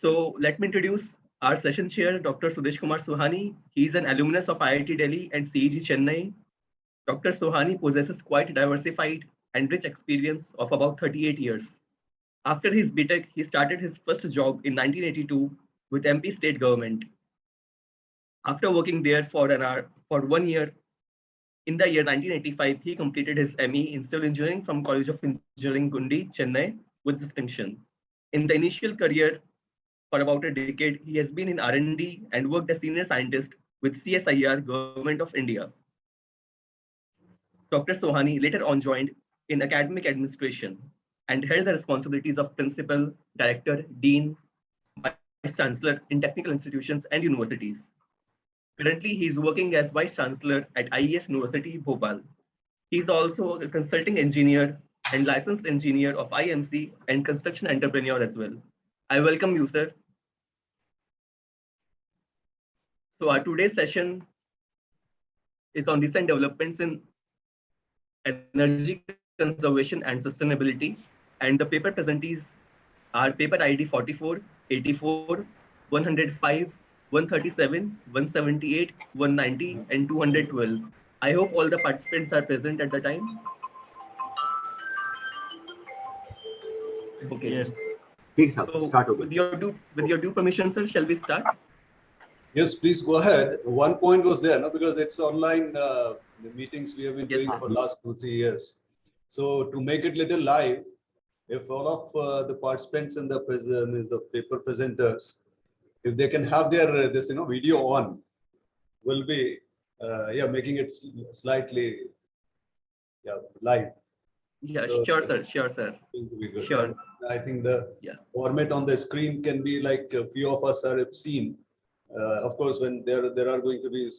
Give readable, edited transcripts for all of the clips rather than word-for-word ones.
So let me introduce our session chair, Dr. Sudesh Kumar Suhani. He is an alumnus of IIT Delhi and CEG Chennai. Dr. Suhani possesses quite diversified and rich experience of about 38 years. After his BTech, he started his first job in 1982 with MP state government. After working there for 1 year, in the year 1985, he completed his ME in Civil Engineering from College of Engineering, Gundi, Chennai, with distinction. In the initial career, for about a decade, he has been in R&D and worked as senior scientist with CSIR, Government of India. Dr. Sohani later on joined in academic administration and held the responsibilities of principal, director, dean, vice chancellor in technical institutions and universities. Currently, he is working as vice chancellor at IES University, Bhopal. He is also a consulting engineer and licensed engineer of IMC and construction entrepreneur as well. I welcome you, sir. So our today's session is on recent developments in energy conservation and sustainability. And the paper presentees are paper ID 44, 84, 105, 137, 178, 190, and 212. I hope all the participants are present at the time. Okay. Yes. So with your due permission, sir, shall we start? Yes, please go ahead. One point was there, no, because it's online the meetings we have been doing for last 2-3 years. So to make it little live, if all of the participants in the paper presenters, if they can have their video on, will be making it slightly live. Yeah, so, sure, sir. Sure. And I think the format on the screen can be like a few of us have seen. Of course, when there are going to be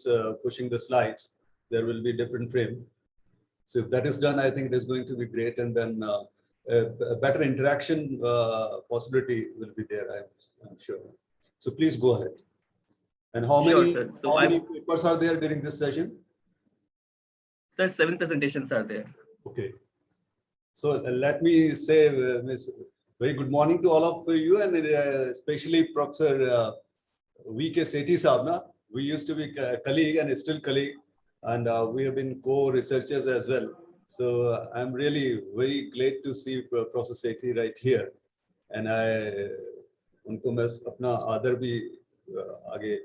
pushing the slides, there will be different frame. So if that is done, I think it is going to be great, and then a better interaction possibility will be there. I'm sure. So please go ahead. And how many papers are there during this session? Sir, 7 presentations are there. Okay. So let me say, very good morning to all of you, and especially Professor V.K. Sethi Saab. We used to be a colleague and still colleague, and we have been co-researchers as well. So I'm really very glad to see Professor Sethi right here, and उनको मैं अपना आदर भी आगे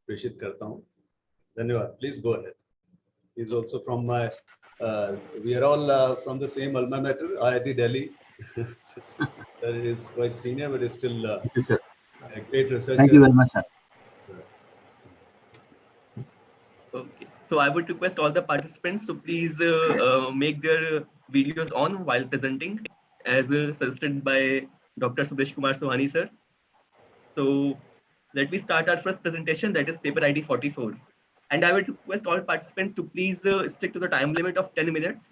प्रेषित करता हूँ. धन्यवाद. Please go ahead. He's also from my. We are all from the same alma mater, IIT Delhi. That is quite senior, but is still a great researcher. Thank you very much, sir. Okay. So I would request all the participants to please make their videos on while presenting, as suggested by Dr. Sudesh Kumar Sohani, sir. So let me start our first presentation, that is paper ID 44. And I would request all participants to please stick to the time limit of 10 minutes,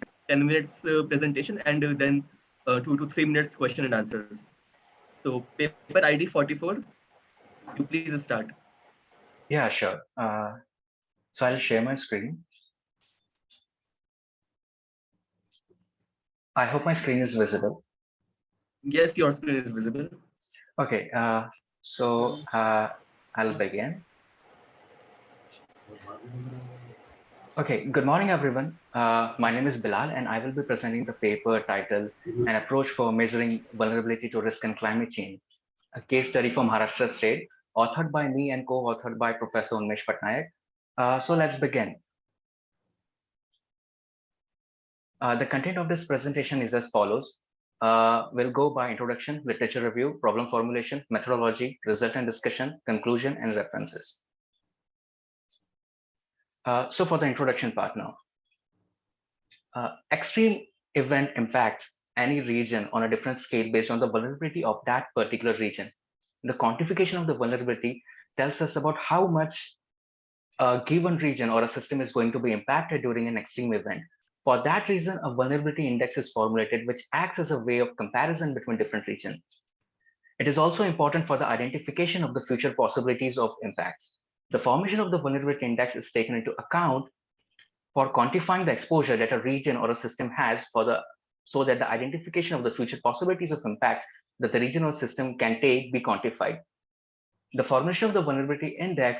presentation, and then 2 to 3 minutes question and answers. So paper ID 44, you please start. Yeah, sure. So I'll share my screen. I hope my screen is visible. Yes, your screen is visible. Okay, so I'll begin. Okay, good morning, everyone. My name is Bilal, and I will be presenting the paper titled An Approach for Measuring Vulnerability to Risk in Climate Change, a case study from Maharashtra State, authored by me and co-authored by Professor Unmesh Patnaik. So let's begin. The content of this presentation is as follows. We'll go by introduction, literature review, problem formulation, methodology, result and discussion, conclusion, and references. So for the introduction part now, extreme event impacts any region on a different scale based on the vulnerability of that particular region. The quantification of the vulnerability tells us about how much a given region or a system is going to be impacted during an extreme event. For that reason, a vulnerability index is formulated, which acts as a way of comparison between different regions. It is also important for the identification of the future possibilities of impacts. The formation of the vulnerability index is taken into account for quantifying the exposure that a region or a system has so that the identification of the future possibilities of impacts that the region or system can take be quantified. The formation of the vulnerability index,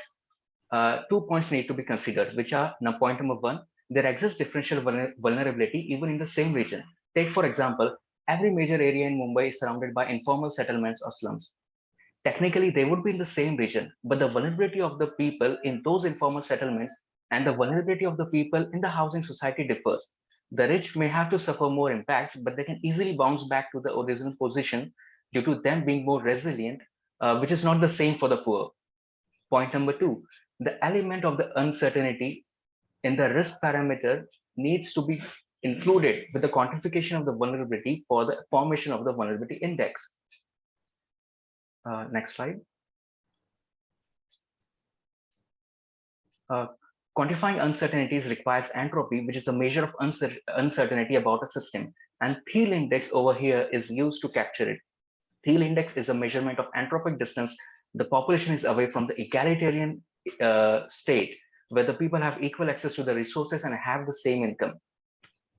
2 points need to be considered, which are now point number one, there exists differential vulnerability even in the same region. Take, for example, every major area in Mumbai is surrounded by informal settlements or slums. Technically, they would be in the same region, but the vulnerability of the people in those informal settlements and the vulnerability of the people in the housing society differs. The rich may have to suffer more impacts, but they can easily bounce back to the original position due to them being more resilient, which is not the same for the poor. Point number two, the element of the uncertainty in the risk parameter needs to be included with the quantification of the vulnerability for the formation of the vulnerability index. Next slide. Quantifying uncertainties requires entropy, which is a measure of uncertainty about a system. And Thiel index over here is used to capture it. Thiel index is a measurement of entropic distance the population is away from the egalitarian state, where the people have equal access to the resources and have the same income.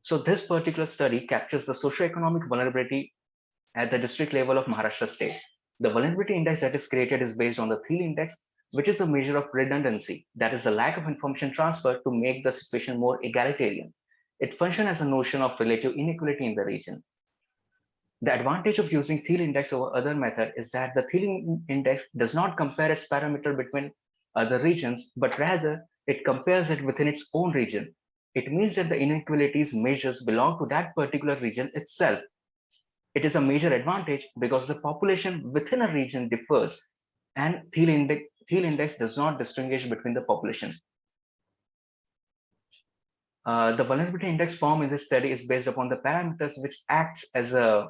So this particular study captures the socioeconomic vulnerability at the district level of Maharashtra state. The vulnerability index that is created is based on the Thiel index, which is a measure of redundancy, that is the lack of information transfer to make the situation more egalitarian. It functions as a notion of relative inequality in the region. The advantage of using Thiel index over other method is that the Thiel index does not compare its parameter between other regions, but rather it compares it within its own region. It means that the inequalities measures belong to that particular region itself. It is a major advantage because the population within a region differs and Thiel index does not distinguish between the population. The vulnerability index formed in this study is based upon the parameters which acts as a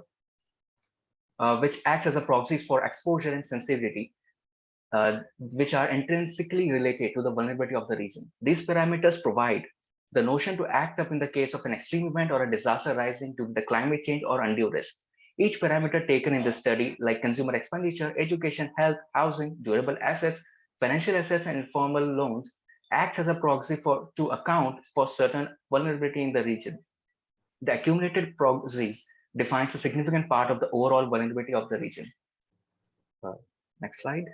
proxies for exposure and sensitivity, which are intrinsically related to the vulnerability of the region. These parameters provide the notion to act up in the case of an extreme event or a disaster rising to the climate change or undue risk. Each parameter taken in this study, like consumer expenditure, education, health, housing, durable assets, financial assets, and informal loans, acts as a proxy to account for certain vulnerability in the region. The accumulated proxies defines a significant part of the overall vulnerability of the region. Next slide.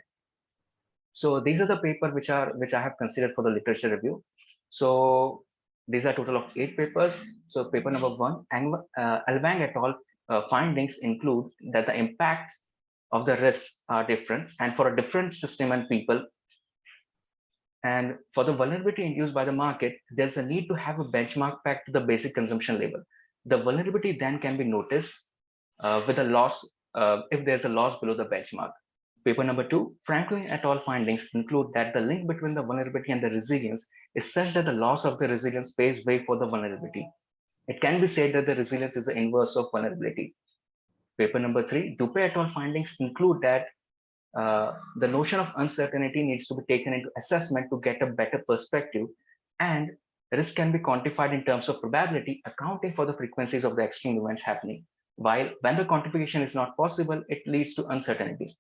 So these are the paper which I have considered for the literature review. So these are a total of 8 papers. So paper number 1, Alvang et al. Findings include that the impact of the risks are different and for a different system and people. And for the vulnerability induced by the market, there's a need to have a benchmark back to the basic consumption level. The vulnerability then can be noticed with a loss if there's a loss below the benchmark. Paper number 2, Franklin et al. Findings include that the link between the vulnerability and the resilience is such that the loss of the resilience pays way for the vulnerability. It can be said that the resilience is the inverse of vulnerability. Paper number 3, Dupe et al. Findings include that the notion of uncertainty needs to be taken into assessment to get a better perspective, and risk can be quantified in terms of probability, accounting for the frequencies of the extreme events happening. While when the quantification is not possible, it leads to uncertainty.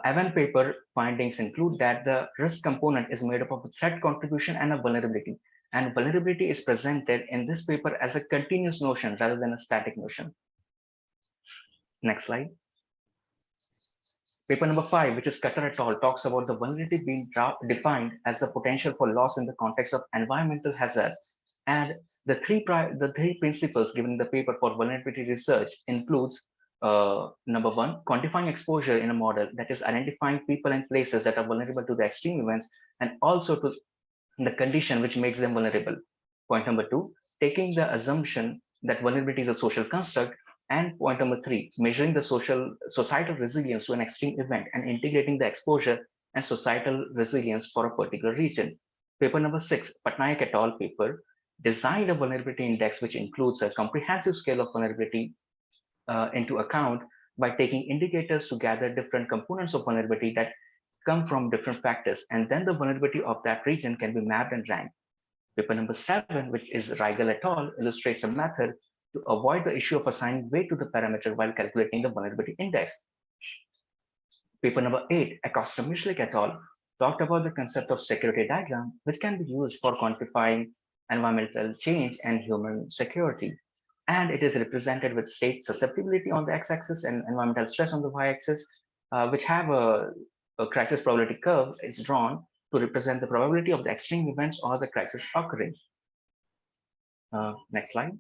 Evan paper findings include that the risk component is made up of a threat contribution and a vulnerability, and vulnerability is presented in this paper as a continuous notion rather than a static notion. Next slide. Paper number 5, which is Cutter et al., talks about the vulnerability being defined as the potential for loss in the context of environmental hazards. And the three principles given in the paper for vulnerability research includes number 1, quantifying exposure in a model, that is identifying people and places that are vulnerable to the extreme events and also to the condition which makes them vulnerable. Point number 2, taking the assumption that vulnerability is a social construct. And point number 3, measuring the societal resilience to an extreme event and integrating the exposure and societal resilience for a particular region. Paper number 6, Patnaik et al. Paper designed a vulnerability index which includes a comprehensive scale of vulnerability into account by taking indicators to gather different components of vulnerability that come from different factors, and then the vulnerability of that region can be mapped and ranked. Paper number 7, which is Reigel et al., illustrates a method to avoid the issue of assigning weight to the parameter while calculating the vulnerability index. Paper number 8, Acosta-Michlik et al. Talked about the concept of security diagram, which can be used for quantifying environmental change and human security. And it is represented with state susceptibility on the x-axis and environmental stress on the y-axis. which have a crisis probability curve is drawn to represent the probability of the extreme events or the crisis occurring. Next slide.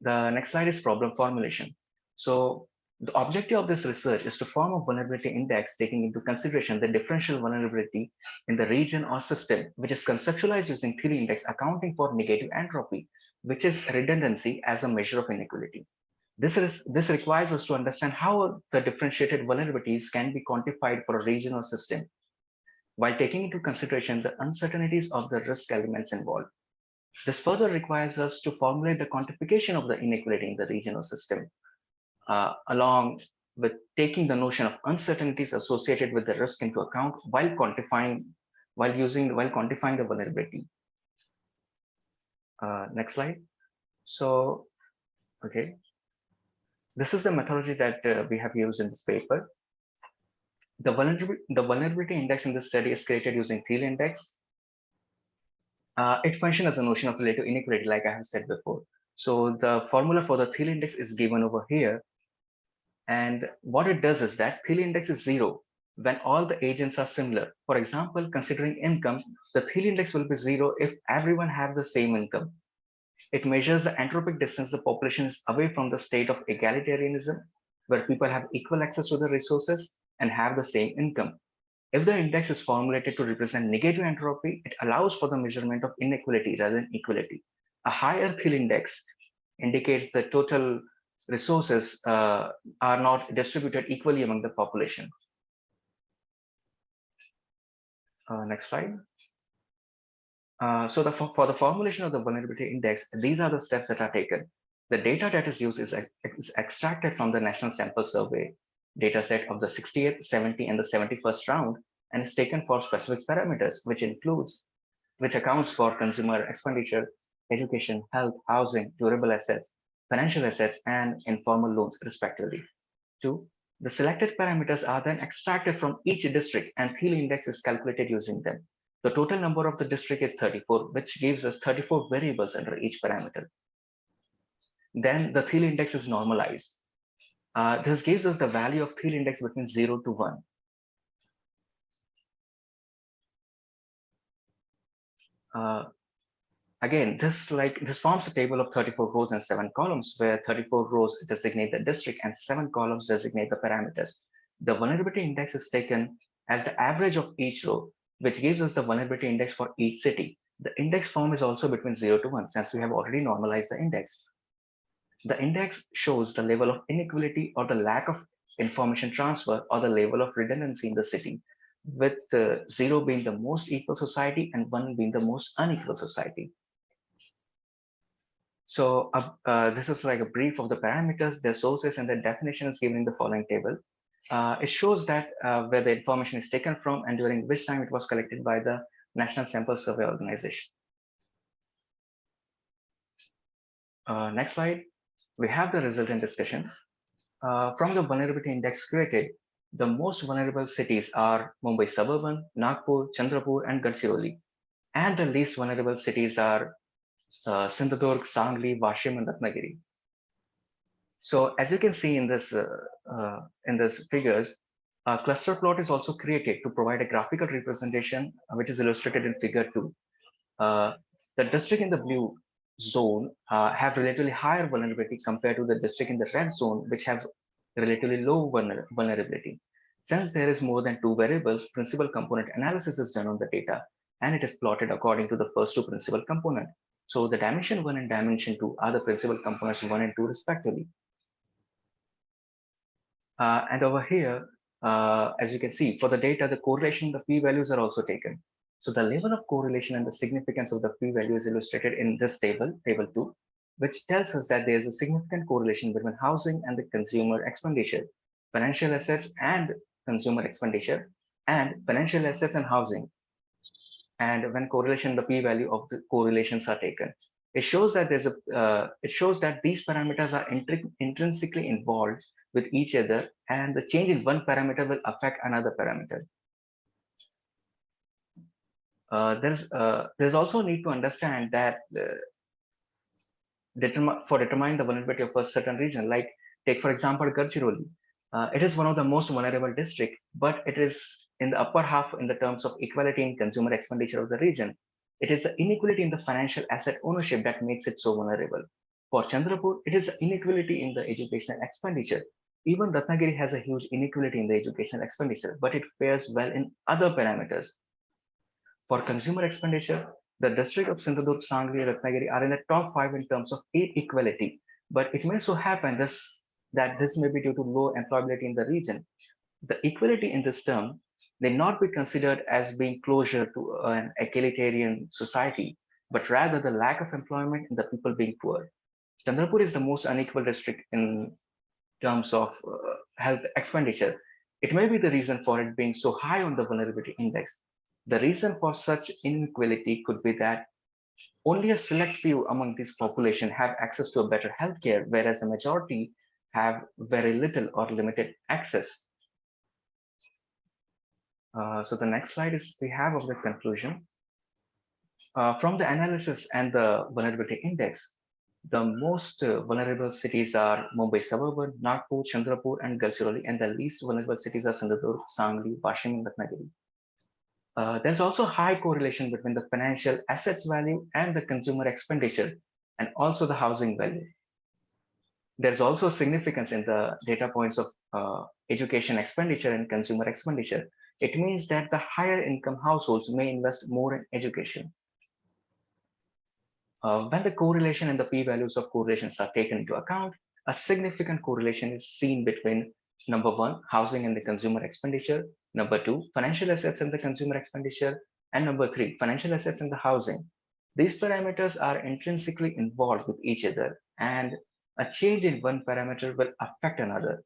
The next slide is problem formulation. So the objective of this research is to form a vulnerability index taking into consideration the differential vulnerability in the region or system, which is conceptualized using theory index accounting for negative entropy, which is redundancy as a measure of inequality. This requires us to understand how the differentiated vulnerabilities can be quantified for a region or system, while taking into consideration the uncertainties of the risk elements involved. This further requires us to formulate the quantification of the inequality in the region or system, along with taking the notion of uncertainties associated with the risk into account while quantifying the vulnerability. Next slide. So, okay, this is the methodology that we have used in this paper. The vulnerability index in this study is created using Thiel index. It functions as a notion of relative inequality, like I have said before. So the formula for the Thiel index is given over here. And what it does is that Thiel index is 0 when all the agents are similar. For example, considering income, the Thiel index will be 0 if everyone have the same income. It measures the entropic distance the population is away from the state of egalitarianism, where people have equal access to the resources and have the same income. If the index is formulated to represent negative entropy, it allows for the measurement of inequality rather than equality. A higher Thiel index indicates the total resources are not distributed equally among the population. Next slide. So for the formulation of the vulnerability index, these are the steps that are taken. The data that is used is extracted from the National Sample Survey dataset of the 60th, 70th, and the 71st round, and is taken for specific parameters, which accounts for consumer expenditure, education, health, housing, durable assets, financial assets, and informal loans, respectively. 2. The selected parameters are then extracted from each district, and Thiel index is calculated using them. The total number of the district is 34, which gives us 34 variables under each parameter. Then the Thiel index is normalized. This gives us the value of Thiel index between 0 to 1. Again, this forms a table of 34 rows and 7 columns, where 34 rows designate the district and 7 columns designate the parameters. The vulnerability index is taken as the average of each row, which gives us the vulnerability index for each city. The index form is also between 0 to 1, since we have already normalized the index. The index shows the level of inequality or the lack of information transfer or the level of redundancy in the city, with 0 being the most equal society and 1 being the most unequal society. So this is like a brief of the parameters, their sources, and their definition is given in the following table. It shows that where the information is taken from and during which time it was collected by the National Sample Survey Organization. Next slide. We have the resultant discussion. From the vulnerability index created, the most vulnerable cities are Mumbai Suburban, Nagpur, Chandrapur, and Gadchiroli. And the least vulnerable cities are Sindhudurg, Sangli, Vashim, and Ratnagiri. So as you can see in this figures, a cluster plot is also created to provide a graphical representation, which is illustrated in figure 2. The district in the blue zone have relatively higher vulnerability compared to the district in the red zone, which have relatively low vulnerability. Since there is more than 2 variables, principal component analysis is done on the data, and it is plotted according to the first 2 principal components. So the dimension 1 and dimension 2 are the principal components 1 and 2 respectively. And over here, as you can see, for the data, the correlation, the p-values are also taken. So the level of correlation and the significance of the p-value is illustrated in this table, table 2, which tells us that there is a significant correlation between housing and the consumer expenditure, financial assets and consumer expenditure, and financial assets and housing. And when correlation, the p-value of the correlations are taken, it shows that there's it shows that these parameters are intrinsically involved with each other, and the change in one parameter will affect another parameter. There's also a need to understand that for determining the vulnerability of a certain region, like take for example Gadchiroli. It is one of the most vulnerable district, but it is in the upper half in the terms of equality in consumer expenditure of the region. It is the inequality in the financial asset ownership that makes it so vulnerable. For Chandrapur, it is the inequality in the educational expenditure. Even Ratnagiri has a huge inequality in the educational expenditure, but it fares well in other parameters. For consumer expenditure, the district of Sindhudurg, Sangli, and Ratnagiri are in the top 5 in terms of aid equality, but it may so happen that this may be due to low employability in the region. The equality in this term may not be considered as being closer to an egalitarian society, but rather the lack of employment and the people being poor. Chandrapur is the most unequal district in terms of health expenditure. It may be the reason for it being so high on the vulnerability index. The reason for such inequality could be that only a select few among this population have access to a better healthcare, whereas the majority have very little or limited access. So the next slide is we have of the conclusion. From the analysis and the vulnerability index, the most vulnerable cities are Mumbai suburban, Nagpur, Chandrapur, and Gadchiroli, and the least vulnerable cities are Sindhudurg, Sangli, Washim, and Ratnagiri. There's also high correlation between the financial assets value and the consumer expenditure, and also the housing value. There's also significance in the data points of education expenditure and consumer expenditure. It means that the higher income households may invest more in education. When the correlation and the p-values of correlations are taken into account, a significant correlation is seen between number 1, housing and the consumer expenditure, number 2, financial assets and the consumer expenditure, and number 3, financial assets and the housing. These parameters are intrinsically involved with each other, and a change in one parameter will affect another.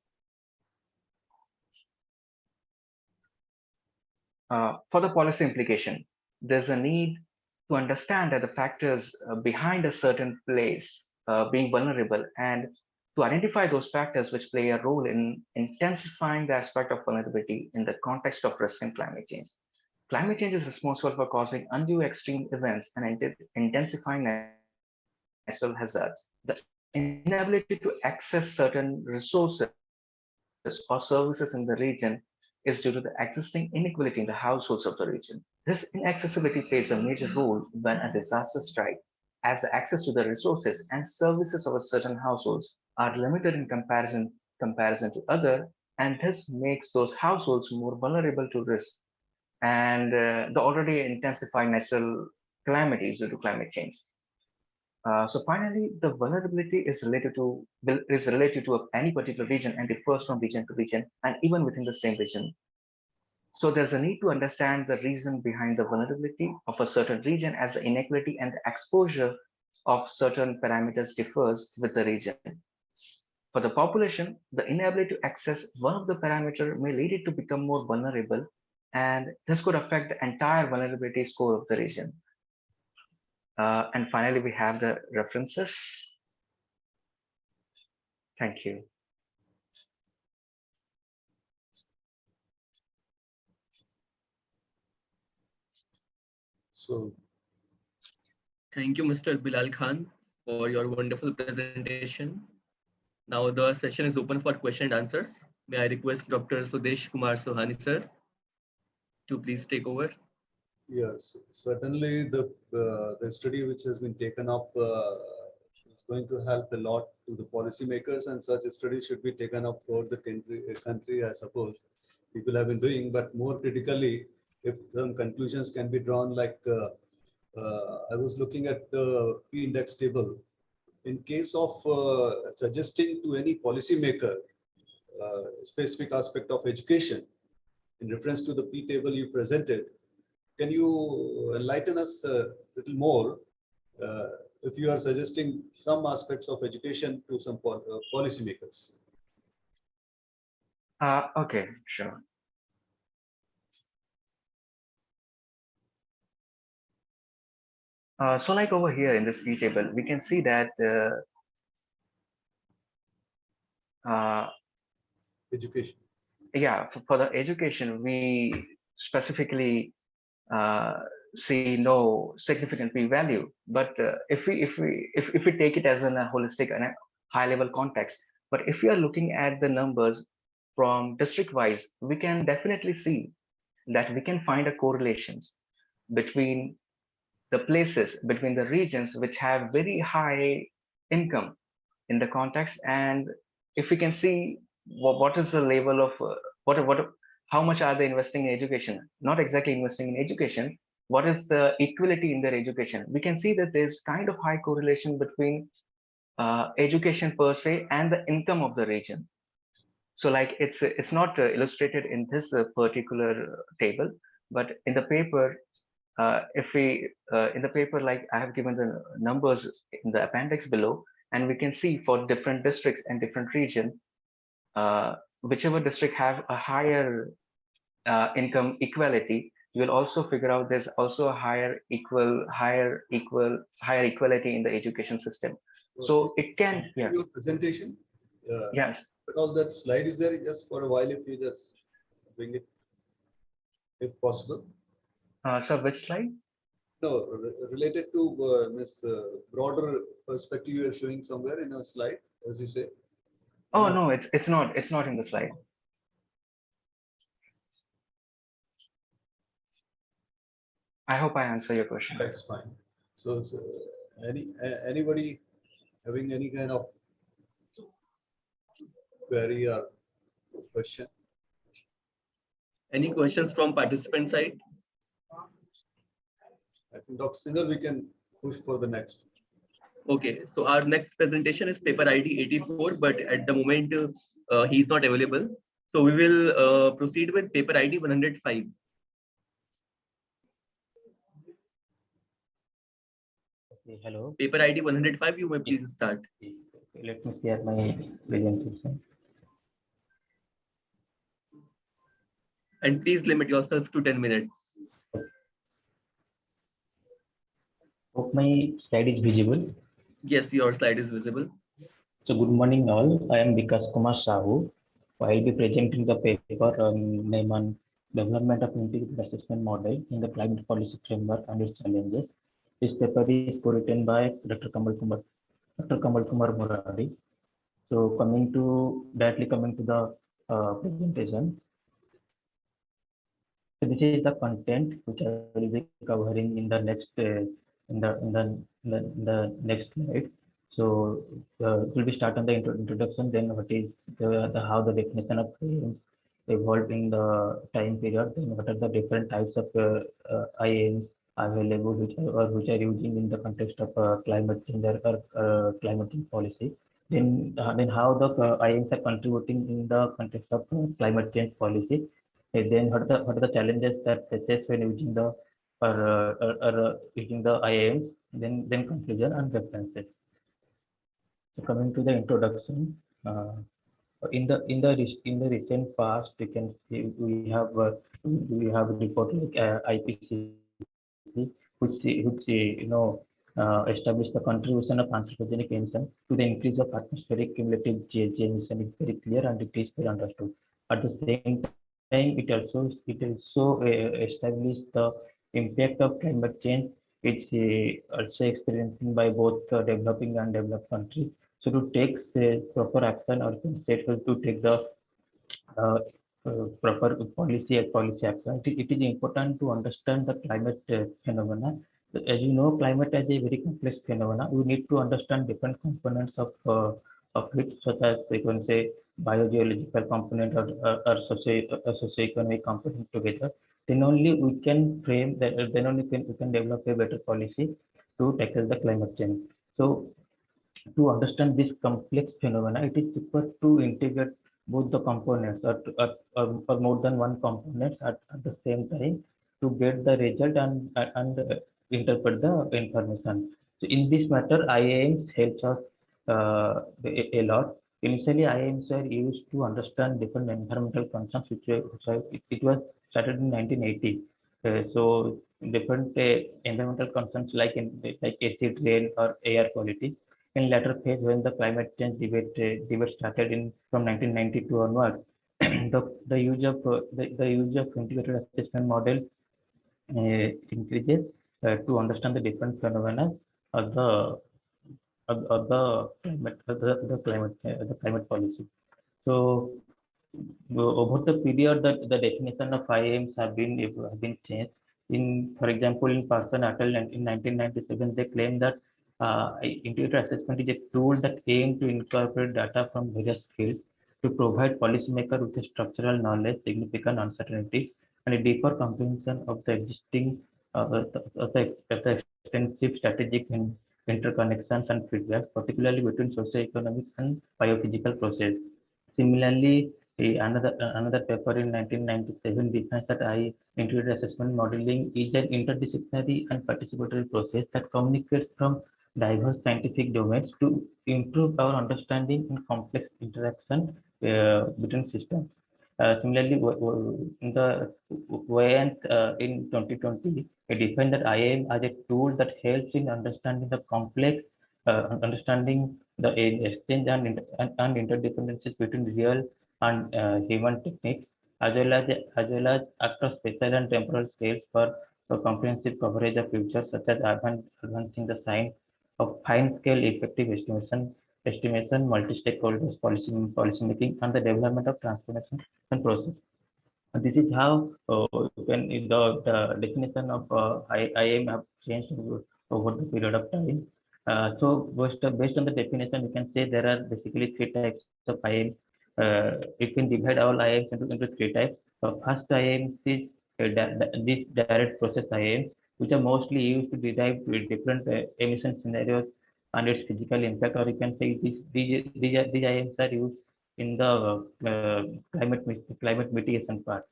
For the policy implication, there's a need to understand that the factors behind a certain place being vulnerable, and to identify those factors which play a role in intensifying the aspect of vulnerability in the context of risk and climate change. Climate change is responsible for causing undue extreme events and intensifying natural hazards. The inability to access certain resources or services in the region is due to the existing inequality in the households of the region. This inaccessibility plays a major role when a disaster strikes, as the access to the resources and services of a certain households are limited in comparison to other, and this makes those households more vulnerable to risk and the already intensified natural calamities due to climate change. So finally, the vulnerability is related to any particular region and differs from region to region and even within the same region. So there's a need to understand the reason behind the vulnerability of a certain region, as the inequality and the exposure of certain parameters differs with the region. For the population, the inability to access one of the parameters may lead it to become more vulnerable, and this could affect the entire vulnerability score of the region. And finally, we have the references. Thank you. So, Thank you, Mr. Bilal Khan, for your wonderful presentation. Now the session is open for question and answers. May I request Dr. Sudesh Kumar Sohani, sir, to please take over. yes, certainly the study which has been taken up is going to help a lot to the policymakers, and such a study should be taken up throughout the country, I suppose people have been doing. But more critically, if some conclusions can be drawn, like I was looking at the P-index table. In case of suggesting to any policymaker specific aspect of education in reference to the P table you presented, can you enlighten us a little more if you are suggesting some aspects of education to some policymakers? Okay, sure. So like over here in this P table, we can see that Education. yeah, for the education, we specifically see no significant p-value. But if we take it as a holistic and a high-level context, but if we are looking at the numbers from district wise, we can definitely see that we can find a correlations between the places, between the regions which have very high income in the context, and if we can see what is the level of what how much are they investing in education, not exactly investing in education, what is the equality in their education, we can see that there's kind of high correlation between education per se and the income of the region. So like it's not illustrated in this particular table, but in the paper, if we in the paper, like I have given the numbers in the appendix below, and we can see for different districts and different region, whichever district have a higher income equality, you will also figure out there's also a higher equality in the education system. So it can, yeah. Your presentation. Yes. Because that slide is there just for a while, if you just bring it, if possible. So which slide? No, related to this broader perspective you are showing somewhere in a slide, as you say. Oh no, it's not in the slide. I hope I answer your question. That's fine. So anybody having any kind of query or question? Any questions from participant side? I think Dr. Singhal, we can push for the next. Okay, so our next presentation is paper ID 84, but at the moment he's not available. So we will proceed with paper ID 105. Okay, hello. Paper ID 105, you may please start. Let me share my presentation. And please limit yourself to 10 minutes. Hope my slide is visible. Yes, your slide is visible. So good morning all. I am Vikas Kumar Sahu. I will be presenting the paper name on development of integrated assessment model in the climate policy framework and its challenges. This paper is co-written by Dr. Kamal Kumar Murari. So directly coming to the presentation. So this is the content which I will be covering in the next in the next slide. So we'll be start on the introduction. Then what is how the definition of claims evolved in the time period. Then what are the different types of IAMs available which are using in the context of climate change or climate change policy. Then how the IAMs are contributing in the context of climate change policy. And then what are the challenges that faces when using the using the IAMs, then conclusion and references. So coming to the introduction, in the recent past, we can see we have report like IPCC, which established the contribution of anthropogenic emission to the increase of atmospheric cumulative GHG emission is very clear and it is well understood. At the same time, it also established the impact of climate change. It's also experiencing by both developing and developed countries. So to take proper action or to take the proper policy action, it is important to understand the climate phenomena. So as you know, climate is a very complex phenomena. We need to understand different components of it, such as we can say biogeological component or socioeconomic component together. Then only we can frame that. Then only we can develop a better policy to tackle the climate change. So to understand this complex phenomena, it is required to integrate both the components or more than one component at the same time to get the result and interpret the information. So in this matter, IAMs helps us a lot. Initially, IAMs were used to understand different environmental concerns, it was started in 1980. So different environmental concerns like acid rain or air quality. In later phase, when the climate change debate started in from 1992 onward, the use of integrated assessment model increases to understand the different phenomena of the climate policy. So over the period that the definition of IAMs have been changed. For example, in Parson et al. In 1997, they claim that integrated assessment is a tool that aims to incorporate data from various fields to provide policymakers with a structural knowledge, significant uncertainty, and a deeper comprehension of the existing of the extensive strategic interconnections and feedback, particularly between socioeconomic and biophysical processes. Similarly, another paper in 1997 defines that integrated assessment modeling is an interdisciplinary and participatory process that communicates from diverse scientific domains to improve our understanding in complex interaction between systems. Similarly, in the Wayans in 2020, it defined that IAM as a tool that helps in understanding the complex, understanding the exchange and interdependencies between real and human techniques, as well as across spatial and temporal scales for comprehensive coverage of futures such as advancing the science of fine-scale effective estimation, multi-stakeholders policy making, and the development of transformation and process. And this is how when the definition of IAM have changed over the period of time. So based on the definition, we can say there are basically three types of IAM. We can divide all IAMs into three types. First IAM is these direct process IAMs, which are mostly used to derive different emission scenarios and its physical impact, or you can say these IAMs are used in the climate mitigation part.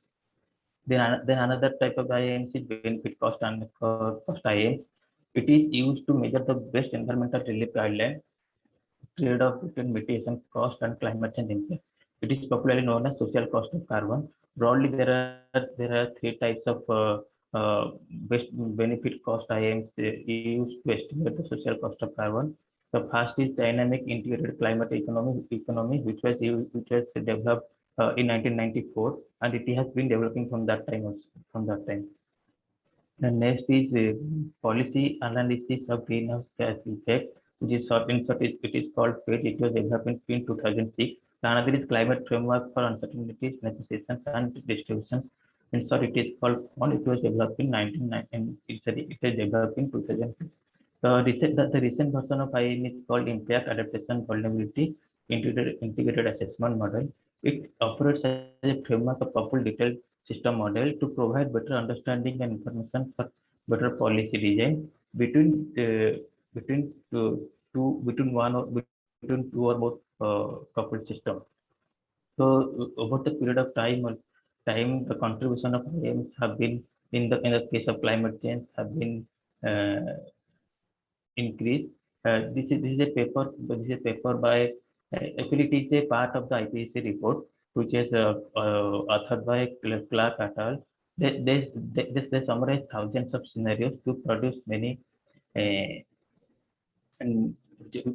Then another type of IAMs is benefit cost and cost IAM. It is used to measure the best environmental relief guideline trade-off between mitigation cost and climate change impact. It is popularly known as social cost of carbon. Broadly, there are three types of best benefit cost IAMs used to estimate the social cost of carbon. The first is dynamic integrated climate economy, which was developed in 1994, and it has been developing from that time. From that time. The next is policy analysis of greenhouse gas effect, which is it is called FATE. It was developed in 2006. The another is climate framework for uncertainties, negotiations, and distributions. In short, it is called FON. It was developed in 1990. It was developed in 2006. The recent version of IAM is called Impact Adaptation Vulnerability Integrated Assessment Model. It operates as a framework of coupled detailed system model to provide better understanding and information for better policy design between two or more coupled systems. So over the period of time, the contribution of IAMs have been in the case of climate change have been increased. This is a paper. This is a paper by actually it is a part of the IPCC report, which is authored by Clark et al. They summarize thousands of scenarios to produce many and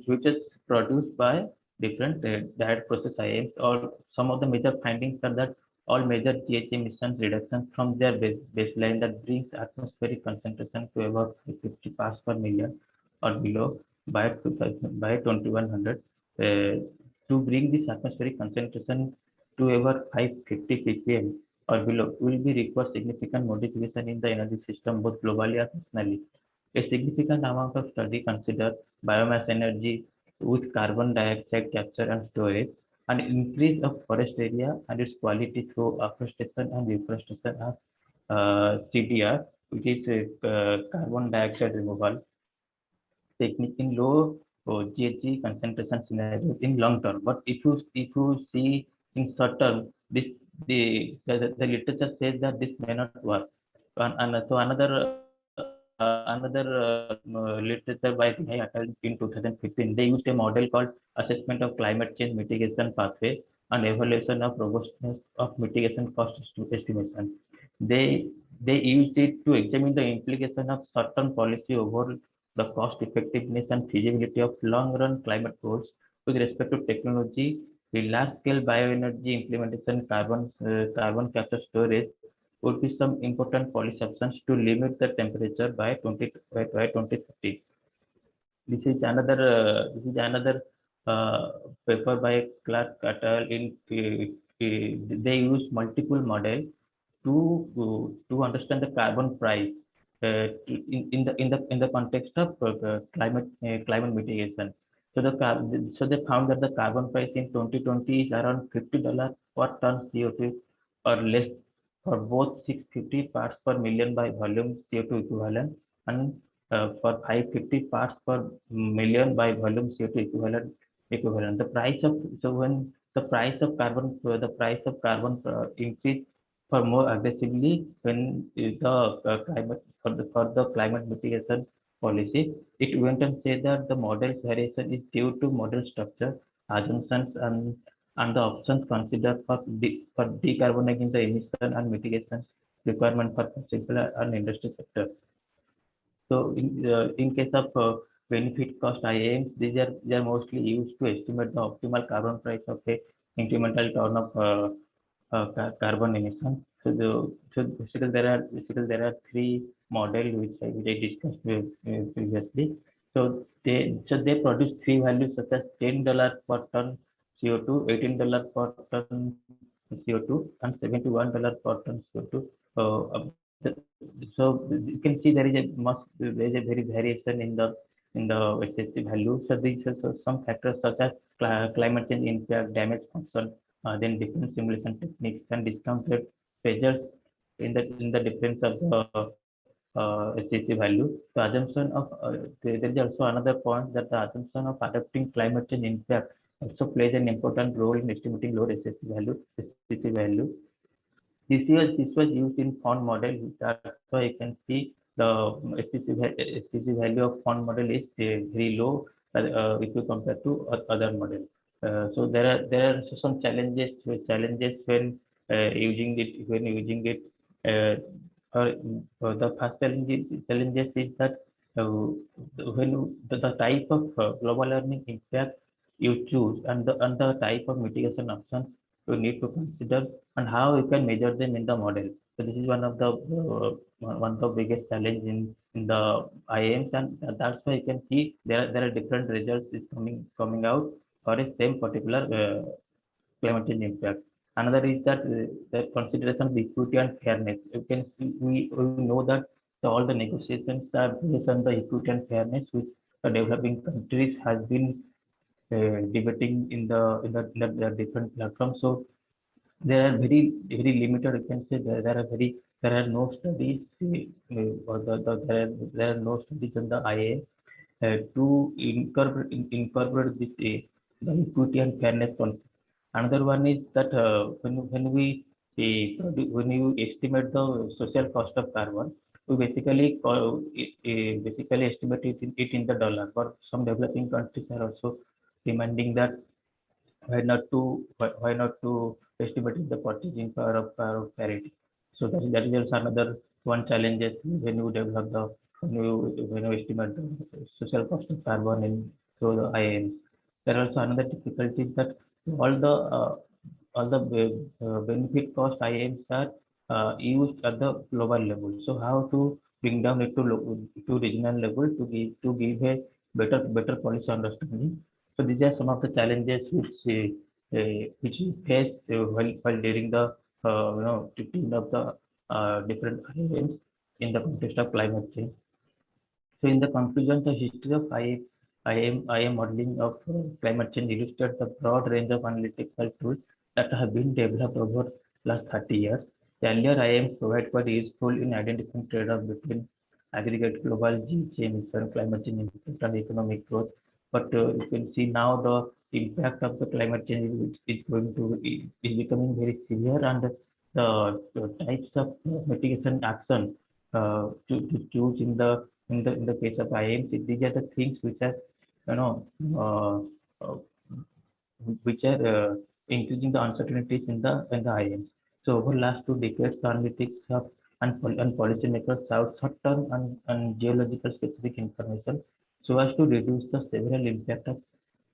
which is produced by different direct process IAMs. Or some of the major findings are that all major GHG emissions reductions from their baseline that brings atmospheric concentration to about 50 parts per million or below by 2100. To bring this atmospheric concentration to about 550 ppm or below will be require significant modification in the energy system both globally and nationally. A significant amount of study consider biomass energy with carbon dioxide capture and storage, an increase of forest area and its quality through afforestation and reforestation as CDR, which is carbon dioxide removal technique in low GHG concentration scenarios in long term. But if you see in short term, the literature says that this may not work. And so another literature by Vinay et al. In 2015, they used a model called Assessment of Climate Change Mitigation Pathway and Evaluation of Robustness of Mitigation Cost Estimation. They used it to examine the implication of certain policy over the cost effectiveness and feasibility of long-run climate goals with respect to technology, the large-scale bioenergy implementation, carbon capture storage would be some important policy options to limit the temperature by 2050. This is another paper by Clark et al. In they use multiple models to understand the carbon price in the context of climate mitigation. So so they found that the carbon price in 2020 is around $50 per ton CO2 or less for both 650 parts per million by volume CO2 equivalent and for 550 parts per million by volume CO2 equivalent. The price of so when the price of carbon increase for more aggressively when the climate for the climate mitigation policy. It went and said that the model's variation is due to model structure, assumptions, and the options considered for decarbonizing the emission and mitigation requirement for particular and industry sector. So in case of benefit cost IAMs, they are mostly used to estimate the optimal carbon price of a incremental ton of carbon emission. So basically there are three models which I discussed previously. So they produce three values such as $10 per ton CO2, $18 per ton CO2, and $71 per ton CO2. So you can see there is a very variation in the SSC value. So these are some factors such as climate change impact, damage function, then different simulation techniques and discounted measures in the difference of the SCC value. The assumption of there is also another point that the assumption of adapting climate change impact also plays an important role in estimating lower SCC value. This was used in font model. That's why you can see the SCC value of font model is very low if you compare to other model. So there are some challenges when using it. Uh, the first challenges is that when the type of global warming impact you choose and the type of mitigation options you need to consider and how you can measure them in the model. So this is one of the biggest challenge in the IAMs, and that's why you can see there are different results is coming out for a same particular climate change impact. Another is that the consideration of equity and fairness. We know that all the negotiations are based on the equity and fairness, which the developing countries has been debating in the different platforms. So there are very limited. You can say there are no studies there are no studies on the IA to incorporate this the equity and fairness concept. Another one is that when you estimate the social cost of carbon, we basically estimate it in the dollar. But some developing countries are also demanding that why not to estimate the purchasing power of parity. So that is also another one challenges when you develop the when you estimate the social cost of carbon in through the IAMs. There are also another difficulty that all the uh, all the benefit cost IAMs are used at the global level. So how to bring down it to regional level to give a better policy understanding. So these are some of the challenges which we face while during the treatment of the different IAMs in the context of climate change. So in the conclusion, the history of IAM modeling of climate change illustrates the broad range of analytical tools that have been developed over last 30 years. The earlier IAMs provide quite useful in identifying trade-off between aggregate global GHG emission, climate change impact, and economic growth. But you can see now the impact of the climate change is becoming very severe, and the types of mitigation action to choose in the case of IAMs. These are the things which are you know uh, uh, which are increasing the uncertainties in the IAMs. So over last 2 decades, the analytics have and policymakers have certain and geological specific information so as to reduce the several impact of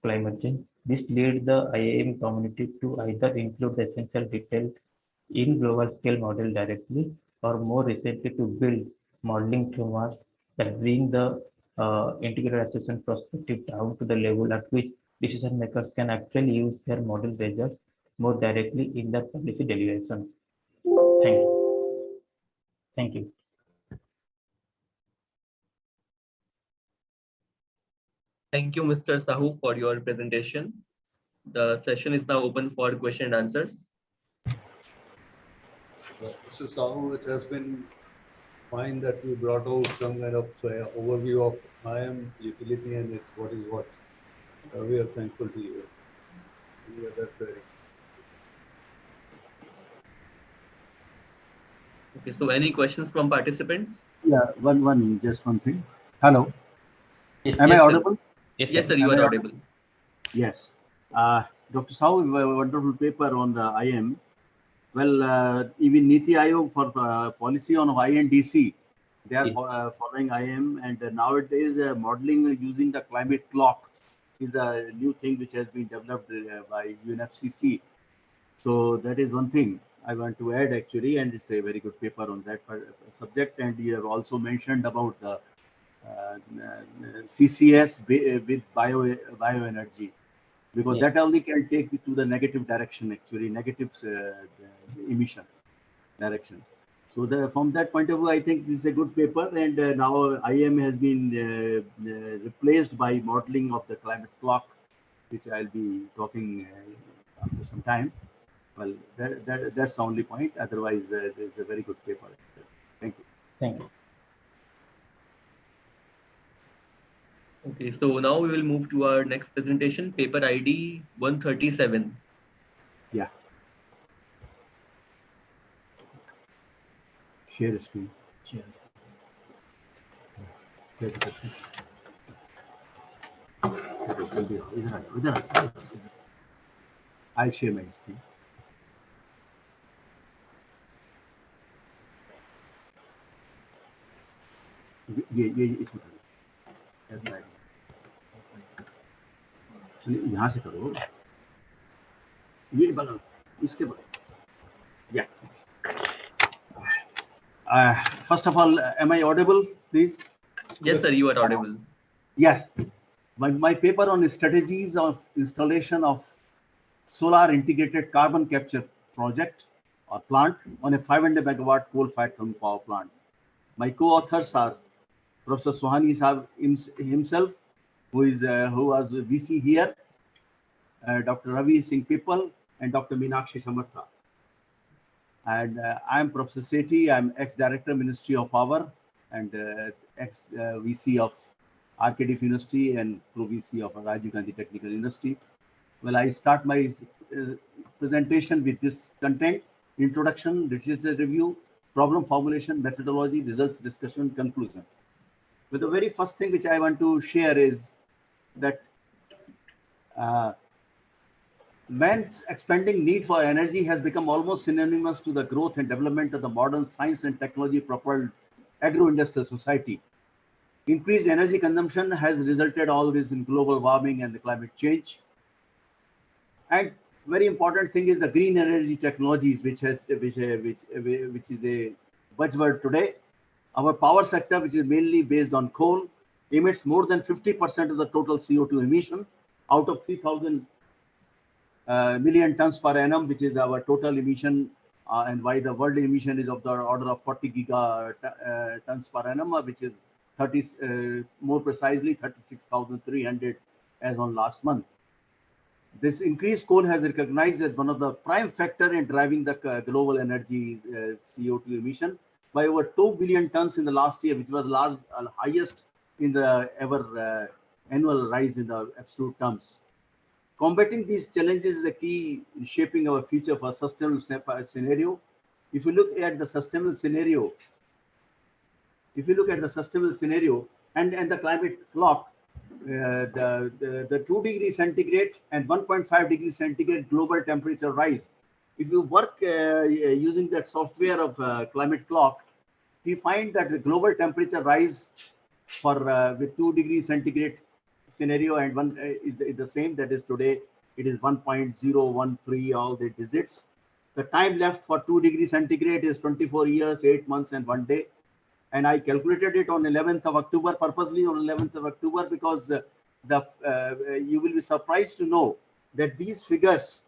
climate change. This led the IAM community to either include the essential details in global scale model directly or more recently to build modeling frameworks that bring the integrated assessment perspective down to the level at which decision makers can actually use their model results more directly in the policy deliberation. Thank you. Thank you. Thank you, Mr. Sahu, for your presentation. The session is now open for question and answers. Mr. Sahu, it has been fine that you brought out some kind of overview of IM utility and its what is what. We are thankful to you. Any other query? Okay, so any questions from participants? Yeah, just one thing. Hello, Yes, am I Yes, sir. audible? Yes, sir, sir. you Am are I audible. Yes. Dr. Sahu, a wonderful paper on the IM. Well, even Niti Aayog for policy on INDC, they are Yes. following IM, and nowadays modeling using the climate clock is a new thing which has been developed by UNFCCC. So that is one thing I want to add actually, and it's a very good paper on that subject. And you have also mentioned about the CCS with bioenergy, because Yeah. that only can take you to the negative direction, actually, negative emission direction. So from that point of view, I think this is a good paper, and now IM has been replaced by modeling of the climate clock, which I'll be talking after some time. Well, that's the only point. Otherwise, it's a very good paper. Thank you. Thank you. Okay, so now we will move to our next presentation, paper ID 137. Yeah. Share screen. Sure. There's a question. इधर आ, I'll share my screen. ये इसमें करो, यहाँ से करो, ये बना, इसके बाद, yeah. First of all, am I audible, please? Yes, sir, you are audible. Yes. My paper on strategies of installation of solar integrated carbon capture project or plant on a 500 megawatt coal-fired thermal power plant. My co-authors are Professor Suhani Saab himself, who was VC here, Dr. Ravi Singh Pipal, and Dr. Meenakshi Samartha. And I am Professor Sethi. I'm ex-director Ministry of Power and ex-VC of RKDF University and pro-VC of Rajiv Gandhi Technical University. Well, I start my presentation with this content: introduction, literature review, problem formulation, methodology, results discussion, conclusion. But the very first thing which I want to share is that man's expanding need for energy has become almost synonymous to the growth and development of the modern science and technology propelled agro-industrial society. Increased energy consumption has resulted all this in global warming and the climate change. And very important thing is the green energy technologies, which is a buzzword today. Our power sector, which is mainly based on coal, emits more than 50% of the total CO2 emission out of 3,000 million tons per annum, which is our total emission, and why the world emission is of the order of 40 tons per annum, which is 30, more precisely 36,300 as on last month. This increased coal has recognized as one of the prime factor in driving the global energy CO2 emission by over 2 billion tons in the last year, which was highest in the ever annual rise in the absolute terms. Combating these challenges is the key in shaping our future for sustainable scenario. If you look at the sustainable scenario, and the climate clock, the 2 degrees centigrade and 1.5 degrees centigrade global temperature rise. If you work using that software of climate clock, we find that the global temperature rise for with 2 degrees centigrade scenario and one is the same. That is today it is 1.013 all the digits. The time left for 2 degrees centigrade is 24 years, 8 months, and 1 day. And I calculated it on 11th of October, purposely on 11th of October, because you will be surprised to know that these figures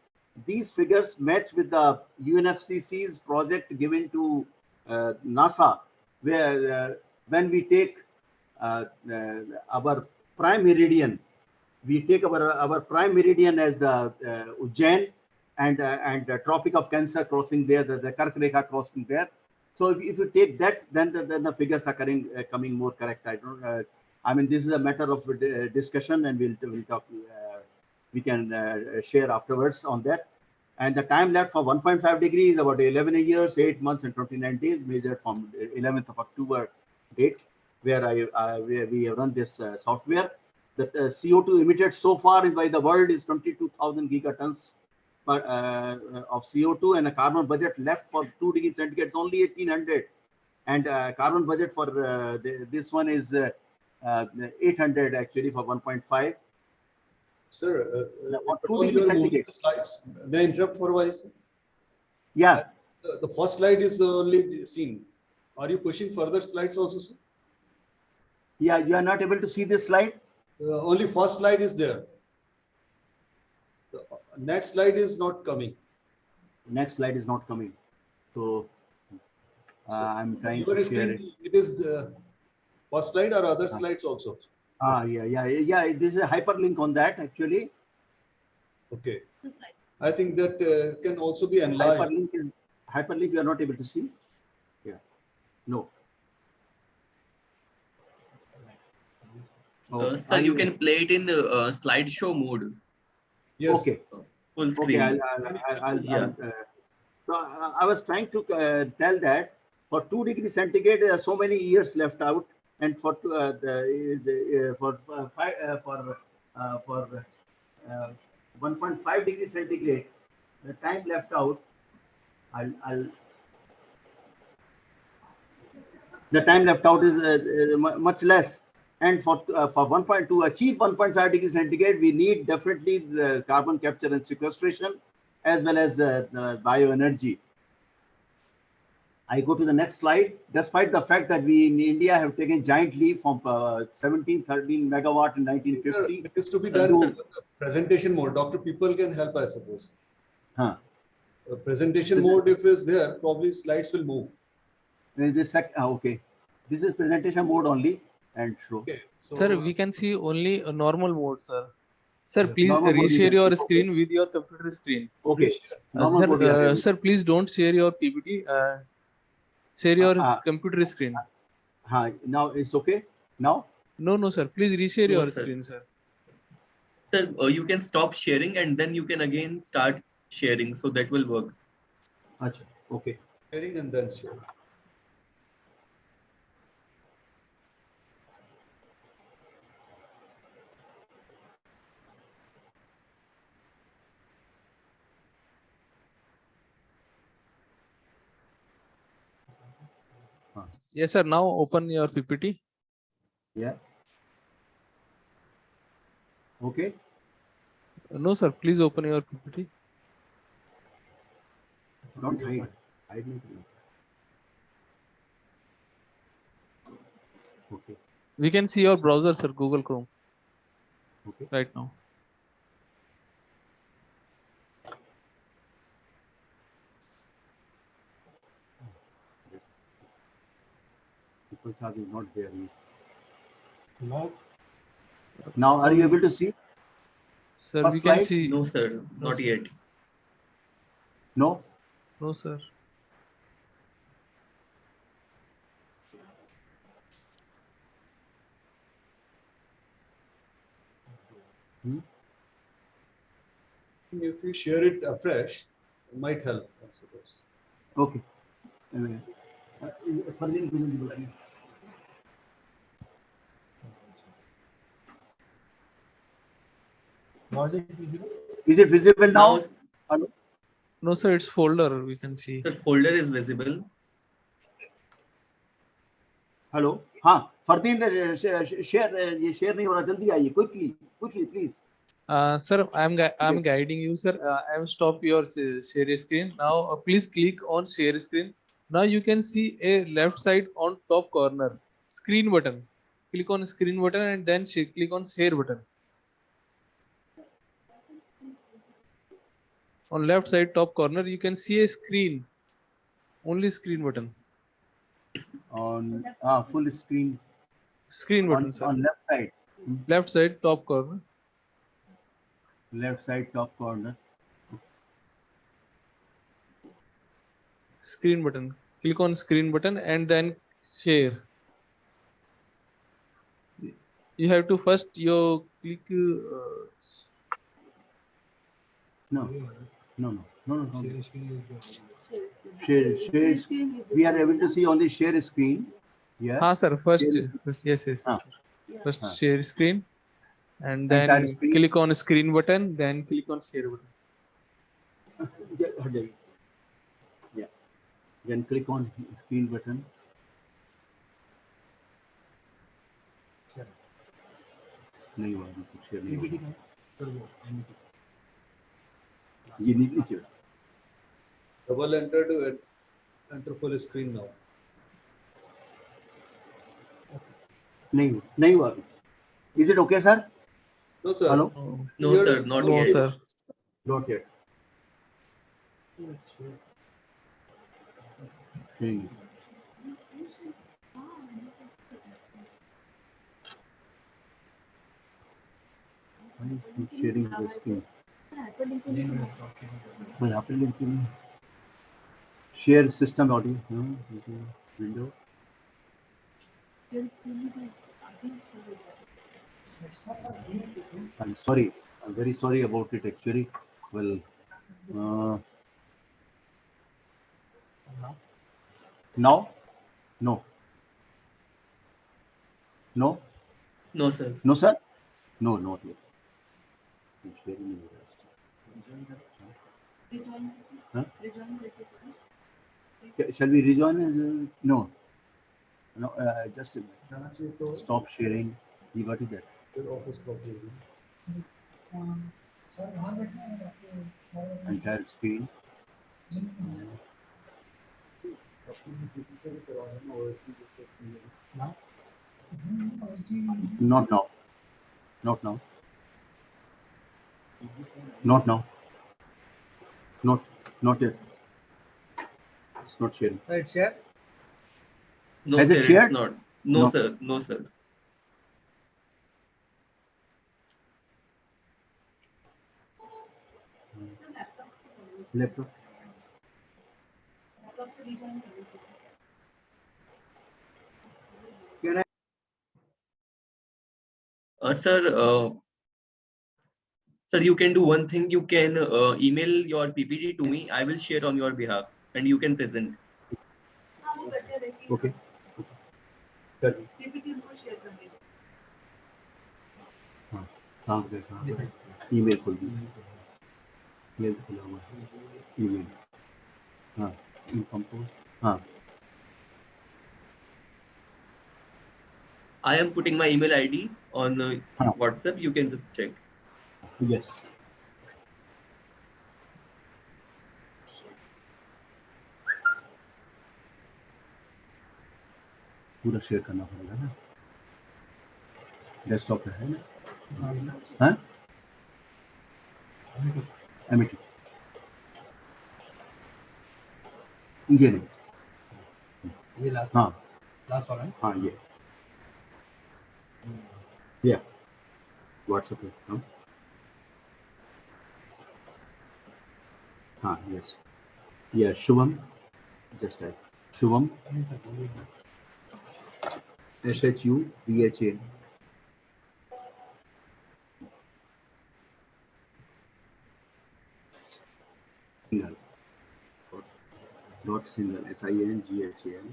these figures match with the UNFCCC's project given to NASA, where when we take our prime meridian, we take our prime meridian as the Ujjain and Tropic of Cancer crossing there, the Kark Rekha crossing there. So if you take that, then the figures are coming more correct. I mean, this is a matter of discussion, and we'll talk. We can share afterwards on that. And the time left for 1.5 degrees is about 11 years, 8 months, and 29 days, measured from 11th of October date, where where we have run this software. The CO2 emitted so far by the world is 22,000 gigatons of CO2, and a carbon budget left for 2 degrees centigrade is only 1,800, and carbon budget for this one is 800 actually for 1.5. Sir, For 2 only degrees you are moving centigrade. the slides. May I interrupt for a while, sir? Yeah. The first slide is only seen. Are you pushing further slides also, sir? Yeah, you are not able to see this slide. Only first slide is there. The next slide is not coming. Next slide is not coming. So I'm trying Your to share screen, it. it is the first slide or other slides also? Yeah. This is a hyperlink on that actually. Okay. I think that can also be enlarged. Hyperlink you are not able to see. Yeah. No. Sir, you can play it in slideshow mode. Yes. Okay. Full screen. Okay. So I was trying to tell that for 2 degrees centigrade, there are so many years left out, and for 1.5 degrees centigrade, the time left out, the time left out is much less. And for 1.2 achieve 1.5 degrees centigrade, we need definitely the carbon capture and sequestration as well as the bioenergy. I go to the next slide. Despite the fact that we in India have taken giant leap from 13 megawatt in 1950. Sir, it is to be done in presentation mode. Dr. People can help, I suppose. Huh. Presentation mode, if is there, probably slides will move. Okay. This is presentation mode only and show. Okay. So, Sir, we can see only a normal mode, sir. Sir, please Normal mode reshare you can your see. screen with your computer screen. Okay. Normal Sir, mode we are sir, please don't share your PPT. Share your computer screen. Now it's okay. Now? No, sir. Please reshare No, your sir. screen, sir. Sir, you can stop sharing and then you can again start sharing. So that will work. Achha. Okay. sharing and then share. Yes, sir. Now open your PPT. Yeah. Okay. No, sir. Please open your PPT. Don't hide. Hide me. Okay. We can see your browser, sir. Google Chrome. Okay. Right now. Prasad is not there. Now, are you able to see? Sir, First we can slide? see. No, sir, not sir. yet. No? No, sir. If we share it afresh, it might help, I suppose. Okay. Is it visible now? Hello? No, sir. It's folder. We can see. Sir, folder is visible. Hello? हाँ, Fardeen, share नहीं हो रहा, जल्दी आइए, quickly, please. Sir, I'm Yes. guiding you, sir. I am stop your share screen. Now, please click on share screen. Now you can see a left side on top corner screen button. Click on screen button and then click on share button. On left side top corner, you can see a screen. Only screen button. On full screen Screen button, sir. on left side. Left side top corner. Left side top corner. Screen button. Click on screen button and then share. You have to first you click. No. Share. We are able to see only share screen. Yeah. Sir. First, Share yes. Ah. First Ah. share screen, and Entire then screen. click on screen button. Then click on share button. Yeah. Then click on screen button. नहीं हुआ कुछ share नहीं हुआ ये नीचे Double enter to enter full screen now. नहीं हुआ Is it okay, sir? No, sir. Hello? No, sir, not No, yet. sir. Not yet. Hmm. Sharing the screen. यहाँ पे लिंक नहीं share system audio window. I'm sorry. I'm very sorry about it actually. Well, now? No. No? No, sir. No, sir? No, not yet. I'm sharing huh? Shall we rejoin? No. No, just a minute. Stop sharing. What is that? Entire screen. Not now. Not now. Not now. Not yet. It's not sharing. Right, share. No, Has sir, it shared? it's not. No, No. sir. No, sir. Laptop. Can I? Sir, you can do one thing. You can email your PPT to me. I will share on your behalf, and you can present. Okay. कर हाँ email खोल दी mail खुला हुआ है email हाँ इनकम्पोज हाँ I am putting my email ID on WhatsApp. You can just check. Yes. पूरा share करना पड़ेगा ना डेस्कटॉप पे है ना हाँ एमिटी ये नहीं ये लास्ट हाँ लास्ट वाला है हाँ ये व्हाट्सएप पे हाँ यस ये Shubham just type Shubham SHUBHA single dot single SINGHAL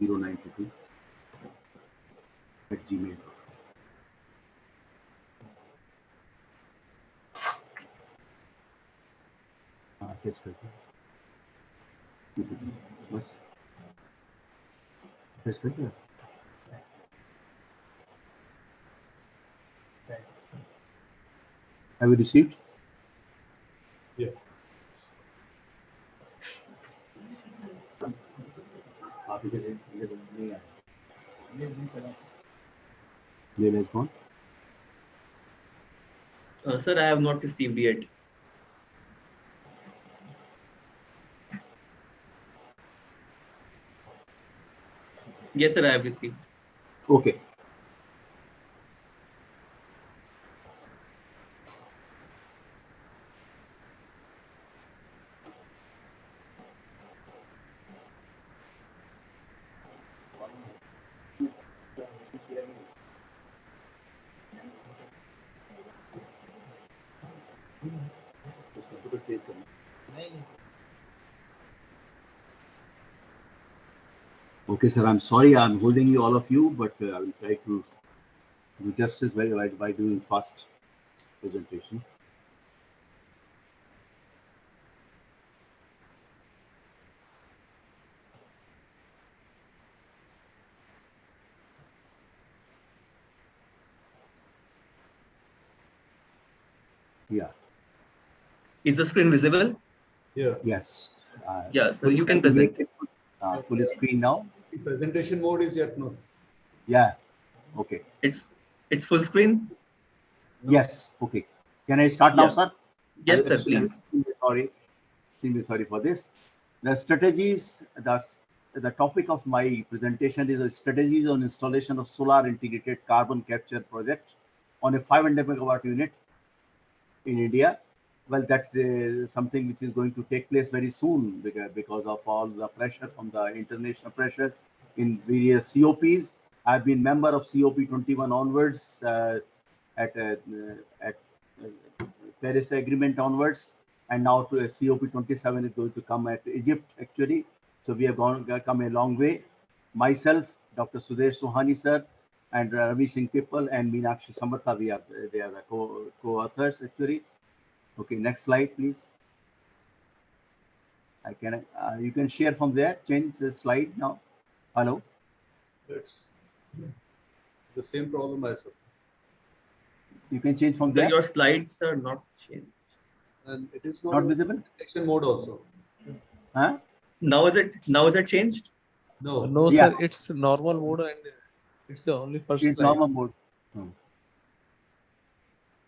092 at gmail. हाँ टेस्ट करके बस टेस्ट करके Have you received? Yeah. Mail has gone. Sir, I have not received yet. Yes, sir, I have received. Okay. Okay, sir, I'm sorry I'm holding you, all of you, but I will try to do justice by doing fast presentation. Yeah, Is the screen visible? Yeah. yes. Yeah, so Full- you can can present. make it full screen now? The presentation mode is yet no. Yeah, okay. It's full screen. No. Yes, okay. Can I start now, Yeah. sir? Yes, I'm sir, please. extremely sorry for this. The strategies, the topic of my presentation is the strategies on installation of solar integrated carbon capture project on a 500 megawatt unit in India. Well, that's something which is going to take place very soon because of all the pressure from the international pressure in various COPs. I've been member of COP 21 onwards at Paris Agreement onwards, and now to a COP 27 is going to come at Egypt actually. So we have come a long way. Myself, Dr. Sudesh Sohani sir, and Ravi Singh Pipal and Meenakshi Samartha, they are the co-authors actually. Okay, next slide, please. You can share from there. Change the slide now. Hello. It's the same problem I saw. You can change from there. Your slides are not changed. And it is not, Not in visible. presentation mode also. Huh? Now is it changed? No. No, Yeah. sir, it's normal mode and it's the only first It's slide. normal mode.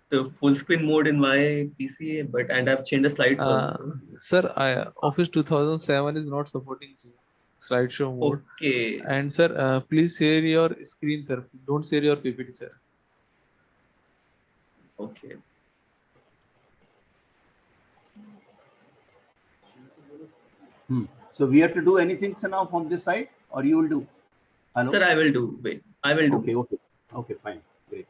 The full screen mode in my PC, and I've changed the slides also. Sir, Office 2007 is not supporting slideshow mode. Okay. And sir, please share your screen, sir. Don't share your PPT, sir. Okay. So we have to do anything, sir, now from this side, or you will do? Hello. Sir, I will do. Wait, I will do. Okay, fine, great.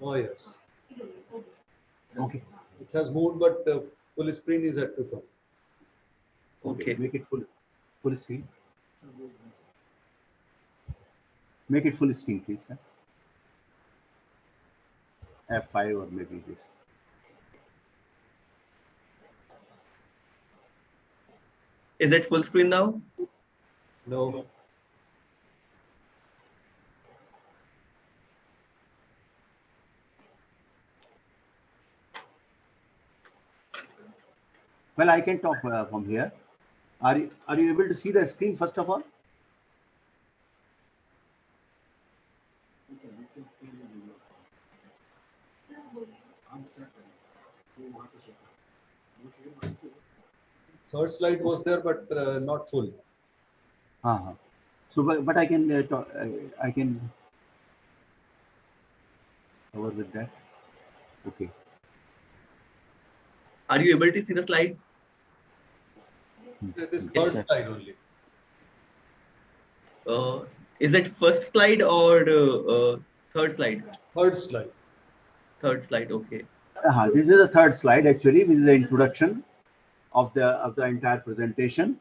Oh yes. Okay. It has moved, but full screen is yet to come. Okay. Make it full screen. Make it full screen, please, sir. F5 or maybe this. Is it full screen now? No. Well, I can talk from here. Are you able to see the screen first of all? Third slide was there, but not full. So, but I can I can cover with that. Okay. Are you able to see the slide? This third slide only. Is it first slide or third slide? Third slide. Third slide. Okay. This is the third slide actually. This is the introduction of the entire presentation.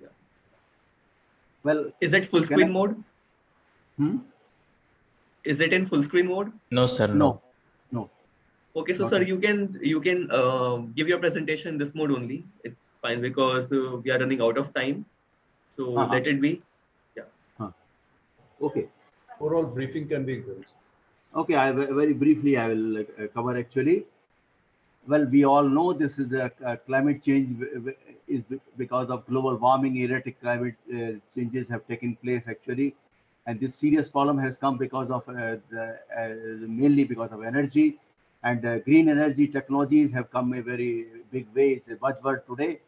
Yeah. Well, is it full screen mode? Is it in full screen mode? No, sir. No. Okay, so sir, you can give your presentation in this mode only. It's fine because we are running out of time. So let it be. Yeah. Okay. Overall briefing can be good. Okay, very briefly I will cover actually. Well, we all know this is a climate change is because of global warming. Erratic climate changes have taken place actually, and this serious problem has come because of mainly because of energy, and green energy technologies have come a very big way. It's a buzzword today,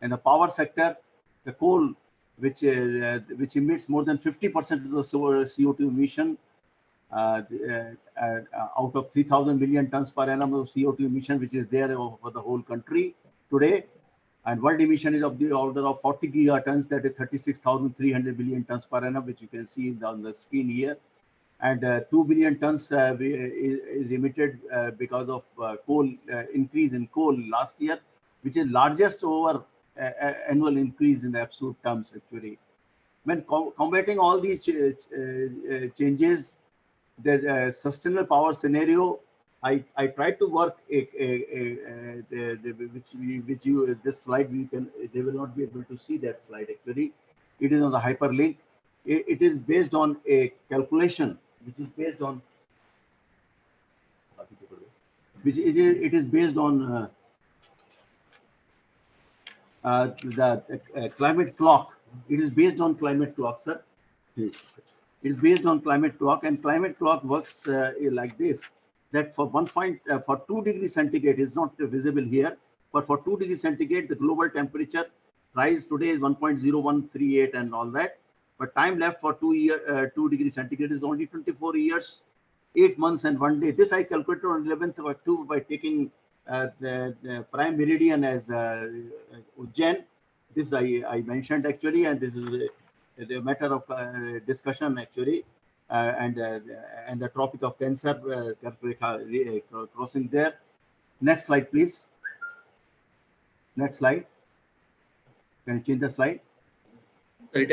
And the power sector, the coal, which emits more than 50% of the CO2 emission, out of 3,000 million tons per annum of CO2 emission, which is there for the whole country today. And world emission is of the order of 40 gigatons, that is 36,300 billion tons per annum, which you can see on the screen here. And 2 billion tons is emitted because of coal increase in coal last year, which is largest over annual increase in absolute terms actually. When combating all these changes, the sustainable power scenario, I tried to work this slide they will not be able to see that slide actually. It is on the hyperlink. It is based on a calculation which is based on it is based on the climate clock. It is based on climate clock, sir. It is based on climate clock, and climate clock works like this: that for 2 degrees centigrade is not visible here, but for 2 degrees centigrade, the global temperature rise today is 1.0138 and all that. But time left for 2 degrees centigrade is only 24 years, 8 months and 1 day. This I calculated on 11th of October by taking the prime meridian as Ujjain. This I mentioned actually, and this is the matter of discussion actually, and the Tropic of Cancer crossing there. Next slide, please. Next slide. Can you change the slide? So it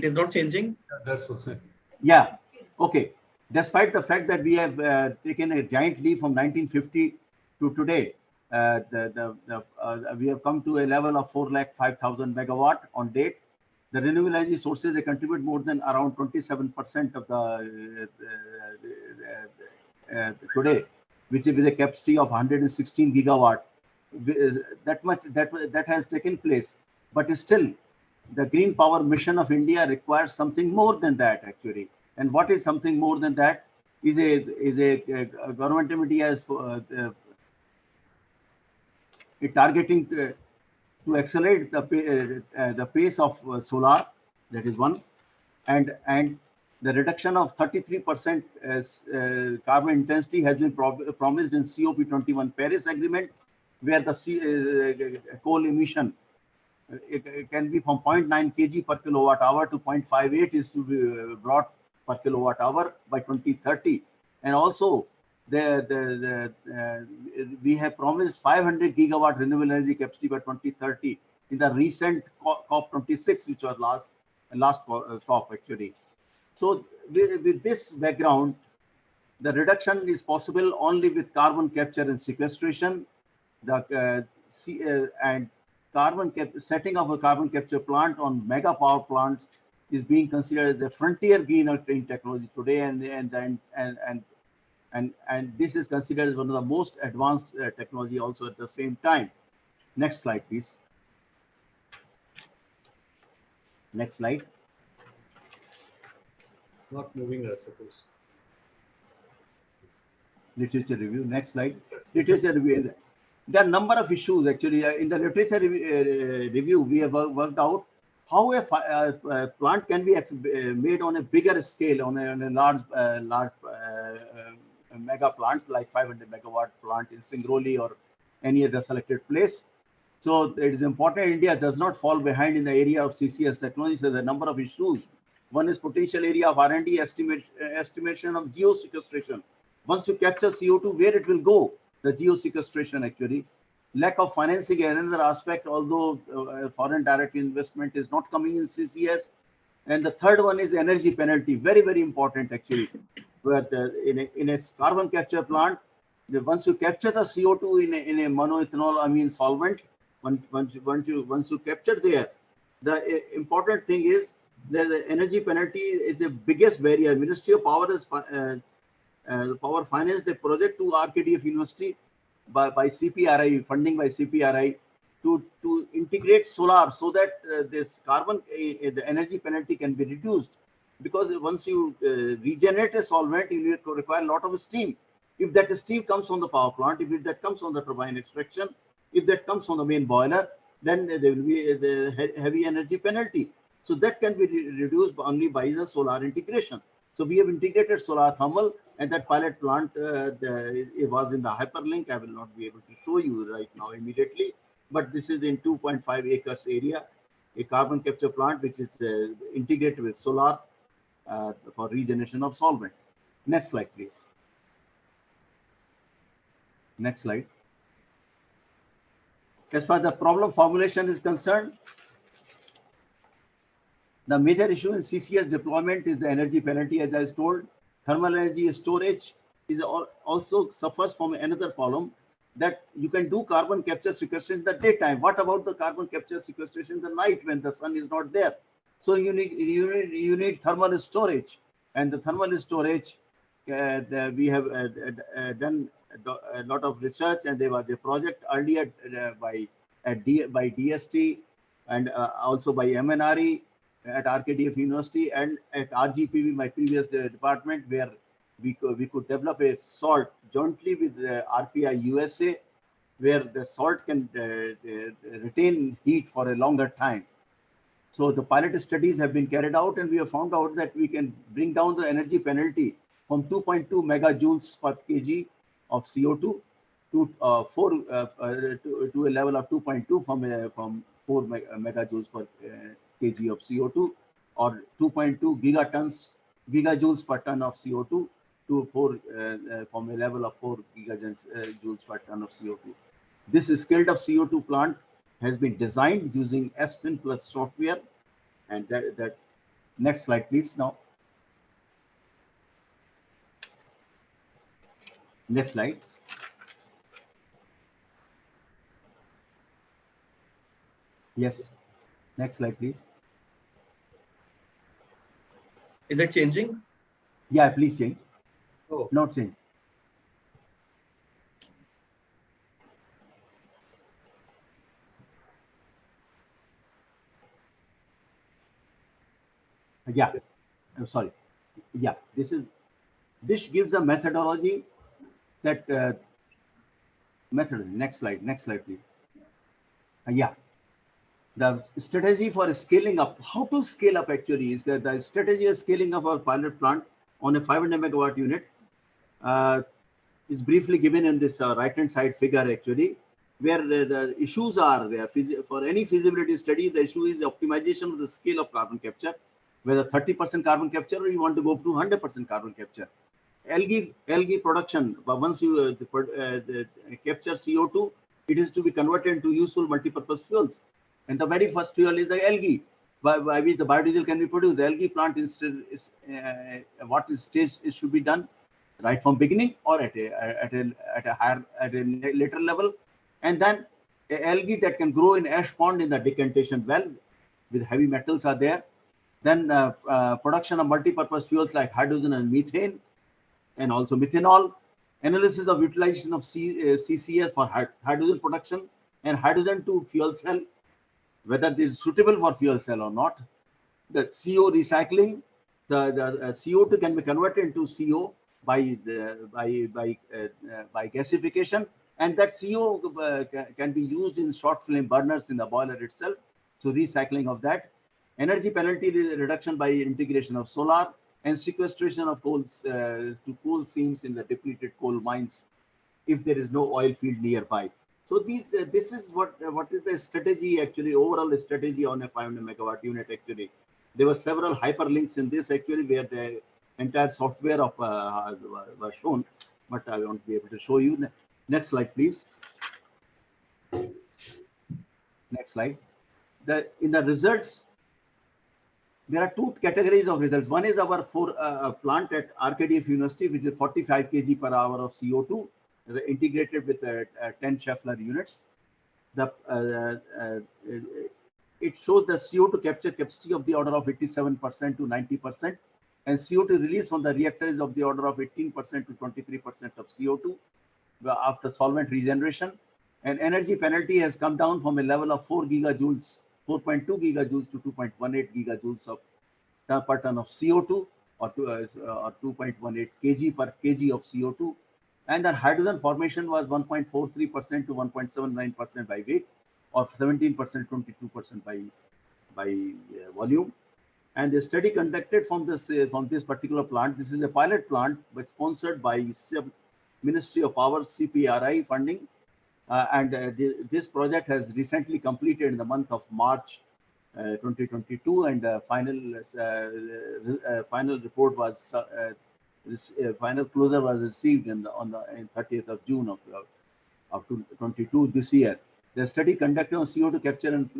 is not changing. That's okay. Yeah. Okay. Despite the fact that we have taken a giant leap from 1950 to today, we have come to a level of 405,000 megawatt on date. The renewable energy sources, they contribute more than around 27% of the today, which is with a capacity of 116 gigawatt. That has taken place, but still, the green power mission of India requires something more than that actually. And what is something more than that? Is a government entity as targeting to accelerate the pace of solar. That is one, and the reduction of 33% carbon intensity has been promised in COP21 Paris Agreement, where the coal emission it can be from 0.9 kg per kilowatt hour to 0.58 is to be brought per kilowatt hour by 2030. And also we have promised 500 gigawatt renewable energy capacity by 2030 in the recent COP26, which was last COP actually. So with this background, the reduction is possible only with carbon capture and sequestration. Setting up a carbon capture plant on mega power plants is being considered as the frontier green or clean technology today, and this is considered as one of the most advanced technology also at the same time. Next slide, please. Next slide. Not moving, I suppose. Literature review. Next slide. Yes. Literature review. There are a number of issues actually in the literature review. We have worked out how a plant can be made on a bigger scale, on a large mega plant like 500 megawatt plant in Singrauli or any other selected place. So it is important India does not fall behind in the area of CCS technology. So there are a number of issues. One is potential area of R&D estimation of geosequestration. Once you capture CO2, where it will go? The geosequestration actually. Lack of financing another aspect, although foreign direct investment is not coming in CCS. And the third one is energy penalty, very, very important actually. But in a carbon capture plant, once you capture the CO2 in a monoethanol amine solvent, once you capture there, the important thing is that the energy penalty is the biggest barrier. Ministry of Power is Power financed a project to RKDF University by CPRI, funding by CPRI, to integrate solar so that this carbon, the energy penalty can be reduced. Because once you regenerate a solvent, you need to require a lot of steam. If that steam comes from the power plant, if that comes from the turbine extraction, if that comes from the main boiler, then there will be the heavy energy penalty. So that can be reduced only by the solar integration. So we have integrated solar thermal, and that pilot plant it was in the hyperlink. I will not be able to show you right now immediately, but this is in 2.5 acres area, a carbon capture plant which is integrated with solar for regeneration of solvent. Next slide, please. Next slide. As far as the problem formulation is concerned, the major issue in CCS deployment is the energy penalty, as I was told. Thermal energy storage is also suffers from another problem, that you can do carbon capture sequestration in the daytime. What about the carbon capture sequestration in the night when the sun is not there? So you need thermal storage, and the thermal storage we have done a lot of research, and there was a project earlier by DST and also by MNRE at RKDF University and at RGPV, my previous department, where we could develop a salt jointly with RPI USA, where the salt can retain heat for a longer time. So the pilot studies have been carried out, and we have found out that we can bring down the energy penalty from 2.2 megajoules per kg of CO2 to to a level of 2.2 from 4 megajoules per kg of CO2, or 2.2 gigajoules per ton of CO2 to from a level of 4 gigajoules per ton of CO2. This scaled up CO2 plant has been designed using Spin plus software, and that next slide, please. Now, next slide. Yes, next slide, please. Is it changing? Yeah, please change. Oh. Not change. Yeah, I'm sorry. Yeah, this gives a methodology that method. Next slide, please. Yeah, the strategy for scaling up. How to scale up actually is that the strategy of scaling up a pilot plant on a 500 megawatt unit is briefly given in this right-hand side figure actually, where the issues are there. For any feasibility study, the issue is the optimization of the scale of carbon capture, whether 30% carbon capture or you want to go to 100% carbon capture. Algae production, but once you capture CO2, it is to be converted into useful multi-purpose fuels. And the very first fuel is the algae, by which the biodiesel can be produced. The algae plant is what stage it should be done, right from beginning or at a later level, and then algae that can grow in ash pond in the decantation well, with heavy metals are there. Then production of multi-purpose fuels like hydrogen and methane, and also methanol. Analysis of utilization of CCS for hydrogen production and hydrogen to fuel cell, whether this is suitable for fuel cell or not. The CO recycling, the CO2 can be converted into CO by gasification, and that CO can be used in short flame burners in the boiler itself. So recycling of that. Energy penalty reduction by integration of solar, and sequestration of coals to coal seams in the depleted coal mines if there is no oil field nearby. So this is what is the strategy actually, overall strategy on a 500 megawatt unit actually. There were several hyperlinks in this actually, where the entire software of was shown, but I won't be able to show you. Next slide, please. Next slide. In the results, there are two categories of results. One is our plant at RKDF University, which is 45 kg per hour of CO2, integrated with 10 Schaeffler units. It shows the CO2 capture capacity of the order of 87% to 90%, and CO2 release from the reactor is of the order of 18% to 23% of CO2 after solvent regeneration. And energy penalty has come down from a level of 4.2 gigajoules to 2.18 gigajoules per ton of CO2, or 2.18 kg per kg of CO2. And the hydrogen formation was 1.43% to 1.79% by weight. or 17%, 22% by volume. And the study conducted from this particular plant. This is a pilot plant, but sponsored by Ministry of Power CPRI funding. This project has recently completed in the month of March 2022, and final report was final closure was received on the 30th of June of 2022 this year. The study conducted on CO2 capture and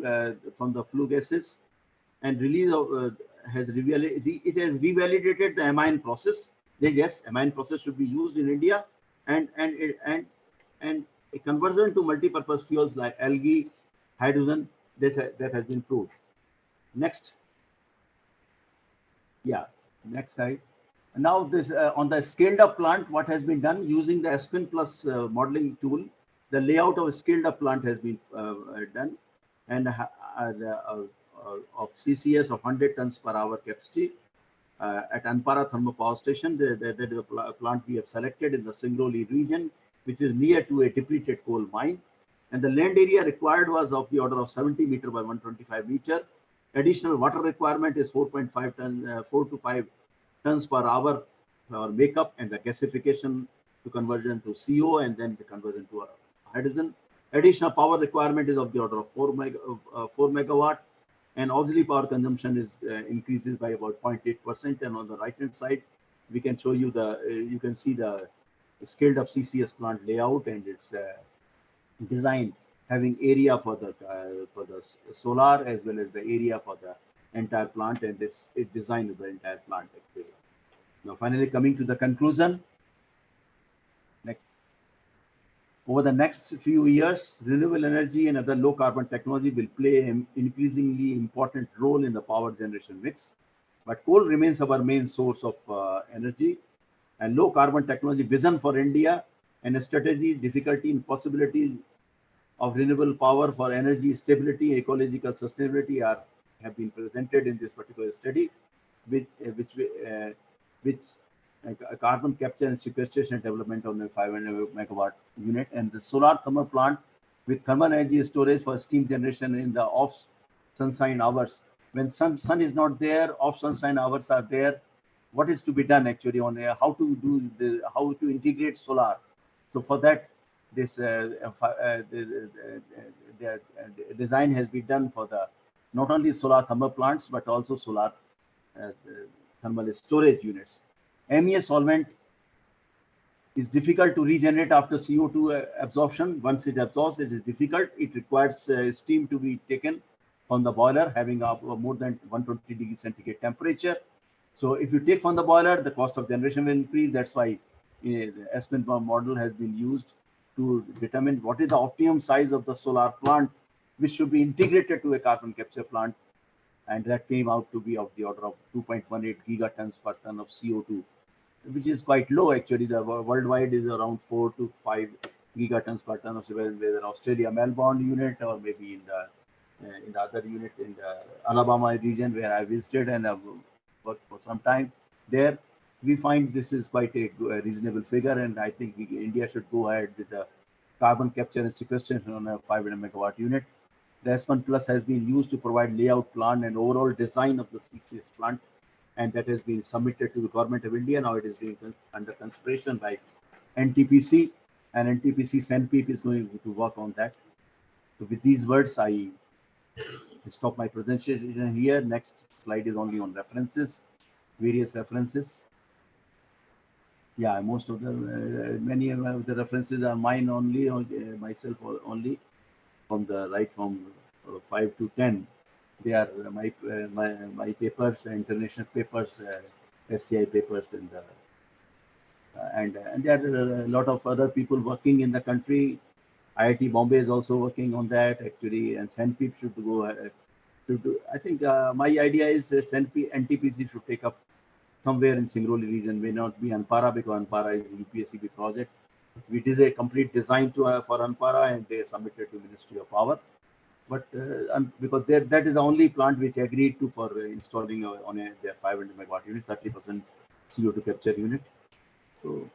from the flue gases and release of has revalidated the amine process. Yes, amine process should be used in India, and a conversion to multi-purpose fuels like algae, hydrogen, that has been proved. Next. Yeah, next slide. Now this on the scaled up plant, what has been done using the Aspen Plus modeling tool, the layout of a scaled up plant has been done, and of CCS of 100 tons per hour capacity at Anpara Thermal Power Station. That is a plant we have selected in the Singrauli region, which is near to a depleted coal mine. And the land area required was of the order of 70 meter by 125 meter. Additional water requirement is 4.5 ton, 4 to 5 tons per hour for makeup and the gasification to conversion to CO and then the conversion to hydrogen. Additional power requirement is of the order of 4 megawatt, and auxiliary power consumption is increases by about 0.8%. And on the right hand side, we can show you you can see the scaled up CCS plant layout and its design, having area for the solar as well as the area for the entire plant, and this is design of the entire plant actually. Now finally coming to the conclusion. Next. Over the next few years, renewable energy and other low carbon technology will play an increasingly important role in the power generation mix, but coal remains our main source of energy. And low carbon technology vision for India and a strategy, difficulty and possibilities of renewable power for energy stability, ecological sustainability have been presented in this particular study, which carbon capture and sequestration development on a 500 megawatt unit, and the solar thermal plant with thermal energy storage for steam generation in the off sunshine hours. When sun is not there, off sunshine hours are there. What is to be done actually on how to integrate solar? So for that, this design has been done for the not only solar thermal plants but also solar thermal storage units. MEA solvent is difficult to regenerate after CO2 absorption. Once it absorbs, it is difficult. It requires steam to be taken from the boiler, having more than 120 degrees centigrade temperature. So if you take from the boiler, the cost of generation will increase. That's why the Aspen model has been used to determine what is the optimum size of the solar plant, which should be integrated to a carbon capture plant. And that came out to be of the order of 2.18 gigatons per ton of CO2, which is quite low actually. The worldwide is around 4 to 5 gigatons per ton of CO2, whether Australia Melbourne unit or maybe in the other unit in the Alabama region where I visited and I've worked for some time there. We find this is quite a reasonable figure, and I think India should go ahead with the carbon capture and sequestration on a 500 megawatt unit. The S1 Plus has been used to provide layout plan and overall design of the CCS plant, and that has been submitted to the government of India. Now it is being under consideration by NTPC, and NTPC SENPEEP is going to work on that. So with these words, I stop my presentation here. Next slide is only on references, various references. Yeah, most of the many of the references are mine only, myself only, from the right from 5 to 10. They are my papers, international papers, SCI papers, and there are a lot of other people working in the country. IIT Bombay is also working on that actually, and SENPEEP should go to do. I think my idea is SENPEEP, NTPC should take up somewhere in Singrauli region, may not be Anpara because Anpara is a UPSCB project. We did a complete design for Anpara and they submitted to Ministry of Power. But because that is the only plant which agreed to for installing on their 500 megawatt unit, 30% CO2 capture unit. So,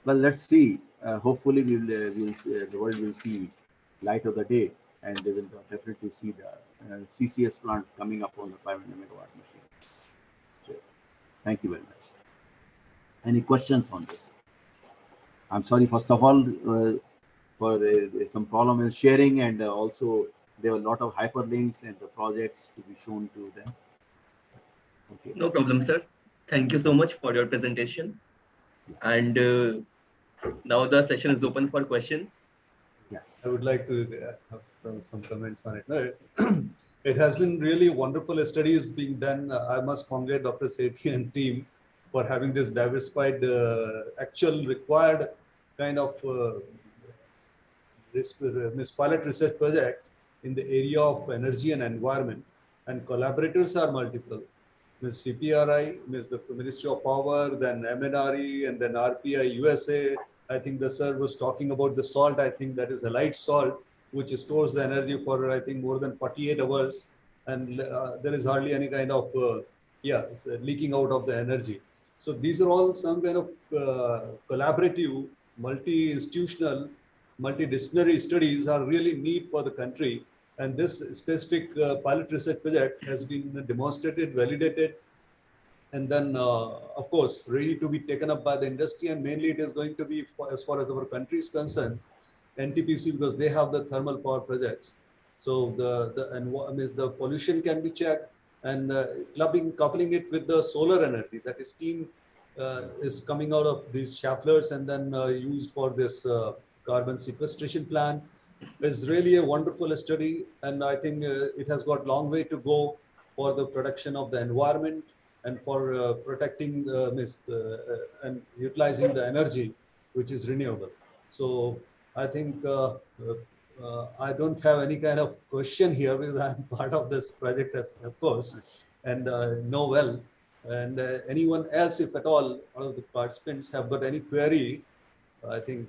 well, let's see. Hopefully, the world will see light of the day. and they will definitely see the CCS plant coming up on the 500 megawatt machine. So, thank you very much. Any questions on this? I'm sorry, first of all, for some problem in sharing, and also there were a lot of hyperlinks and the projects to be shown to them. Okay. No problem, sir. Thank you so much for your presentation. And now the session is open for questions. Yes. I would like to have some comments on it. No, it has been really wonderful studies being done. I must congratulate Dr. Sethi and team for having this diversified, actual required kind of pilot research project in the area of energy and environment, and collaborators are multiple. Ms. CPRI, Ms. the Ministry of Power, then MNRE, and then RPI USA. I think the sir was talking about the salt. I think that is a light salt, which stores the energy for, I think, more than 48 hours. And there is hardly any kind of, leaking out of the energy. So these are all some kind of collaborative, multi-institutional, multidisciplinary studies are really neat for the country. And this specific pilot research project has been demonstrated, validated, and then, of course, ready to be taken up by the industry. And mainly it is going to be, as far as our country is concerned, NTPC, because they have the thermal power projects. So the pollution can be checked, and coupling it with the solar energy, that is steam is coming out of these shaftlers and then used for this carbon sequestration plant, is really a wonderful study. And I think it has got long way to go for the protection of the environment and for protecting and utilizing the energy which is renewable. So I think I don't have any kind of question here because I'm part of this project, of course, and know well. And anyone else, if at all of the participants have got any query, I think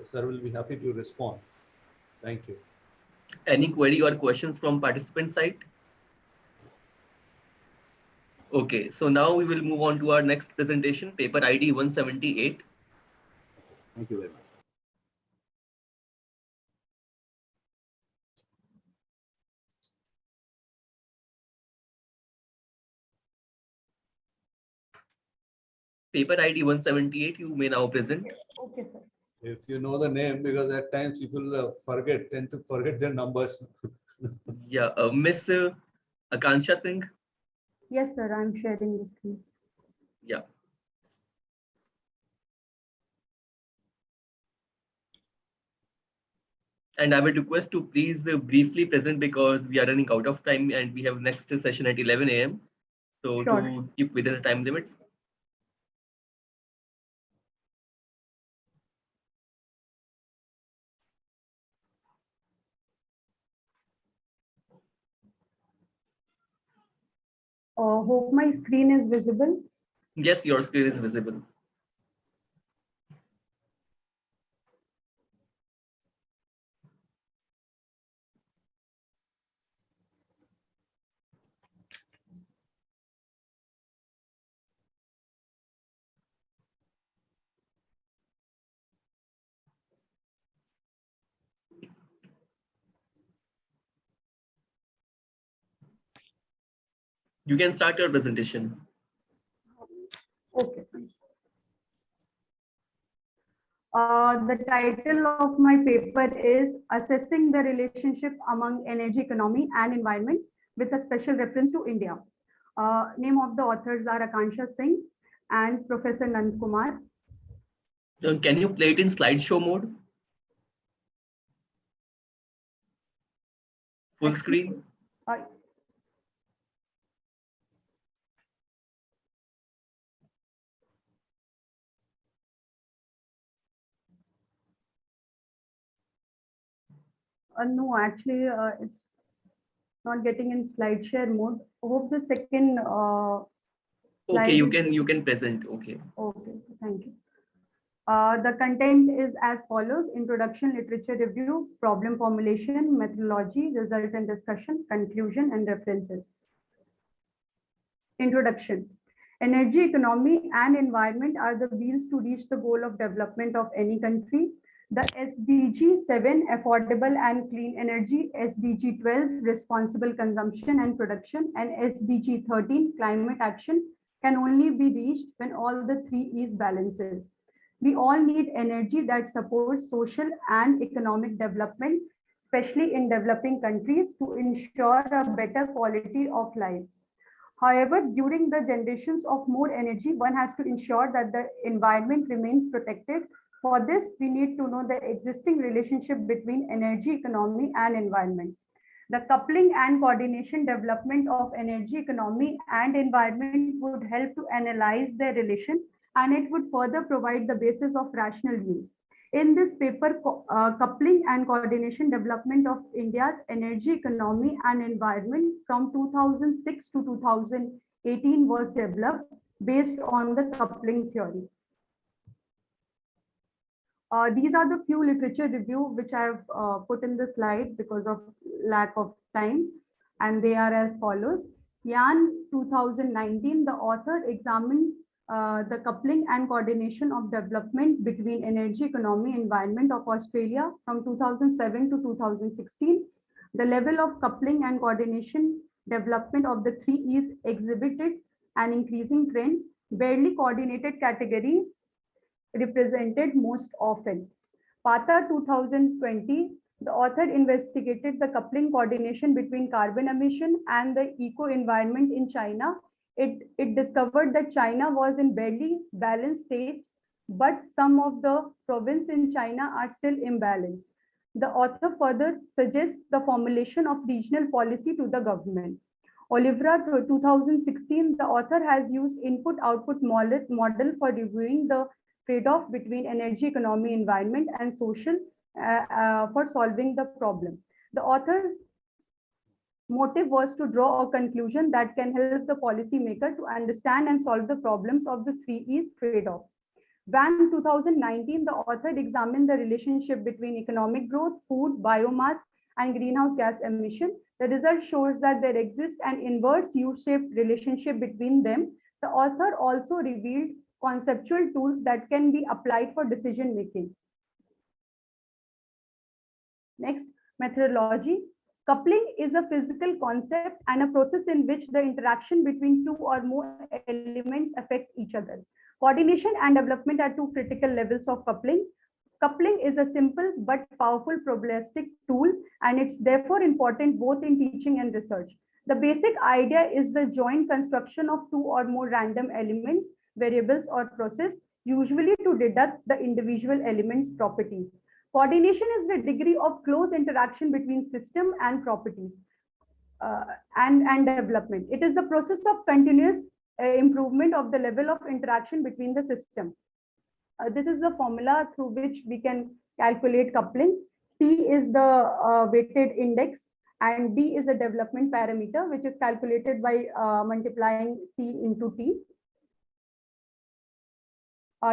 sir will be happy to respond. Thank you. Any query or questions from participant side? Okay, so now we will move on to our next presentation, paper ID 178. Thank you very much. Paper ID 178, you may now present. Okay, sir. If you know the name, because at times people tend to forget their numbers. Yeah, Miss Akansha Singh. Yes, sir. I'm sharing the screen. Yeah. And I would request to please briefly present because we are running out of time and we have next session at 11 a.m. So Sure. to keep within the time limits. Hope my screen is visible. Yes, your screen is visible. You can start your presentation. Okay. The title of my paper is Assessing the Relationship Among Energy Economy and Environment with a special reference to India. Name of the authors are Akansha Singh and Professor Nand Kumar. Can you play it in slideshow mode? Full screen? No, actually, it's not getting in slide share mode. Hope the second. Okay, you can present. Okay. Okay, thank you. The content is as follows: introduction, literature review, problem formulation, methodology, result and discussion, conclusion, and references. Introduction. Energy, economy, and environment are the wheels to reach the goal of development of any country. The SDG 7, affordable and clean energy, SDG 12, responsible consumption and production, and SDG 13, climate action, can only be reached when all the three E's balances. We all need energy that supports social and economic development, especially in developing countries, to ensure a better quality of life. However, during the generations of more energy, one has to ensure that the environment remains protected. For this, we need to know the existing relationship between energy, economy, and environment. The coupling and coordination development of energy, economy, and environment would help to analyze their relation, and it would further provide the basis of rational use. In this paper, coupling and coordination development of India's energy, economy, and environment from 2006 to 2018 was developed based on the coupling theory. These are the few literature review which I have put in the slide because of lack of time, and they are as follows. Yan 2019, the author examines the coupling and coordination of development between energy, economy, environment of Australia from 2007 to 2016. The level of coupling and coordination development of the three E's exhibited an increasing trend. Barely coordinated category represented most often. Pata 2020, the author investigated the coupling coordination between carbon emission and the eco-environment in China. It discovered that China was in barely balanced state, but some of the provinces in China are still imbalanced. The author further suggests the formulation of regional policy to the government. Olivera 2016, the author has used input-output model for reviewing the trade-off between energy, economy, environment, and social for solving the problem. The author's motive was to draw a conclusion that can help the policymaker to understand and solve the problems of the three E's trade-off. Van 2019, the author examined the relationship between economic growth, food, biomass, and greenhouse gas emission. The result shows that there exists an inverse U-shaped relationship between them. The author also revealed conceptual tools that can be applied for decision making. Next, methodology. Coupling is a physical concept and a process in which the interaction between two or more elements affect each other. Coordination and development are two critical levels of coupling. Coupling is a simple but powerful probabilistic tool, and it's therefore important both in teaching and research. The basic idea is the joint construction of two or more random elements, variables, or process, usually to deduct the individual elements' properties. Coordination is the degree of close interaction between system and properties and development. It is the process of continuous improvement of the level of interaction between the system. This is the formula through which we can calculate coupling. T is the weighted index, and D is the development parameter, which is calculated by multiplying C into T.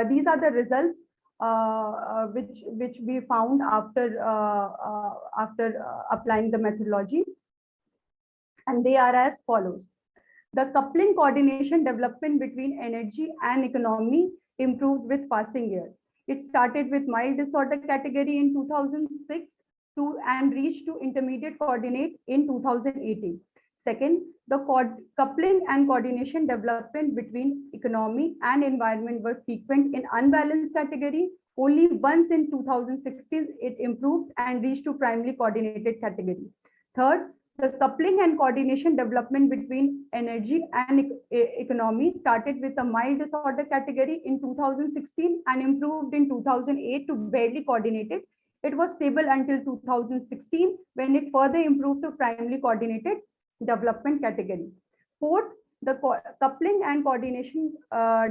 These are the results which we found after applying the methodology, and they are as follows. The coupling coordination development between energy and economy improved with passing year. It started with mild disorder category in 2006 and reached to intermediate coordinate in 2018. Second, the coupling and coordination development between economy and environment were frequent in unbalanced category. Only once in 2016 it improved and reached to primarily coordinated category. Third, the coupling and coordination development between energy and economy started with a mild disorder category in 2016 and improved in 2008 to barely coordinated. It was stable until 2016 when it further improved to primarily coordinated development category. Fourth, the coupling and coordination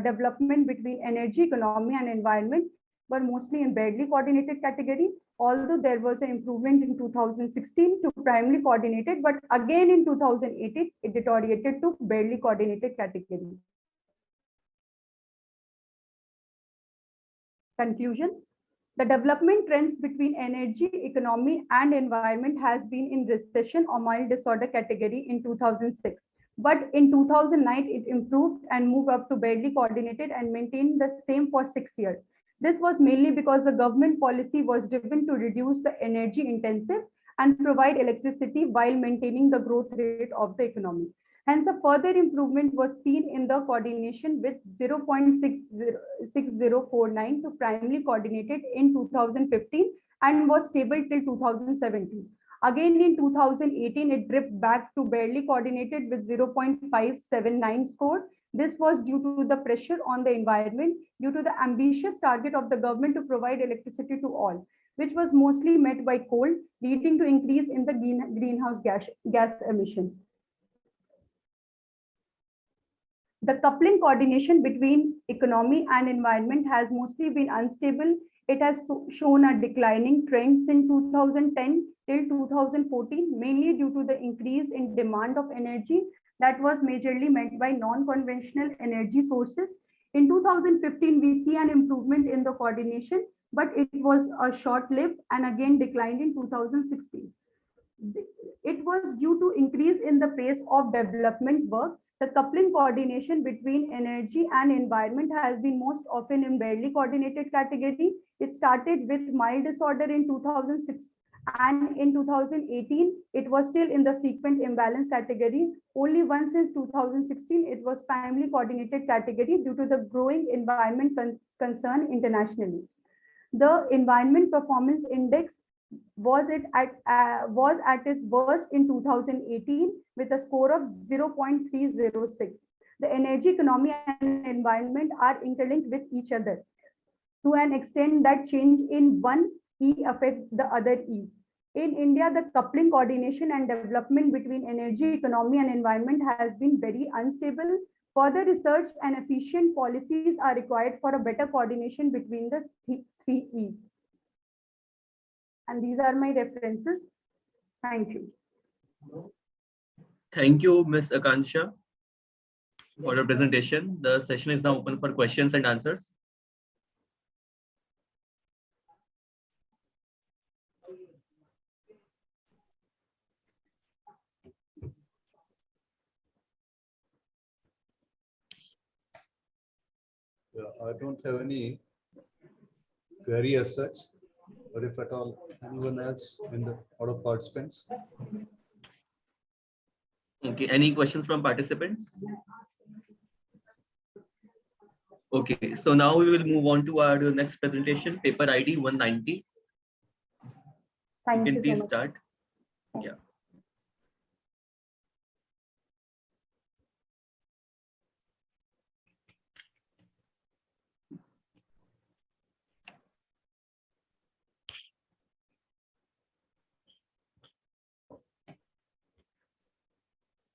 development between energy, economy, and environment were mostly in barely coordinated category, although there was an improvement in 2016 to primarily coordinated, but again in 2018, it deteriorated to barely coordinated category. Conclusion. The development trends between energy, economy, and environment has been in recession or mild disorder category in 2006. But in 2009, it improved and moved up to barely coordinated and maintained the same for 6 years. This was mainly because the government policy was driven to reduce the energy intensive and provide electricity while maintaining the growth rate of the economy. Hence, a further improvement was seen in the coordination with 0.6049 to primarily coordinated in 2015 and was stable till 2017. Again, in 2018, it dipped back to barely coordinated with 0.579 score. This was due to the pressure on the environment due to the ambitious target of the government to provide electricity to all, which was mostly met by coal, leading to increase in the greenhouse gas emission. The coupling coordination between economy and environment has mostly been unstable. It has shown a declining trend since 2010 till 2014, mainly due to the increase in demand of energy that was majorly met by non-conventional energy sources. In 2015, we see an improvement in the coordination, but it was a short-lived and again declined in 2016. It was due to increase in the pace of development work. The coupling coordination between energy and environment has been most often in barely coordinated category. It started with mild disorder in 2006 and in 2018, it was still in the frequent imbalance category. Only once since 2016, it was primarily coordinated category due to the growing environment concern internationally. The Environment Performance Index was at its worst in 2018 with a score of 0.306. The energy, economy, and environment are interlinked with each other to an extent that change in one E affects the other E's. In India, the coupling, coordination, and development between energy, economy, and environment has been very unstable. Further research and efficient policies are required for a better coordination between the three E's. And these are my references. Thank you. Thank you, Ms. Akansha, for your presentation. The session is now open for questions and answers. I don't have any query as such, but if at all anyone else in the order of participants. Okay, any questions from participants? Okay, so now we will move on to our next presentation, paper ID 190. Thank You you can please so much. start. Yeah.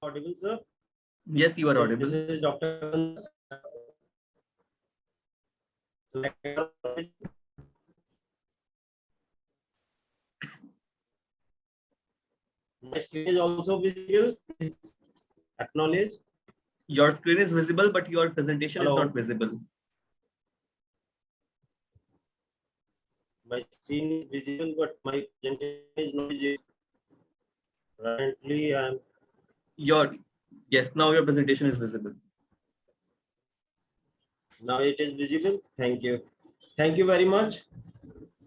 Audible, sir? Yes, you are audible. This is Dr. My screen is also visible. Please acknowledge. Your screen is visible, but your presentation Hello. is not visible. My screen is visible, but my presentation is not visible. Currently, I'm. Yes, now your presentation is visible. Now it is visible. Thank you. Thank you very much.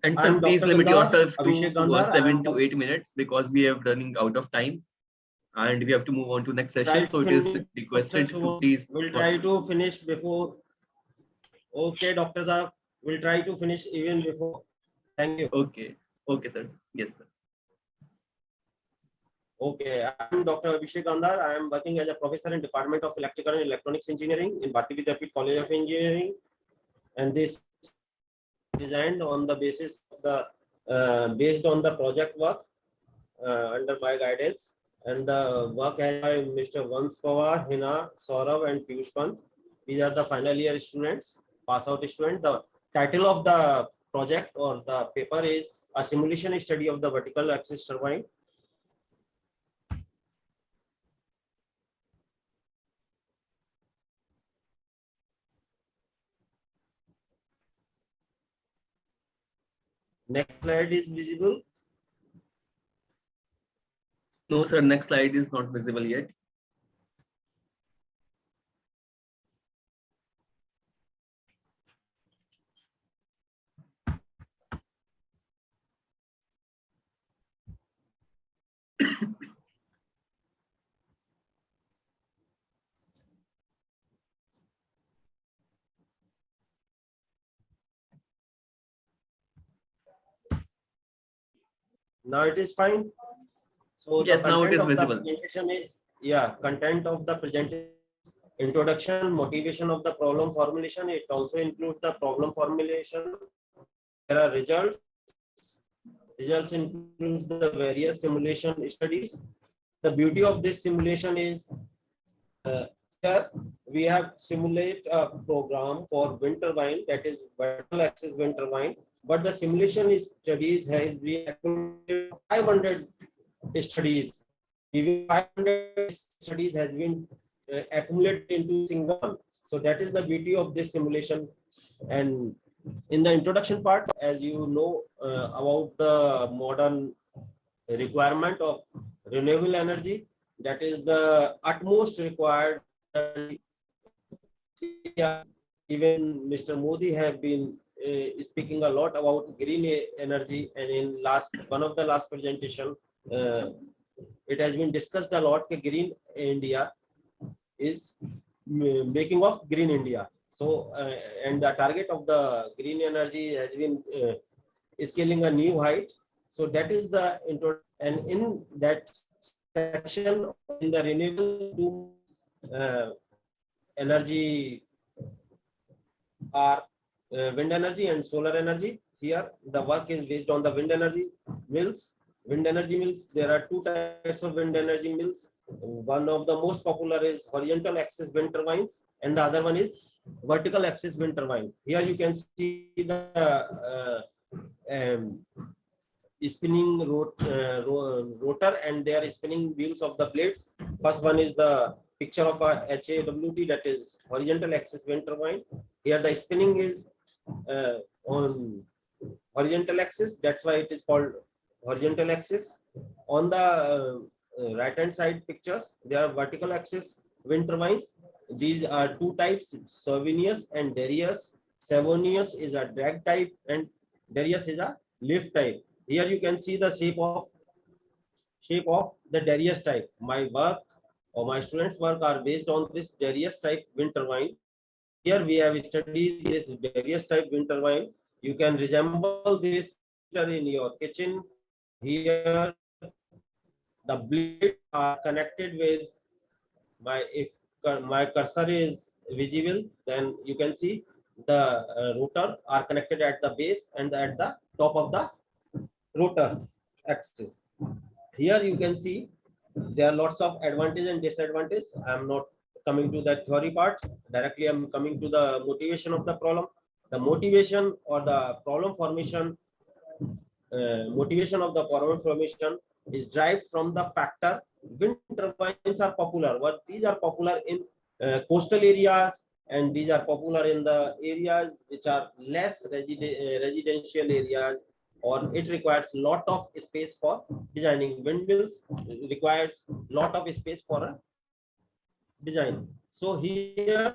And I'm sir, please Dr. limit Gandhar, yourself Abhishek to Gandhar. 7 to 8 minutes because we are running out of time and we have to move on to next Try session. to So it is finish, requested Dr. to please. We'll try to finish before. Okay, Dr. Saab, we'll try to finish even before. Thank you. Okay. Okay, sir. Yes, sir. Okay, I'm Dr. Abhishek Gandhar. I am working as a professor in Department of Electrical and Electronics Engineering in Bharati Vidyapit College of Engineering, and this designed on the basis of the based on the project work under my guidance, and the work has by Mr. Vans Pawar, Hina, Saurav, and Piyush Pant. These are the final year students, pass out students. The title of the project or the paper is a simulation study of the vertical axis turbine. Next slide is visible. No, sir. Next slide is not visible yet. Now it is fine. So Yes, the now it content is of the visible. presentation is, content of the presentation, introduction, motivation of the problem formulation. It also includes the problem formulation. There are results. Results includes the various simulation studies. The beauty of this simulation is here we have simulate a program for wind turbine, that is vertical axis wind turbine, but the simulation studies has been accumulated 500 studies. Even 500 studies has been accumulated into single one. So that is the beauty of this simulation. And in the introduction part, as you know about the modern requirement of renewable energy, that is the utmost required. Even Mr. Modi have been speaking a lot about green energy, and in one of the last presentation, it has been discussed a lot that Green India is making of Green India. So, and the target of the green energy has been scaling a new height. So that is the intro, and in that section, in the renewable energy are wind energy and solar energy. Here, the work is based on the wind energy mills. Wind energy mills, there are two types of wind energy mills. One of the most popular is horizontal axis wind turbines, and the other one is vertical axis wind turbine. Here you can see the spinning rotor, and they are spinning wheels of the blades. First one is the picture of a HAWT, that is horizontal axis wind turbine. Here the spinning is on horizontal axis, that's why it is called horizontal axis. On the right hand side pictures, there are vertical axis wind turbines. These are two types, Savonius and Darius. Savonius is a drag type and Darius is a lift type. Here you can see the shape of the Darius type. My work or my students' work are based on this Darius type wind turbine. Here we have studied this Darius type wind turbine. You can resemble this in your kitchen. Here the blades are connected with if my cursor is visible, then you can see the rotor are connected at the base and at the top of the rotor axis. Here you can see there are lots of advantages and disadvantages. I am not coming to that theory part. Directly I am coming to the motivation of the problem. The motivation or the problem formation, motivation of the problem formation is derived from the factor wind turbines are popular. What these are popular in coastal areas, and these are popular in the areas which are less residential areas, or it requires lot of space for designing. Windmills requires lot of space for a design. So here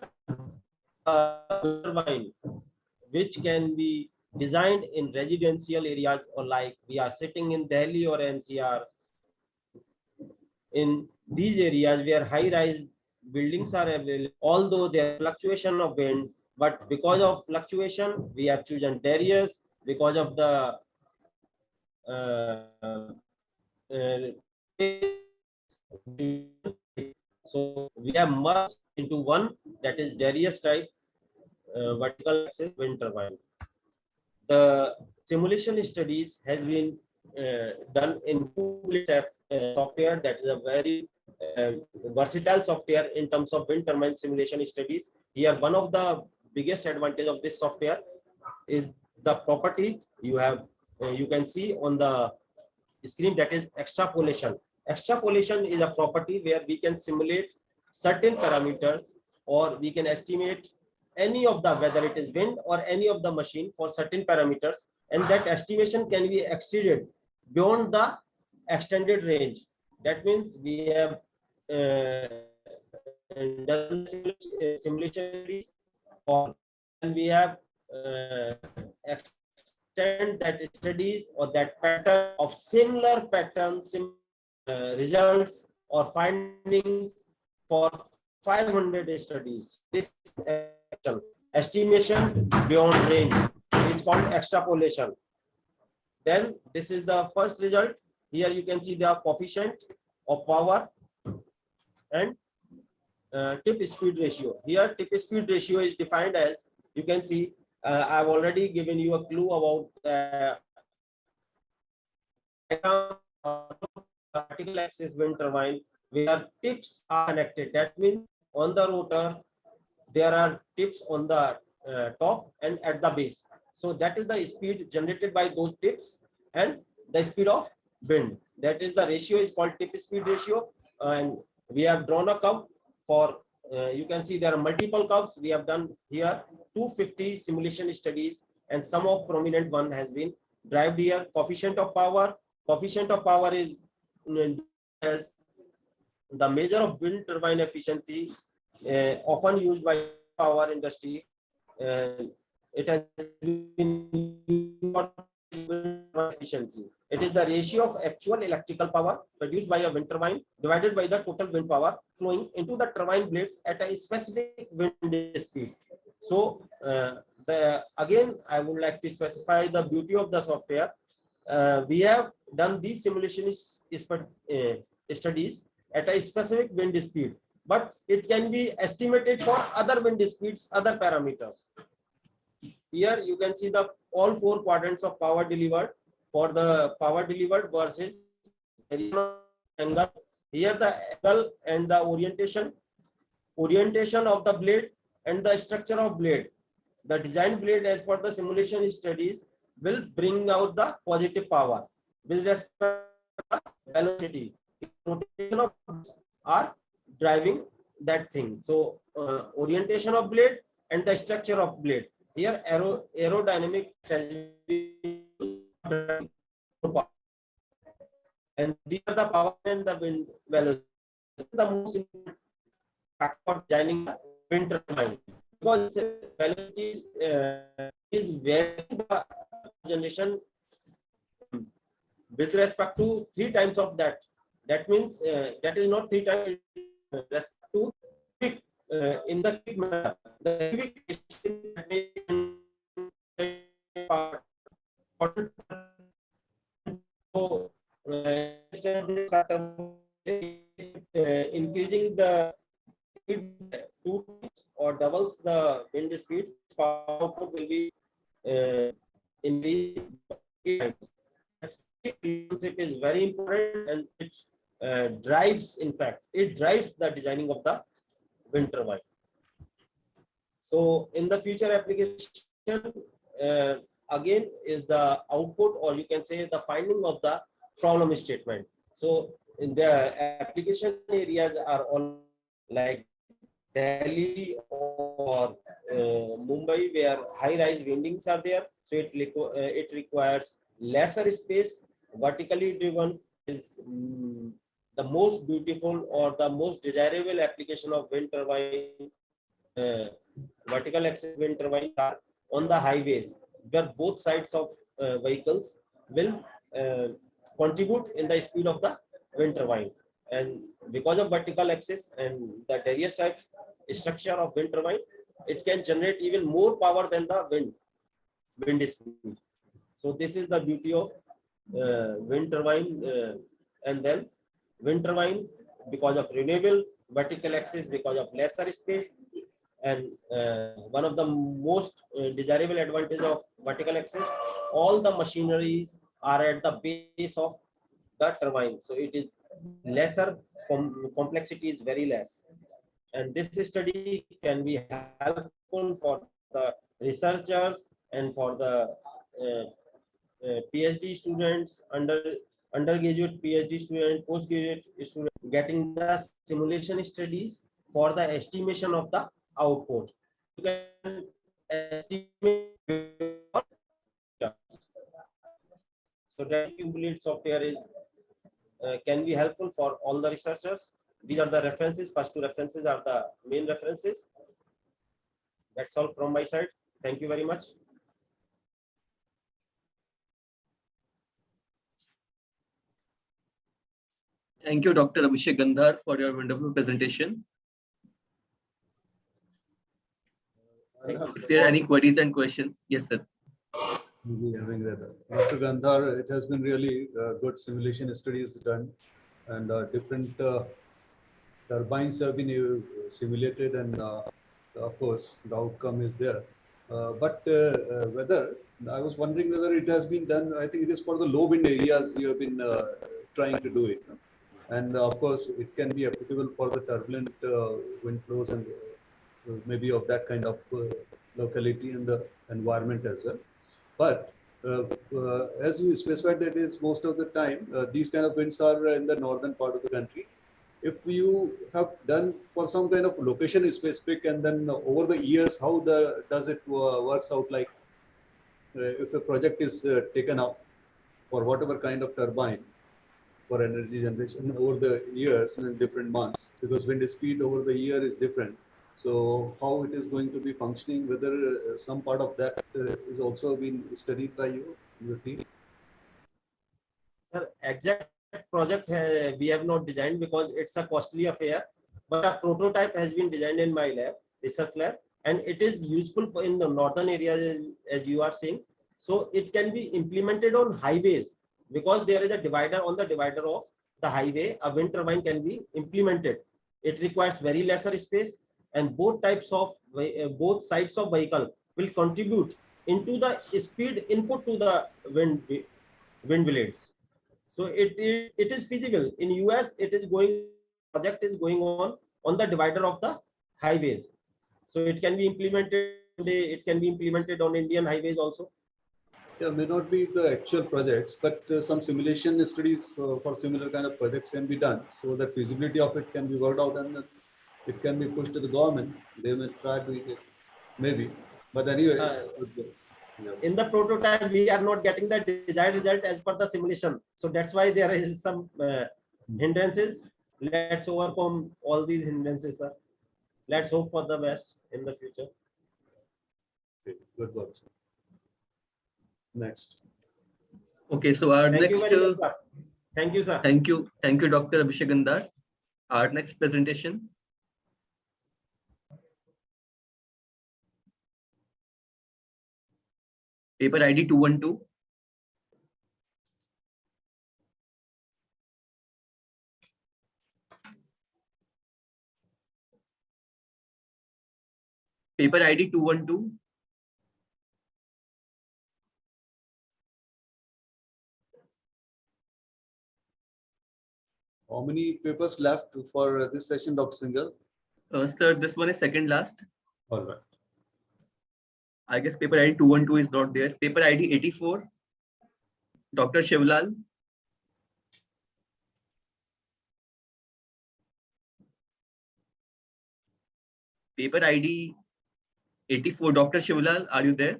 turbine which can be designed in residential areas, or like we are sitting in Delhi or NCR, in these areas where high-rise buildings are available, although there is fluctuation of wind, but because of fluctuation, we have chosen Darius because of the so we have merged into one, that is Darius type vertical axis wind turbine. The simulation studies has been done in software, that is a very versatile software in terms of wind turbine simulation studies. Here, one of the biggest advantage of this software is the property you have. You can see on the screen, that is extrapolation. Extrapolation is a property where we can simulate certain parameters, or we can estimate any of the, whether it is wind or any of the machine for certain parameters, and that estimation can be exceeded beyond the extended range. That means we have done simulation, or and we have extend that studies or that pattern of similar patterns, results or findings for 500 studies. This estimation beyond range is called extrapolation. Then this is the first result. Here you can see the coefficient of power and tip speed ratio. Here tip speed ratio is defined as, you can see, I've already given you a clue about vertical axis wind turbine where tips are connected. That means on the rotor there are tips on the top and at the base. So that is the speed generated by those tips and the speed of wind. That is the ratio is called tip speed ratio. And we have drawn a curve for, you can see there are multiple curves. We have done here 250 simulation studies and some of prominent one has been derived here. Coefficient of power. Coefficient of power is as the measure of wind turbine efficiency, often used by power industry. It has been used for efficiency. It is the ratio of actual electrical power produced by a wind turbine divided by the total wind power flowing into the turbine blades at a specific wind speed. So again, I would like to specify the beauty of the software. We have done these simulation studies at a specific wind speed, but it can be estimated for other wind speeds, other parameters. Here you can see the all four quadrants of power delivered for the power delivered versus angle. Here the angle and the orientation of the blade and the structure of blade. The design blade as per the simulation studies will bring out the positive power with respect to the velocity. Rotation of are driving that thing. So orientation of blade and the structure of blade. Here aerodynamic and these are the power and the wind velocity. The most important factor for designing the wind turbine, because velocity is varying the generation with respect to 3 times of that. That means that is not 3 times respect to quick, in the quick manner. The quick so increasing the speed 2 times or doubles the wind speed, output will be increased 3 times. It is very important and it drives, in fact, it drives the designing of the wind turbine. So in the future application, again is the output, or you can say the finding of the problem statement. So in the application areas are all like Delhi or Mumbai, where high-rise buildings are there. So it requires lesser space. Vertically driven is the most beautiful or the most desirable application of wind turbine. Vertical axis wind turbines are on the highways where both sides of vehicles will contribute in the speed of the wind turbine. And because of vertical axis and the Darius type structure of wind turbine, it can generate even more power than the wind speed. So this is the beauty of wind turbine. And then wind turbine, because of renewable, vertical axis because of lesser space, and one of the most desirable advantage of vertical axis, all the machineries are at the base of the turbine, so it is lesser, complexity is very less. And this study can be helpful for the researchers and for the PhD students, undergraduate PhD student, postgraduate student, getting the simulation studies for the estimation of the output. You can estimate. So that QBleed software is can be helpful for all the researchers. These are the references. First 2 references are the main references. That's all from my side. Thank you very much. Thank you, Dr. Abhishek Gandhar, for your wonderful presentation. If there are any queries and questions, yes, sir. Maybe having that. Dr. Gandhar, it has been really good simulation studies done, and different turbines have been simulated, and of course, the outcome is there. But whether, I was wondering whether it has been done, I think it is for the low wind areas you have been trying to do it. And of course, it can be applicable for the turbulent wind flows and maybe of that kind of locality in the environment as well. But as you specified, that is most of the time, these kind of winds are in the northern part of the country. If you have done for some kind of location specific, and then over the years, how does it works out? Like if a project is taken up for whatever kind of turbine for energy generation over the years and in different months, because wind speed over the year is different. So how it is going to be functioning, whether some part of that is also been studied by you, your team? Sir, exact project we have not designed because it's a costly affair, but a prototype has been designed in my lab, research lab, and it is useful for in the northern areas as you are saying. So it can be implemented on highways because there is a divider on the divider of the highway. A wind turbine can be implemented. It requires very lesser space, and both types of both sides of vehicle will contribute into the speed input to the wind blades. So it is feasible. In US, it is going, project is going on the divider of the highways. So it can be implemented, it can be implemented on Indian highways also. Yeah, may not be the actual projects, but some simulation studies for similar kind of projects can be done, so that feasibility of it can be worked out, and it can be pushed to the government. They may try doing it, maybe. But anyway, it's good. Yeah. In the prototype, we are not getting the desired result as per the simulation. So that's why there is some hindrances. Let's overcome all these hindrances, sir. Let's hope for the best in the future. Okay, good work. Next. Okay, so our Thank you next. very much, sir. Thank you, sir. Thank you, Dr. Abhishek Gandhar. Our next presentation. Paper ID 212. Paper ID 212. How many papers left for this session, Dr. Singhal? Sir, this one is second last. All right. I guess paper ID 212 is not there. Paper ID 84. Dr. Shivlal. Paper ID 84. Dr. Shivlal, are you there?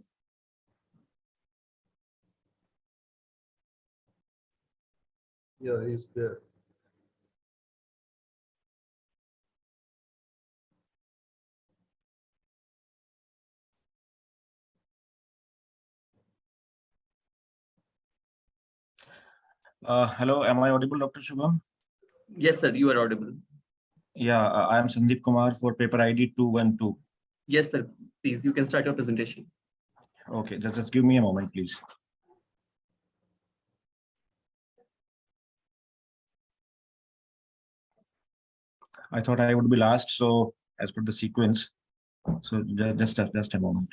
Yeah, he's there. Hello, am I audible, Dr. Shubham? Yes, sir, you are audible. Yeah, I am Sandeep Kumar for paper ID 212. Yes, sir. Please, you can start your presentation. Okay, just give me a moment, please. I thought I would be last, so as per the sequence. So just a moment.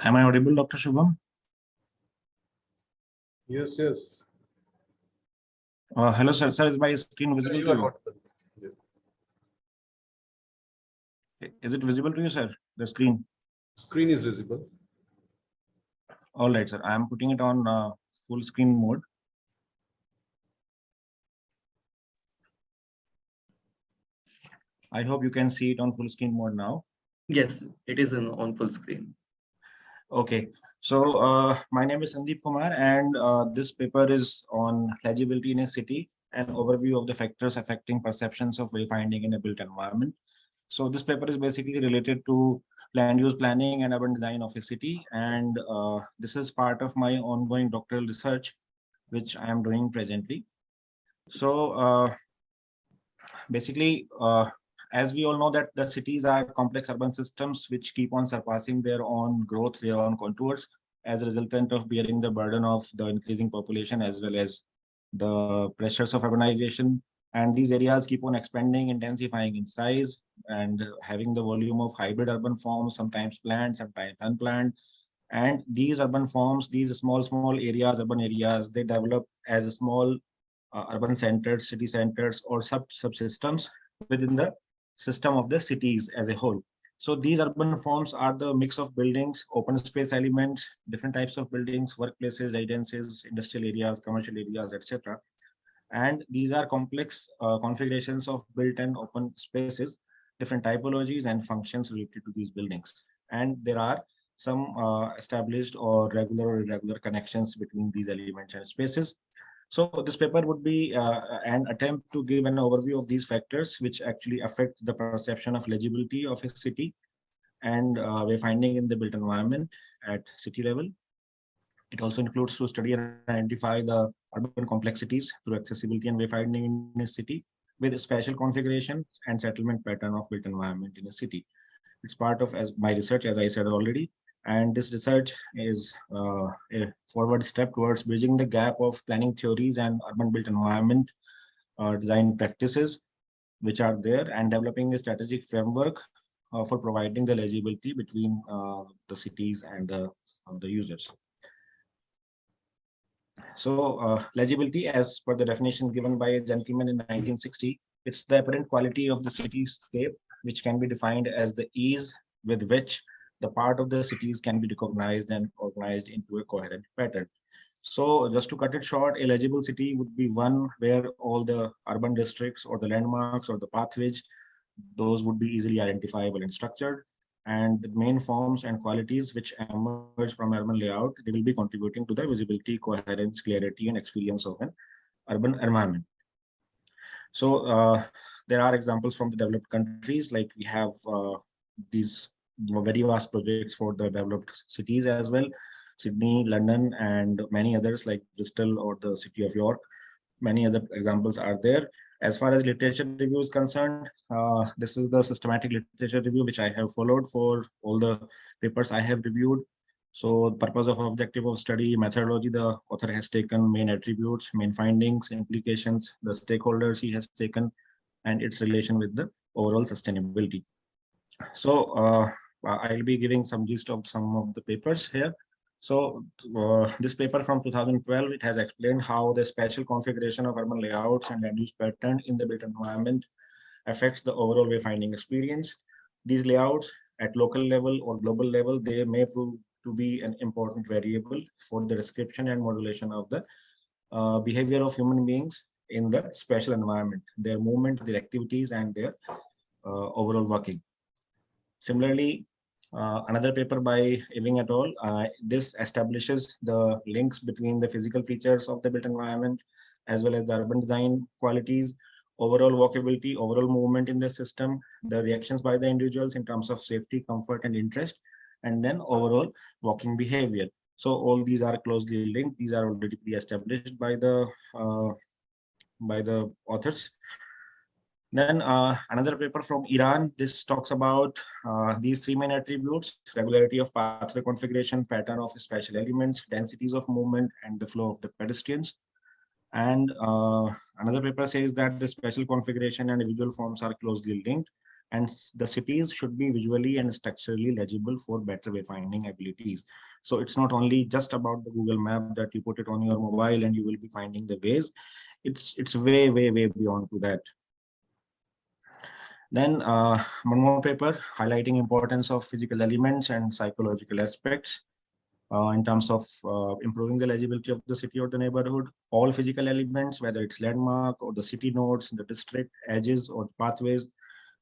Am I audible, Dr. Shubham? Yes, yes. Hello, sir. Sir, is my screen visible You to are you? audible. Yeah. Is it visible to you, sir? The screen. Screen is visible. All right, sir. I am putting it on full screen mode. I hope you can see it on full screen mode now. Yes, it is on full screen. Okay, so my name is Sandeep Kumar, and this paper is on legibility in a city, an overview of the factors affecting perceptions of wayfinding in a built environment. So this paper is basically related to land use planning and urban design of a city, and this is part of my ongoing doctoral research, which I am doing presently. So basically, as we all know that the cities are complex urban systems which keep on surpassing their own growth, their own contours, as a resultant of bearing the burden of the increasing population as well as the pressures of urbanization. And these areas keep on expanding, intensifying in size, and having the volume of hybrid urban forms, sometimes planned, sometimes unplanned. And these urban forms, these small areas, urban areas, they develop as a small urban centers, city centers, or subsystems within the system of the cities as a whole. So these urban forms are the mix of buildings, open space elements, different types of buildings, workplaces, residences, industrial areas, commercial areas, etc. And these are complex configurations of built and open spaces, different typologies and functions related to these buildings. And there are some established or regular or irregular connections between these elements and spaces. So this paper would be an attempt to give an overview of these factors which actually affect the perception of legibility of a city and wayfinding in the built environment at city level. It also includes to study and identify the urban complexities through accessibility and wayfinding in a city with special configurations and settlement pattern of built environment in a city. It's part of as my research, as I said already, and this research is a forward step towards bridging the gap of planning theories and urban built environment design practices which are there, and developing a strategic framework for providing the legibility between the cities and the users. So legibility, as per the definition given by a gentleman in 1960, it's the apparent quality of the cityscape, which can be defined as the ease with which the part of the cities can be recognized and organized into a coherent pattern. So just to cut it short, a legible city would be one where all the urban districts or the landmarks or the pathways, those would be easily identifiable and structured. And the main forms and qualities which emerge from urban layout, they will be contributing to the visibility, coherence, clarity, and experience of an urban environment. So there are examples from the developed countries, like we have these very vast projects for the developed cities as well, Sydney, London, and many others like Bristol or the city of York. Many other examples are there. As far as literature review is concerned, this is the systematic literature review which I have followed for all the papers I have reviewed. So the purpose of objective of study, methodology, the author has taken, main attributes, main findings, implications, the stakeholders he has taken, and its relation with the overall sustainability. So I'll be giving some gist of some of the papers here. So this paper from 2012, it has explained how the spatial configuration of urban layouts and land use pattern in the built environment affects the overall wayfinding experience. These layouts at local level or global level, they may prove to be an important variable for the description and modulation of the behavior of human beings in the spatial environment, their movement, their activities, and their overall working. Similarly, another paper by Ewing et al. This establishes the links between the physical features of the built environment as well as the urban design qualities, overall walkability, overall movement in the system, the reactions by the individuals in terms of safety, comfort, and interest, and then overall walking behavior. So all these are closely linked. These are already pre-established by the authors. Then another paper from Iran, this talks about these three main attributes: regularity of pathway configuration, pattern of spatial elements, densities of movement, and the flow of the pedestrians. And another paper says that the spatial configuration and visual forms are closely linked, and the cities should be visually and structurally legible for better wayfinding abilities. So it's not only just about the Google map that you put it on your mobile and you will be finding the ways. It's way beyond to that. Then one more paper highlighting importance of physical elements and psychological aspects in terms of improving the legibility of the city or the neighborhood. All physical elements, whether it's landmark or the city nodes, the district edges or pathways,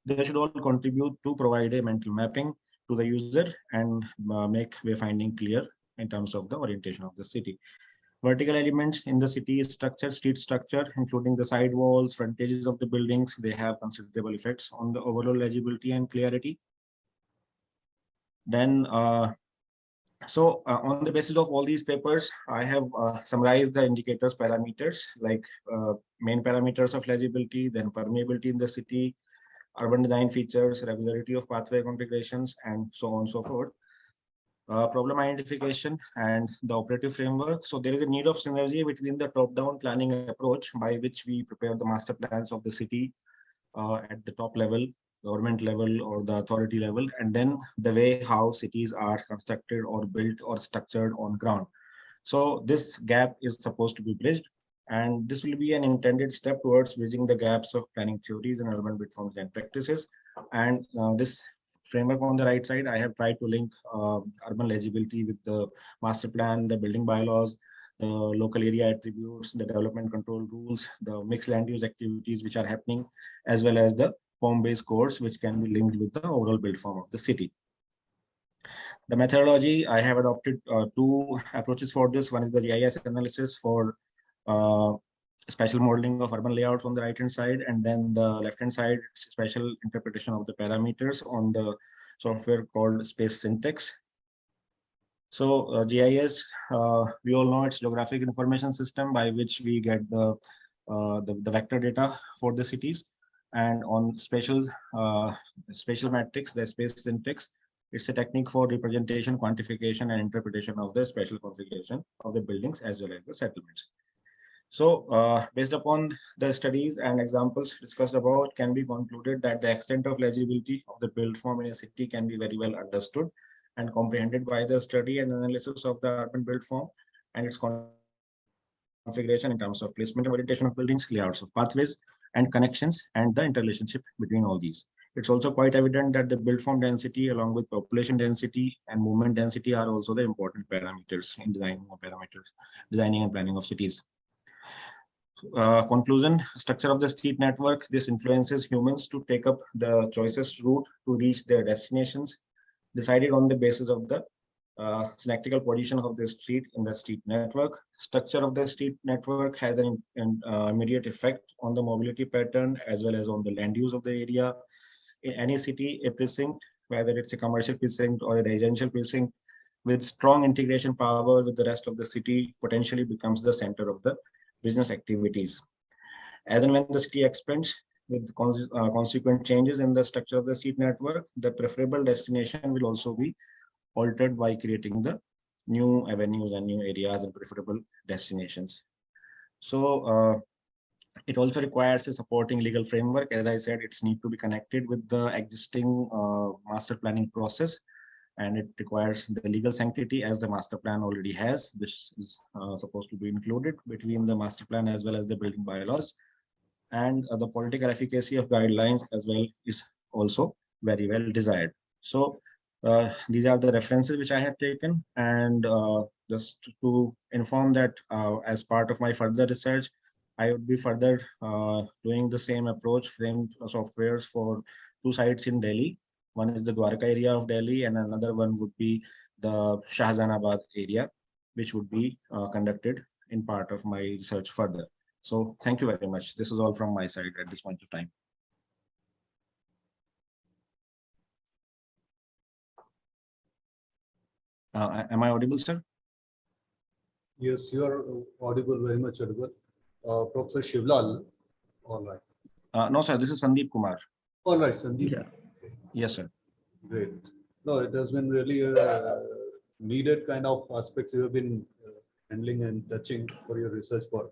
they should all contribute to provide a mental mapping to the user and make wayfinding clear in terms of the orientation of the city. Vertical elements in the city structure, street structure, including the side walls, frontages of the buildings, they have considerable effects on the overall legibility and clarity. Then, on the basis of all these papers, I have summarized the indicators parameters like main parameters of legibility, then permeability in the city, urban design features, regularity of pathway configurations, and so on and so forth. Problem identification and the operative framework. So there is a need of synergy between the top-down planning approach by which we prepare the master plans of the city at the top level, government level or the authority level, and then the way how cities are constructed or built or structured on ground. So this gap is supposed to be bridged, and this will be an intended step towards bridging the gaps of planning theories and urban built forms and practices. And this framework on the right side, I have tried to link urban legibility with the master plan, the building bylaws, the local area attributes, the development control rules, the mixed land use activities which are happening, as well as the form-based codes which can be linked with the overall built form of the city. The methodology, I have adopted two approaches for this. One is the GIS analysis for spatial modeling of urban layouts on the right hand side, and then the left hand side, spatial interpretation of the parameters on the software called Space Syntax. So GIS, we all know it's geographic information system by which we get the vector data for the cities. And on spatial matrix, the Space Syntax, it's a technique for representation, quantification, and interpretation of the spatial configuration of the buildings as well as the settlements. So based upon the studies and examples discussed about, can be concluded that the extent of legibility of the built form in a city can be very well understood and comprehended by the study and analysis of the urban built form and its configuration in terms of placement and orientation of buildings, layouts of pathways and connections, and the interrelationship between all these. It's also quite evident that the built form density along with population density and movement density are also the important parameters in designing and planning of cities. Conclusion, structure of the street network, this influences humans to take up the choicest route to reach their destinations, decided on the basis of the synectical position of the street in the street network. Structure of the street network has an immediate effect on the mobility pattern as well as on the land use of the area. In any city, a precinct, whether it's a commercial precinct or a residential precinct, with strong integration power with the rest of the city, potentially becomes the center of the business activities. As and when the city expands with consequent changes in the structure of the street network, the preferable destination will also be altered by creating the new avenues and new areas and preferable destinations. So it also requires a supporting legal framework. As I said, it's need to be connected with the existing master planning process, and it requires the legal sanctity as the master plan already has, which is supposed to be included between the master plan as well as the building bylaws. And the political efficacy of guidelines as well is also very well desired. So these are the references which I have taken, and just to inform that as part of my further research, I would be further doing the same approach framed softwares for two sites in Delhi. One is the Dwarka area of Delhi, and another one would be the Shahjahanabad area, which would be conducted in part of my research further. So thank you very much. This is all from my side at this point of time. Am I audible, sir? Yes, you are audible, very much audible. Professor Shivlal, all right. No, sir, this is Sandeep Kumar. All right, Sandeep. Yeah. Yes, sir. Great. No, it has been really needed kind of aspects you have been handling and touching for your research work.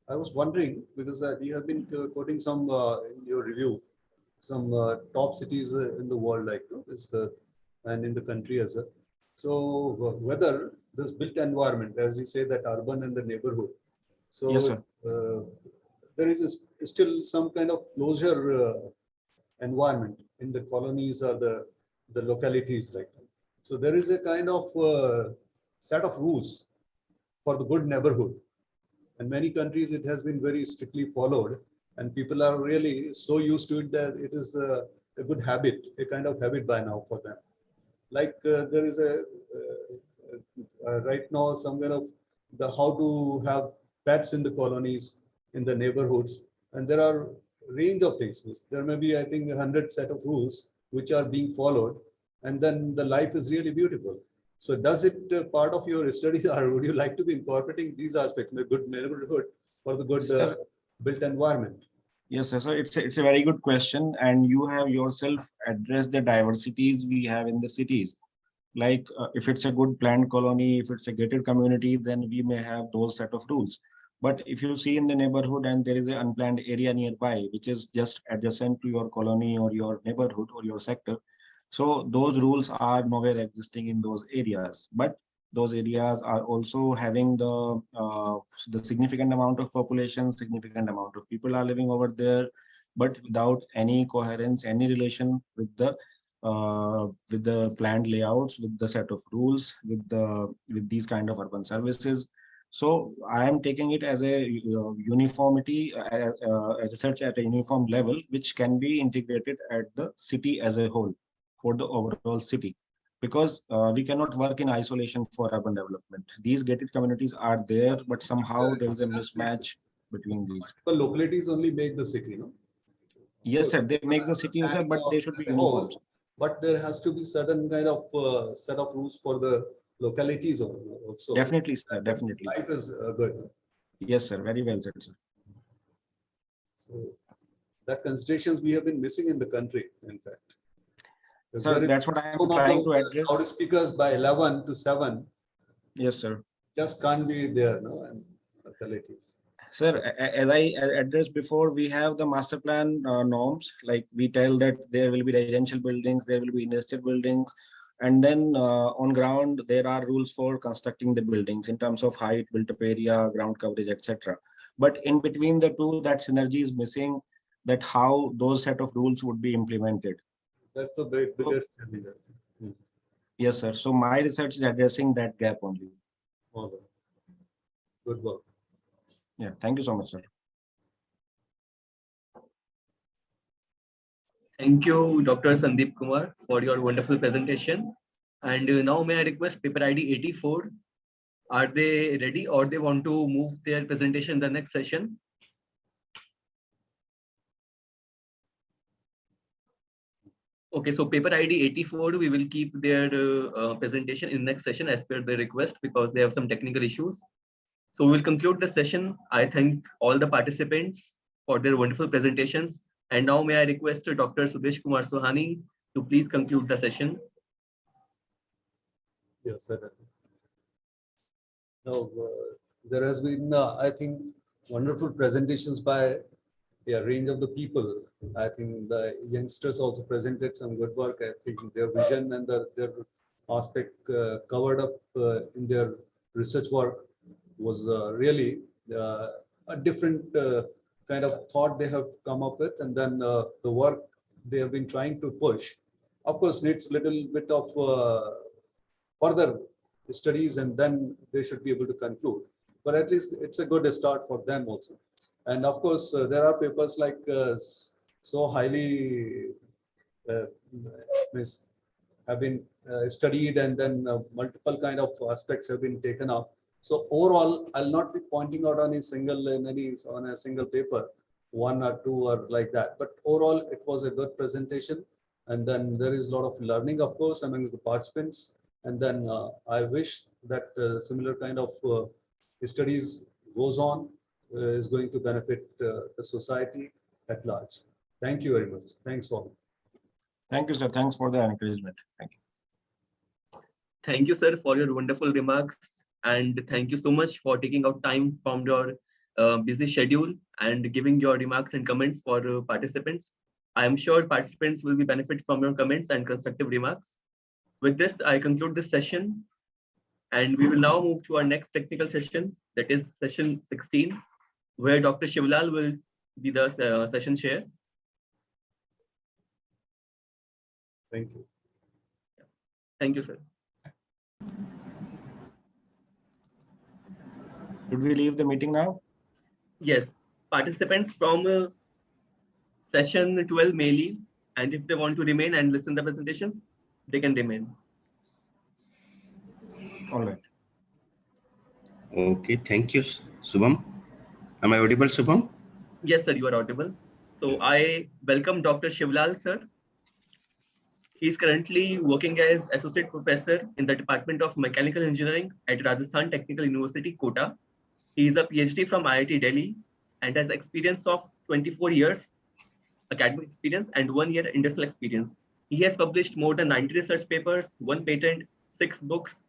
I was wondering, because you have been quoting some in your review, some top cities in the world, like this, and in the country as well. So whether this built environment, as you say, that urban and the neighborhood, so Yes, sir. there is still some kind of closure environment in the colonies or the localities, like that. So there is a kind of set of rules for the good neighborhood. In many countries, it has been very strictly followed, and people are really so used to it that it is a good habit, a kind of habit by now for them. Like there is a right now somewhere of the how to have pets in the colonies, in the neighborhoods, and there are range of things. There may be, I think, 100 set of rules which are being followed, and then the life is really beautiful. So does it part of your studies, or would you like to be incorporating these aspects, the good neighborhood for the good built environment? Yes, sir. So it's a very good question, and you have yourself addressed the diversities we have in the cities. Like if it's a good planned colony, if it's a gated community, then we may have those set of rules. But if you see in the neighborhood and there is an unplanned area nearby, which is just adjacent to your colony or your neighborhood or your sector, so those rules are nowhere existing in those areas. But those areas are also having the significant amount of population, significant amount of people are living over there, but without any coherence, any relation with the planned layouts, with the set of rules, with these kind of urban services. So I am taking it as a uniformity, a research at a uniform level, which can be integrated at the city as a whole for the overall city. Because we cannot work in isolation for urban development. These gated communities are there, but somehow there is a mismatch between these. The localities only make the city, no? Yes, sir. They make the city, sir, but they should be uniform. But there has to be certain kind of set of rules for the localities also. Definitely, sir. Definitely. Life is good. Yes, sir. Very well said, sir. So that considerations we have been missing in the country, in fact. So that's what I am trying to address. Loudspeakers by 11 to 7. Yes, sir. Just can't be there, no, and localities. Sir, as I addressed before, we have the master plan norms. Like we tell that there will be residential buildings, there will be industrial buildings, and then on ground there are rules for constructing the buildings in terms of height, built-up area, ground coverage, etc. But in between the two, that synergy is missing. That how those set of rules would be implemented. That's the biggest challenge. Yes, sir. So my research is addressing that gap only. Okay. Good work. Yeah. Thank you so much, sir. Thank you, Dr. Sandeep Kumar, for your wonderful presentation. And now may I request paper ID 84. Are they ready or they want to move their presentation in the next session? Okay, so paper ID 84, we will keep their presentation in next session as per the request because they have some technical issues. So we will conclude the session. I thank all the participants for their wonderful presentations. And now may I request Dr. Sudesh Kumar Suhani to please conclude the session. Yes, sir. Now, there has been, I think, wonderful presentations by a range of the people. I think the youngsters also presented some good work. I think their vision and their aspect covered up in their research work was really a different kind of thought they have come up with, and then the work they have been trying to push. Of course, needs little bit of further studies, and then they should be able to conclude. But at least it's a good start for them also. And of course, there are papers like so highly have been studied, and then multiple kind of aspects have been taken up. So overall, I'll not be pointing out on a single paper, one or two or like that. But overall, it was a good presentation. And then there is a lot of learning, of course, among the participants. And then I wish that similar kind of studies goes on, is going to benefit the society at large. Thank you very much. Thanks all. Thank you, sir. Thanks for the encouragement. Thank you. Thank you, sir, for your wonderful remarks. And thank you so much for taking out time from your busy schedule and giving your remarks and comments for participants. I am sure participants will be benefit from your comments and constructive remarks. With this, I conclude this session. And we will now move to our next technical session, that is session 16, where Dr. Shivlal will be the session chair. Thank you. Thank you, sir. Should we leave the meeting now? Yes, participants from session 12 may leave, and if they want to remain and listen the presentations, they can remain. All right. Okay, thank you, Subham. Am I audible, Subham? Yes, sir, you are audible. So I welcome Dr. Shivlal, sir. He is currently working as associate professor in the Department of Mechanical Engineering at Rajasthan Technical University, Kota. He is a PhD from IIT Delhi and has experience of 24 years academic experience and 1 year industrial experience. He has published more than 90 research papers, 1 patent, 6 books,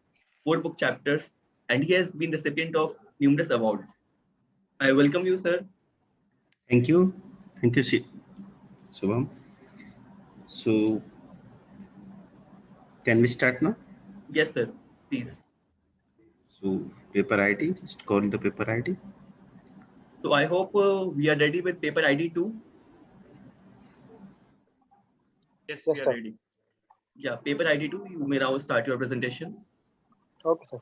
4 book chapters, and he has been recipient of numerous awards. I welcome you, sir. Thank you. Thank you, Subham. So, can we start now? Yes, sir, please. So, paper ID, just call the paper ID. So I hope we are ready with paper ID 2. Yes, Yes, we are sir. ready. Yeah, paper ID 2, you may now start your presentation. Okay, sir.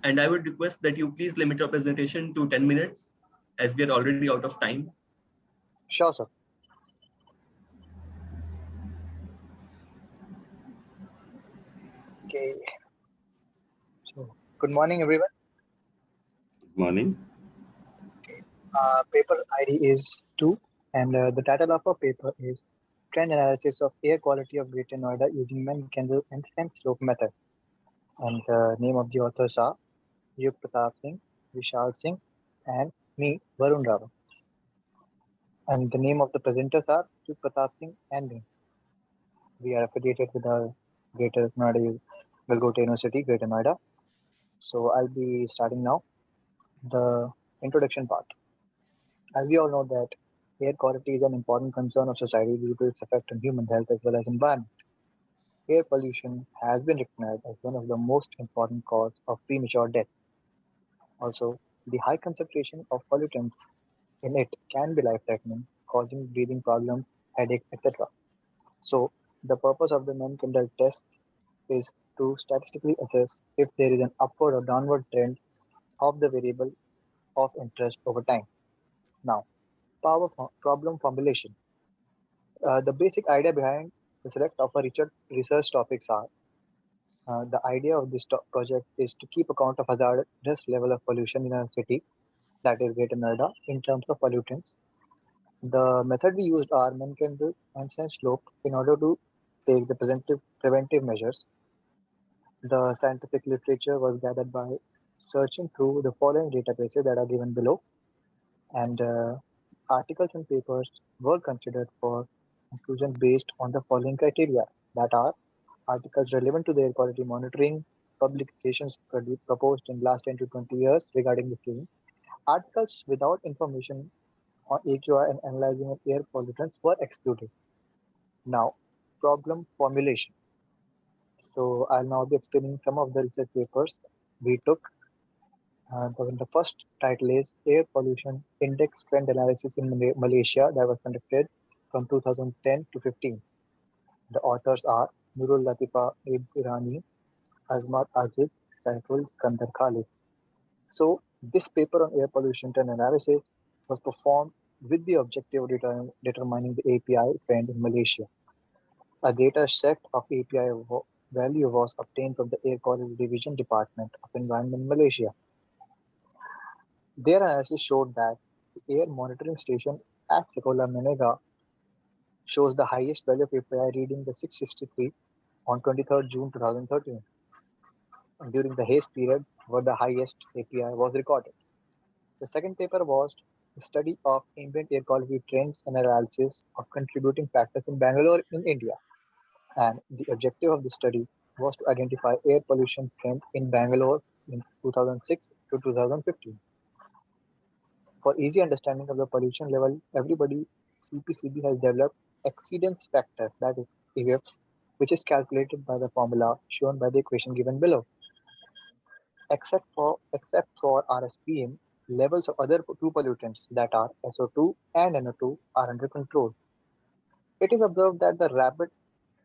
And I would request that you please limit your presentation to 10 minutes as we are already out of time. Sure, sir. Okay. So, good morning, everyone. Good morning. Paper ID is 2, and the title of our paper is Trend Analysis of Air Quality of Greater Noida using Mann-Kendall and Slope Method. And the name of the authors are Yug Pratap Singh, Vishal Singh, and me, Varun Rao. And the name of the presenters are Yug Pratap Singh and me. We are affiliated with our Greater Noida Galgota University, Greater Noida. So I'll be starting now the introduction part. As we all know that air quality is an important concern of society due to its effect on human health as well as environment. Air pollution has been recognized as one of the most important causes of premature deaths. Also, the high concentration of pollutants in it can be life-threatening, causing breathing problems, headaches, etc. So, the purpose of the Mann-Kendall test is to statistically assess if there is an upward or downward trend of the variable of interest over time. Now, problem formulation. The basic idea behind the select of our research topics are the idea of this project is to keep account of hazardous level of pollution in a city, that is Greater Noida, in terms of pollutants. The method we used are Mann-Kendall and Slope in order to take the preventive measures. The scientific literature was gathered by searching through the following databases that are given below, and articles and papers were considered for inclusion based on the following criteria, that are articles relevant to the air quality monitoring, publications proposed in last 10 to 20 years regarding the same, articles without information on AQI and analyzing air pollutants were excluded. Now, problem formulation. So I'll now be explaining some of the research papers we took. The first title is Air Pollution Index Trend Analysis in Malaysia that was conducted from 2010 to 15. The authors are Nurul Latifa Irani, Azmat Aziz, Saiful Skandar Khalid. So this paper on air pollution trend analysis was performed with the objective of determining the API trend in Malaysia. A data set of API value was obtained from the Air Quality Division Department of Environment in Malaysia. Their analysis showed that the air monitoring station at Sekolah Menega shows the highest value of API reading the 663 on 23rd June 2013. During the haze period, where the highest API was recorded. The second paper was the study of ambient air quality trends and analysis of contributing factors in Bangalore in India. And the objective of the study was to identify air pollution trend in Bangalore in 2006 to 2015. For easy understanding of the pollution level, everybody CPCB has developed exceedance factor, that is EF, which is calculated by the formula shown by the equation given below. Except for RSPM, levels of other two pollutants, that are SO2 and NO2, are under control. It is observed that the rapid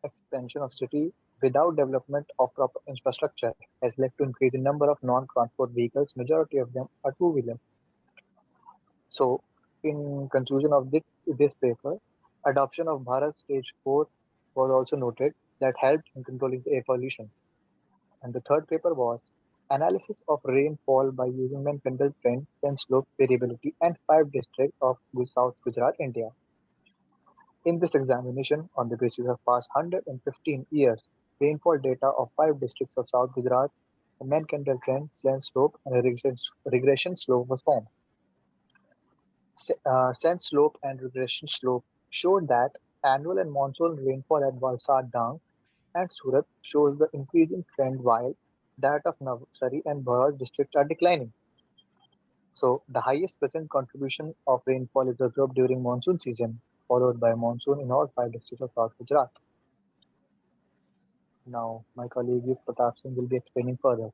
expansion of city without development of proper infrastructure has led to increase in number of non-transport vehicles. Majority of them are two-wheeler. So, in conclusion of this paper, adoption of Bharat Stage 4 was also noted that helped in controlling the air pollution. And the third paper was analysis of rainfall by using Mankandal trend, sense slope variability, and 5 districts of South Gujarat, India. In this examination, on the basis of past 115 years, rainfall data of 5 districts of South Gujarat, the Mankandal trend, sense slope, and regression slope was formed. Sense slope and regression slope showed that annual and monsoon rainfall at Valsad, Dang, and Surat shows the increasing trend, while that of Navsari and Bharat districts are declining. So the highest percent contribution of rainfall is observed during monsoon season, followed by monsoon in all 5 districts of South Gujarat. Now my colleague Yug Pratap Singh will be explaining further.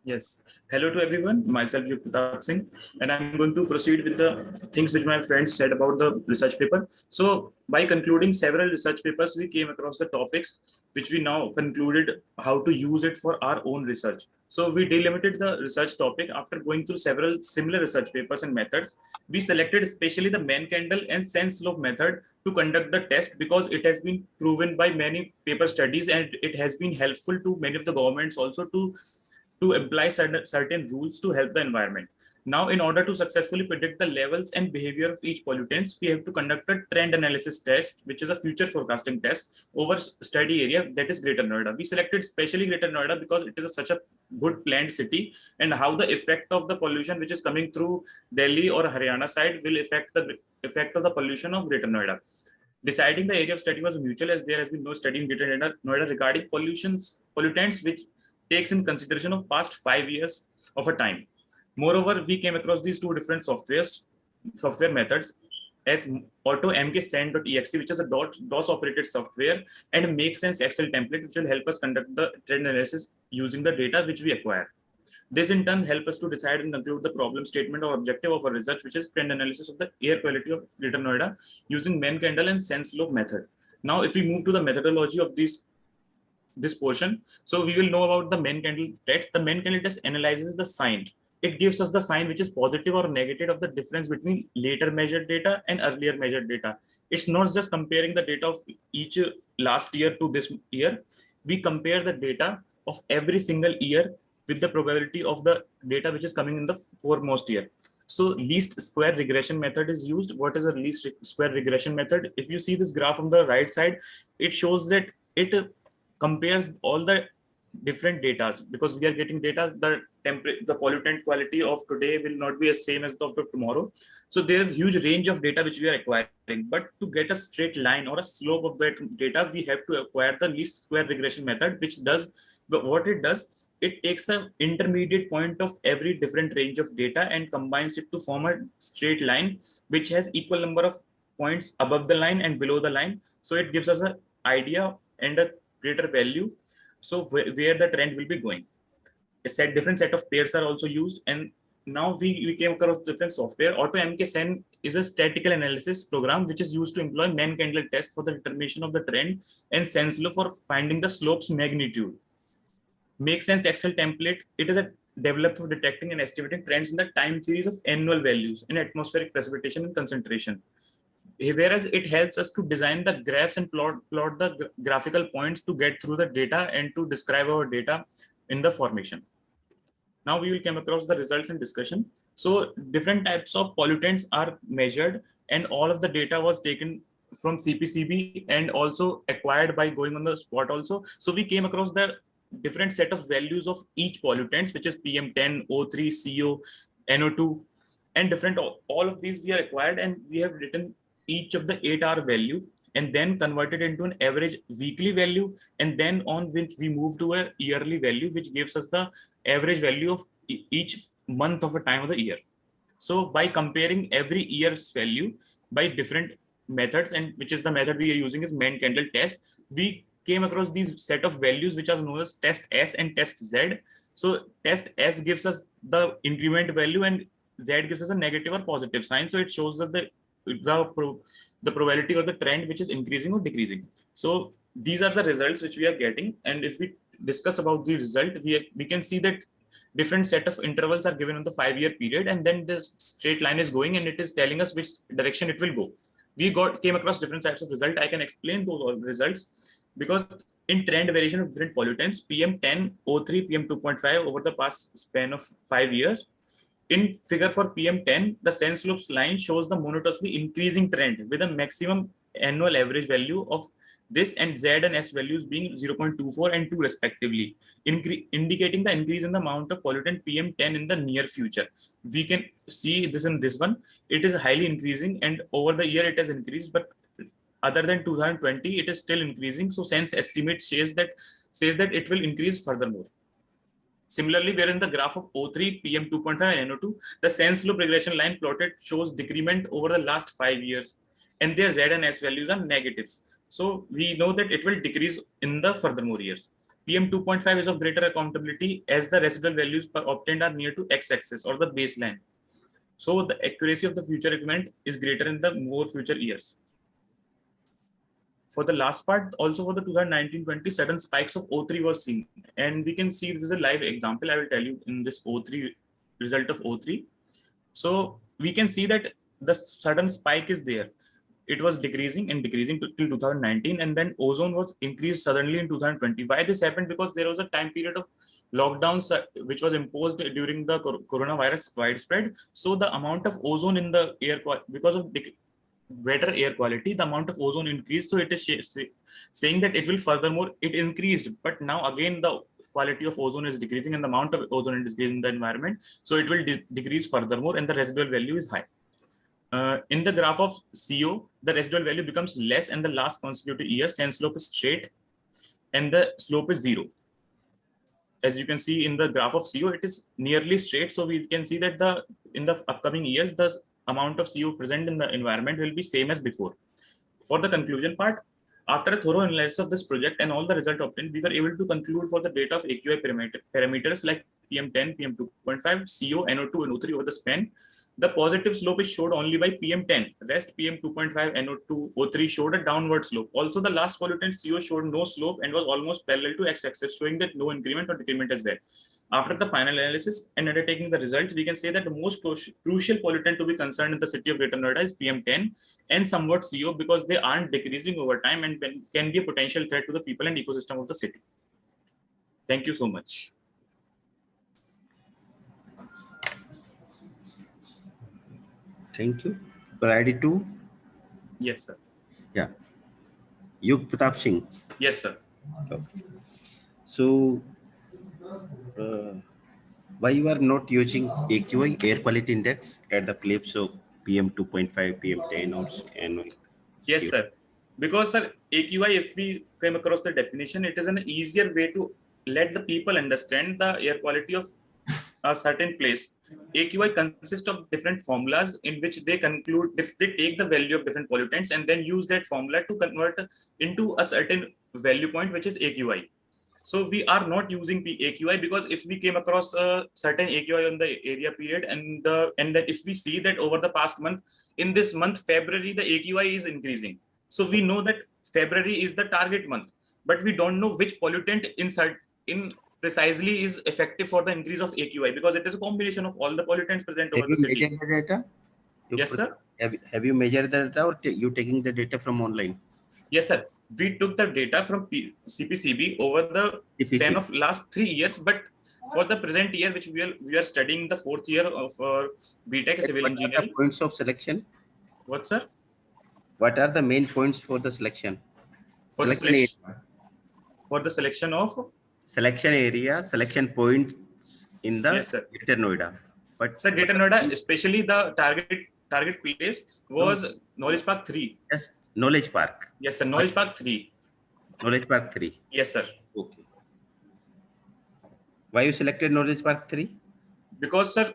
Yes. Hello to everyone. Myself, Yug Pratap Singh, and I'm going to proceed with the things which my friends said about the research paper. So, by concluding several research papers, we came across the topics which we now concluded how to use it for our own research. So, we delimited the research topic after going through several similar research papers and methods. We selected especially the Mankandal and sense slope method to conduct the test because it has been proven by many paper studies and it has been helpful to many of the governments also to apply certain rules to help the environment. Now, in order to successfully predict the levels and behavior of each pollutants, we have to conduct a trend analysis test, which is a future forecasting test over study area, that is Greater Noida. We selected specially Greater Noida because it is such a good planned city, and how the effect of the pollution which is coming through Delhi or Haryana side will affect the effect of the pollution of Greater Noida. Deciding the area of study was mutual, as there has been no study in Greater Noida regarding pollutants which takes in consideration of past 5 years of a time. Moreover, we came across these two different software methods as auto-mksend.exe, which is a DOS operated software, and make sense Excel template, which will help us conduct the trend analysis using the data which we acquire. This in turn help us to decide and conclude the problem statement or objective of our research, which is trend analysis of the air quality of Greater Noida using Mankandal and sense slope method. Now, if we move to the methodology of this portion, so we will know about the Mankandal test. The Mankandal test analyzes the sign. It gives us the sign which is positive or negative of the difference between later measured data and earlier measured data. It's not just comparing the data of each last year to this year. We compare the data of every single year with the probability of the data which is coming in the foremost year. So least square regression method is used. What is a least square regression method? If you see this graph on the right side, it shows that it compares all the different data, because we are getting data, the pollutant quality of today will not be the same as of tomorrow. So there is huge range of data which we are acquiring, but to get a straight line or a slope of that data, we have to acquire the least square regression method, which does what it does. It takes an intermediate point of every different range of data and combines it to form a straight line, which has equal number of points above the line and below the line. So it gives us an idea and a greater value, so where the trend will be going. Different set of pairs are also used, and now we came across different software. AutoMKSen is a statistical analysis program which is used to employ Mankandal test for the determination of the trend and SenseLo for finding the slope's magnitude. Make sense Excel template, it is developed for detecting and estimating trends in the time series of annual values in atmospheric precipitation and concentration. Whereas it helps us to design the graphs and plot the graphical points to get through the data and to describe our data in the formation. Now we will come across the results and discussion. So different types of pollutants are measured, and all of the data was taken from CPCB and also acquired by going on the spot also. So we came across the different set of values of each pollutants, which is PM10, O3, CO, NO2, and different, all of these we are acquired, and we have written each of the 8-hour value and then converted into an average weekly value, and then on which we move to a yearly value, which gives us the average value of each month of a time of the year. So by comparing every year's value by different methods, and which is the method we are using is Mann Kendall test, we came across these set of values which are known as test S and test Z. So test S gives us the increment value and Z gives us a negative or positive sign. So it shows that the probability or the trend which is increasing or decreasing. So these are the results which we are getting. And if we discuss about the result, we can see that different set of intervals are given on the 5-year period, and then the straight line is going and it is telling us which direction it will go. We came across different types of result. I can explain those results because in trend variation of different pollutants, PM10, O3, PM2.5 over the past span of 5 years. In figure for PM10, the sense loops line shows the monotonously increasing trend with a maximum annual average value of this and Z and S values being 0.24 and 2 respectively, indicating the increase in the amount of pollutant PM10 in the near future. We can see this in this one. It is highly increasing, and over the year it has increased, but other than 2020, it is still increasing. So sense estimate says that it will increase furthermore. Similarly, where in the graph of O3, PM2.5 and NO2, the sense loop regression line plotted shows decrement over the last 5 years, and their Z and S values are negatives. So we know that it will decrease in the furthermore years. PM2.5 is of greater accountability as the residual values obtained are near to x-axis or the baseline. So the accuracy of the future event is greater in the more future years. For the last part, also for the 2019-20, sudden spikes of O3 were seen. And we can see this is a live example. I will tell you in this O3 result of O3. So we can see that the sudden spike is there. It was decreasing and decreasing till 2019, and then ozone was increased suddenly in 2020. Why this happened? Because there was a time period of lockdowns which was imposed during the coronavirus widespread. So the amount of ozone in the air, because of better air quality, the amount of ozone increased. So it is saying that it will furthermore, it increased, but now again the quality of ozone is decreasing and the amount of ozone is decreasing in the environment. So it will decrease furthermore, and the residual value is high. In the graph of CO, the residual value becomes less, and the last consecutive year, sense slope is straight and the slope is 0. As you can see in the graph of CO, it is nearly straight. So we can see that in the upcoming years, the amount of CO present in the environment will be same as before. For the conclusion part, after a thorough analysis of this project and all the result obtained, we were able to conclude for the data of AQI parameters like PM10, PM2.5, CO, NO2, and O3 over the span. The positive slope is showed only by PM10. Rest PM2.5, NO2, O3 showed a downward slope. Also, the last pollutant CO showed no slope and was almost parallel to x-axis, showing that no increment or decrement is there. After the final analysis and undertaking the results, we can say that the most crucial pollutant to be concerned in the city of Greater Noida is PM10 and somewhat CO, because they aren't decreasing over time and can be a potential threat to the people and ecosystem of the city. Thank you so much. Thank you. Priority 2? Yes, sir. Yeah. Yug Pratap Singh. Yes, sir. Okay. So, why you are not using AQI, air quality index, at the place of PM2.5, PM10 or NO? Yes, sir. Because, sir, AQI, if we came across the definition, it is an easier way to let the people understand the air quality of a certain place. AQI consists of different formulas in which they conclude, if they take the value of different pollutants and then use that formula to convert into a certain value point, which is AQI. So we are not using AQI because if we came across a certain AQI on the area period and that if we see that over the past month, in this month, February, the AQI is increasing. So we know that February is the target month, but we don't know which pollutant in precisely is effective for the increase of AQI, because it is a combination of all the pollutants present over the city. Have you measured the data? Yes, sir. Have you measured the data, or you taking the data from online? Yes, sir. We took the data from CPCB over the span of last 3 years, but For the present year, which we are studying the 4th year of BTech Civil What are the Engineering. points of selection? What, sir? What are the main points for the selection? For the Selection selection, for the selection of area, selection points in the yes, sir. Greater Noida. But Sir, Greater Noida, especially the target place was Knowledge Park 3. Yes, Knowledge Park. Yes, sir. Knowledge Park 3. Knowledge Park 3. Yes, sir. Okay. Why you selected Knowledge Park 3? Because, sir,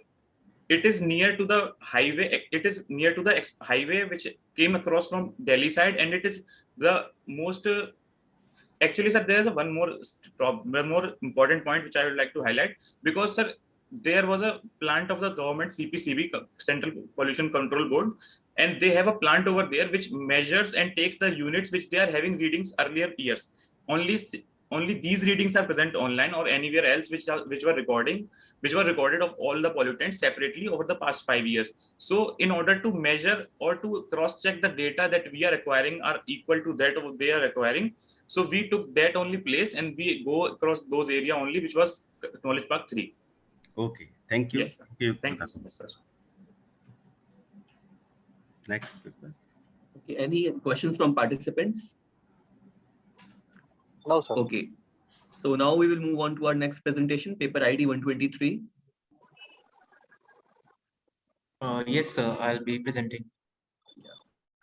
it is near to the highway. It is near to the highway which came across from Delhi side, and it is the most. Actually, sir, there is one more important point which I would like to highlight, because, sir, there was a plant of the government CPCB, Central Pollution Control Board, and they have a plant over there which measures and takes the units which they are having readings earlier years. Only these readings are present online or anywhere else which were recorded of all the pollutants separately over the past 5 years. So in order to measure or to cross check the data that we are acquiring are equal to that they are acquiring, so we took that only place and we go across those area only, which was Knowledge Park 3. Okay, thank you. Yes, sir. Thank you so much, sir. Next paper. Okay, any questions from participants? No, sir. Okay, so now we will move on to our next presentation, paper ID 123. Yes, sir, I'll be presenting.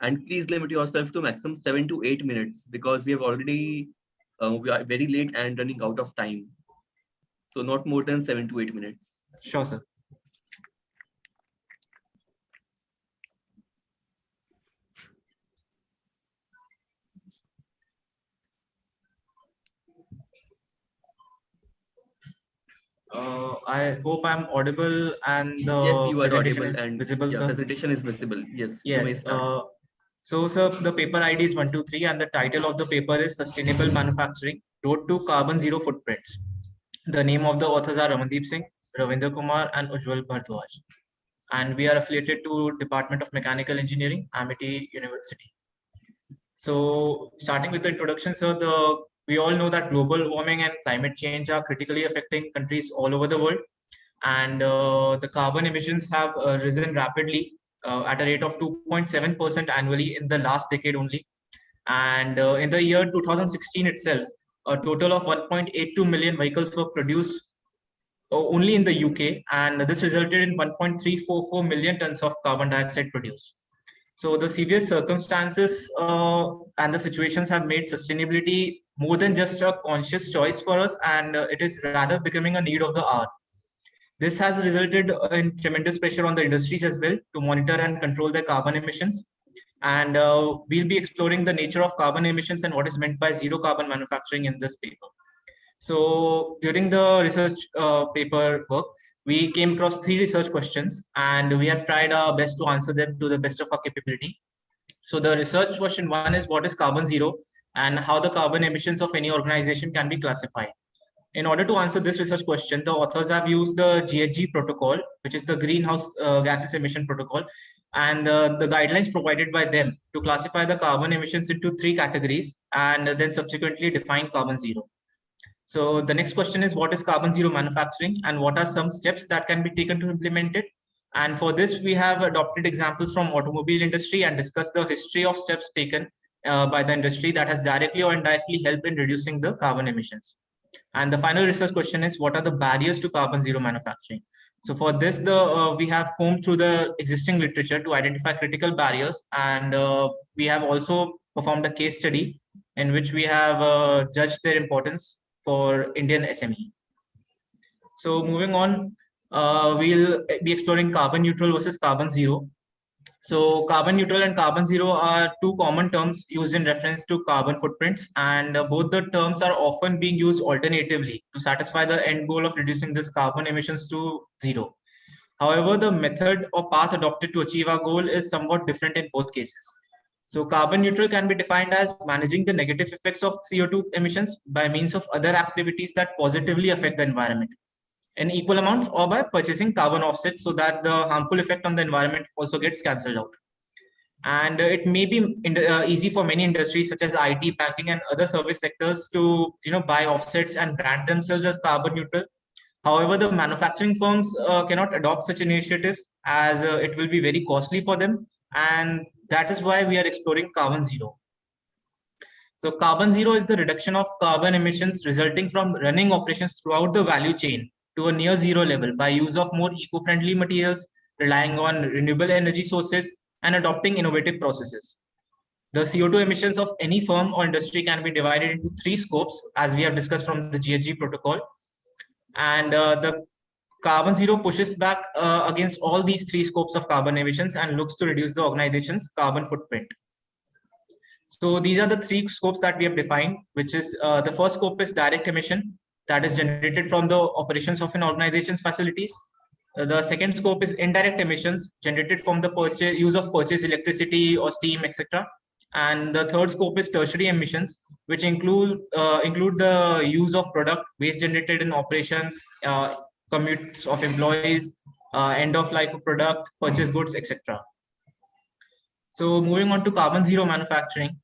And please limit yourself to maximum 7 to 8 minutes, because we have already we are very late and running out of time. So not more than 7 to 8 minutes. Sure, sir. I hope I'm audible and the yes, you are presentation audible is and visible, yeah, sir. presentation is visible. Yes, you may Yes. start. So, sir, the paper ID is 123 and the title of the paper is Sustainable Manufacturing, Road to Carbon Zero Footprints. The name of the authors are Ramandeep Singh, Ravinder Kumar and Ujjwal Bhardwaj. And we are affiliated to Department of Mechanical Engineering, Amity University. So starting with the introduction, sir, we all know that global warming and climate change are critically affecting countries all over the world. And the carbon emissions have risen rapidly at a rate of 2.7% annually in the last decade only. And in the year 2016 itself, a total of 1.82 million vehicles were produced only in the UK, and this resulted in 1.344 million tons of carbon dioxide produced. So the severe circumstances and the situations have made sustainability more than just a conscious choice for us, and it is rather becoming a need of the hour. This has resulted in tremendous pressure on the industries as well to monitor and control their carbon emissions. And we'll be exploring the nature of carbon emissions and what is meant by zero carbon manufacturing in this paper. So during the research paper work, we came across 3 research questions and we have tried our best to answer them to the best of our capability. So the research question 1 is, what is carbon zero and how the carbon emissions of any organization can be classified? In order to answer this research question, the authors have used the GHG protocol, which is the greenhouse gases emission protocol, and the guidelines provided by them to classify the carbon emissions into 3 categories and then subsequently define carbon zero. So the next question is, what is carbon zero manufacturing and what are some steps that can be taken to implement it? And for this, we have adopted examples from automobile industry and discussed the history of steps taken by the industry that has directly or indirectly helped in reducing the carbon emissions. And the final research question is, what are the barriers to carbon zero manufacturing? So for this, we have combed through the existing literature to identify critical barriers, and we have also performed a case study in which we have judged their importance for Indian SME. So moving on, we'll be exploring carbon neutral versus carbon zero. So carbon neutral and carbon zero are 2 common terms used in reference to carbon footprints, and both the terms are often being used alternatively to satisfy the end goal of reducing this carbon emissions to zero. However, the method or path adopted to achieve our goal is somewhat different in both cases. So carbon neutral can be defined as managing the negative effects of CO2 emissions by means of other activities that positively affect the environment in equal amounts, or by purchasing carbon offsets so that the harmful effect on the environment also gets cancelled out. And it may be easy for many industries such as IT, banking, and other service sectors to buy offsets and brand themselves as carbon neutral. However, the manufacturing firms cannot adopt such initiatives as it will be very costly for them. And that is why we are exploring carbon zero. So carbon zero is the reduction of carbon emissions resulting from running operations throughout the value chain to a near zero level by use of more eco-friendly materials, relying on renewable energy sources, and adopting innovative processes. The CO2 emissions of any firm or industry can be divided into 3 scopes, as we have discussed from the GHG protocol. And the carbon zero pushes back against all these 3 scopes of carbon emissions and looks to reduce the organization's carbon footprint. So these are the 3 scopes that we have defined, which is the first scope is direct emission that is generated from the operations of an organization's facilities. The second scope is indirect emissions generated from the use of purchased electricity or steam, etc. And the third scope is tertiary emissions, which include the use of product waste generated in operations, commutes of employees, end of life of product, purchase goods, etc. So moving on to carbon zero manufacturing.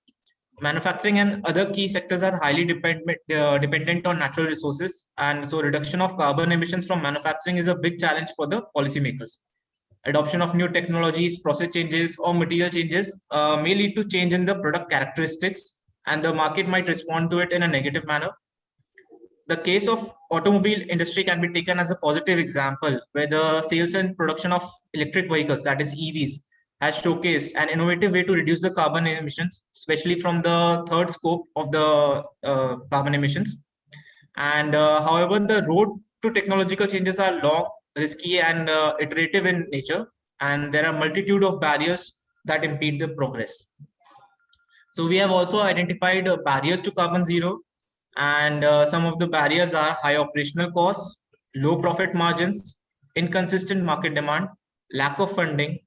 Manufacturing and other key sectors are highly dependent on natural resources, and so reduction of carbon emissions from manufacturing is a big challenge for the policymakers. Adoption of new technologies, process changes, or material changes may lead to change in the product characteristics, and the market might respond to it in a negative manner. The case of automobile industry can be taken as a positive example, where the sales and production of electric vehicles, that is EVs, has showcased an innovative way to reduce the carbon emissions, especially from the third scope of the carbon emissions. And however, the road to technological changes are long, risky, and iterative in nature, and there are multitude of barriers that impede the progress. So we have also identified barriers to carbon zero, and some of the barriers are high operational costs, low profit margins, inconsistent market demand, lack of funding,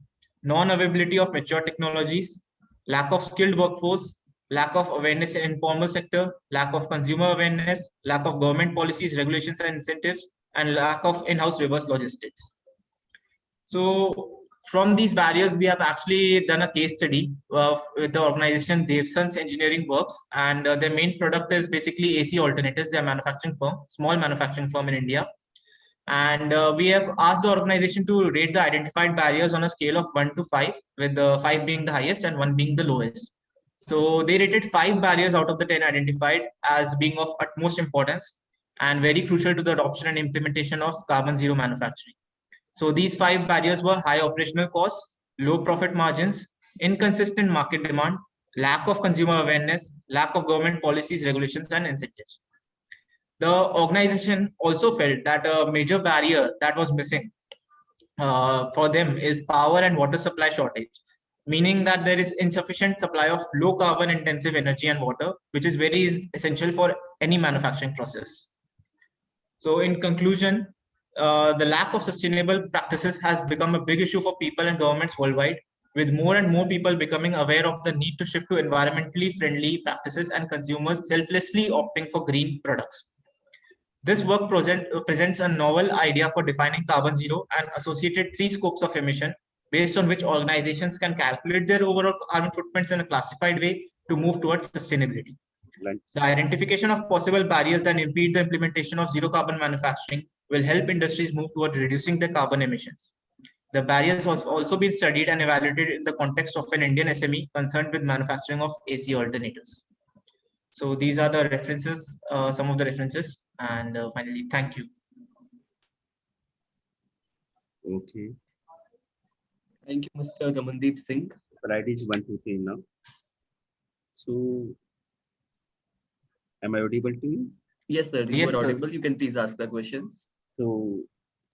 non-availability of mature technologies, lack of skilled workforce, lack of awareness in informal sector, lack of consumer awareness, lack of government policies, regulations, and incentives, and lack of in-house reverse logistics. So from these barriers, we have actually done a case study with the organization Devson's Engineering Works, and their main product is basically AC alternators. They're a manufacturing firm, small manufacturing firm in India. And we have asked the organization to rate the identified barriers on a scale of 1 to 5, with 5 being the highest and 1 being the lowest. So they rated 5 barriers out of the 10 identified as being of utmost importance and very crucial to the adoption and implementation of carbon zero manufacturing. So these 5 barriers were high operational costs, low profit margins, inconsistent market demand, lack of consumer awareness, lack of government policies, regulations, and incentives. The organization also felt that a major barrier that was missing for them is power and water supply shortage, meaning that there is insufficient supply of low carbon intensive energy and water, which is very essential for any manufacturing process. So in conclusion, the lack of sustainable practices has become a big issue for people and governments worldwide, with more and more people becoming aware of the need to shift to environmentally friendly practices and consumers selflessly opting for green products. This work presents a novel idea for defining carbon zero and associated 3 scopes of emission, based on which organizations can calculate their overall carbon footprints in a classified way to move towards sustainability. The identification of possible barriers that impede the implementation of zero carbon manufacturing will help industries move towards reducing their carbon emissions. The barriers have also been studied and evaluated in the context of an Indian SME concerned with manufacturing of AC alternators. So these are the references, some of the references, and finally, thank you. Okay. Thank you, Mr. Gamandeep Singh. Right is 1, 2, 3 now. So, am I audible to you? Yes, sir. You Yes, are sir. audible. You can please ask the questions. So,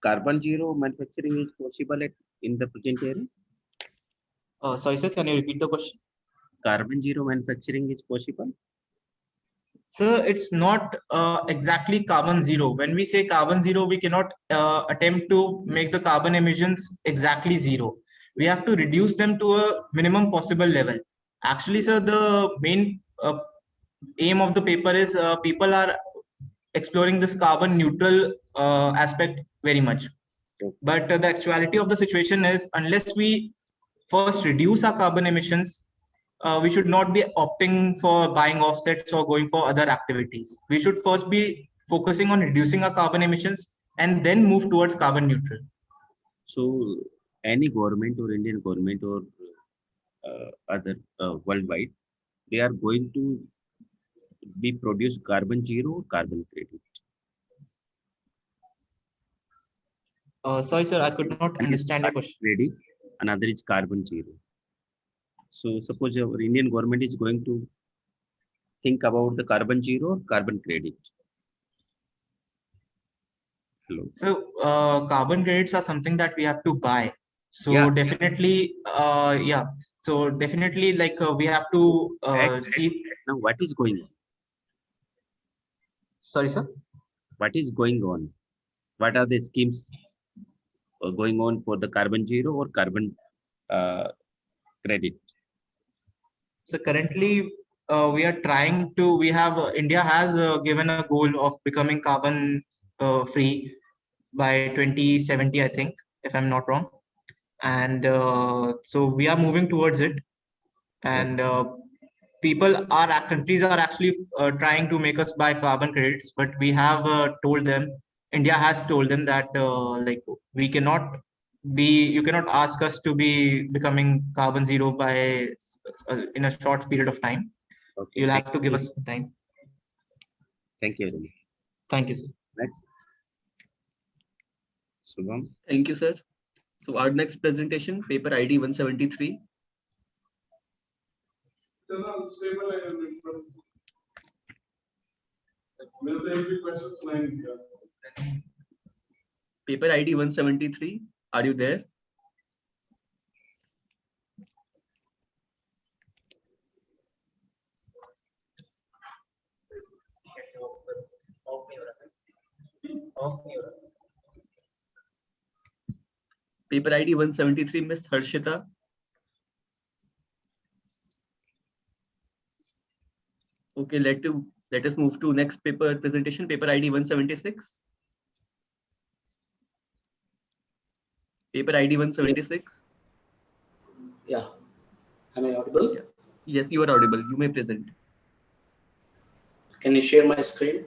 carbon zero manufacturing is possible in the present era? Sorry, sir, can you repeat the question? Carbon zero manufacturing is possible? So it's not exactly carbon zero. When we say carbon zero, we cannot attempt to make the carbon emissions exactly zero. We have to reduce them to a minimum possible level. Actually, sir, the main aim of the paper is people are exploring this carbon neutral aspect very much. But the actuality of the situation is, unless we first reduce our carbon emissions, we should not be opting for buying offsets or going for other activities. We should first be focusing on reducing our carbon emissions and then move towards carbon neutral. So any government or Indian government or other worldwide, they are going to be produce carbon zero or carbon credit. Sorry, sir, I could not One is understand your carbon question. credit, another is carbon zero. So suppose our Indian government is going to think about the carbon zero or carbon credit. Hello. So carbon credits are something that we have to buy. So Yeah. definitely, yeah. So definitely, like we have to see. Now, what is going on? Sorry, sir. What is going on? What are the schemes going on for the carbon zero or carbon credit? So currently, we are trying to. We have India has given a goal of becoming carbon free by 2070, I think, if I'm not wrong. And so we are moving towards it. And countries are actually trying to make us buy carbon credits, but we have told them, India has told them that like we cannot you cannot ask us to be becoming carbon zero by in a short period of time. Okay, You'll have to give us some time. Thank you, Arun. Thank you, sir. Next. Subham. Thank you, sir. So our next presentation, paper ID 173. Paper ID 173, are you there? Paper ID 173, Ms. Harshita. Okay, let us move to next paper presentation, paper ID 176. Paper ID 176. Yeah. Am I audible? Yeah. Yes, you are audible. You may present. Can you share my screen?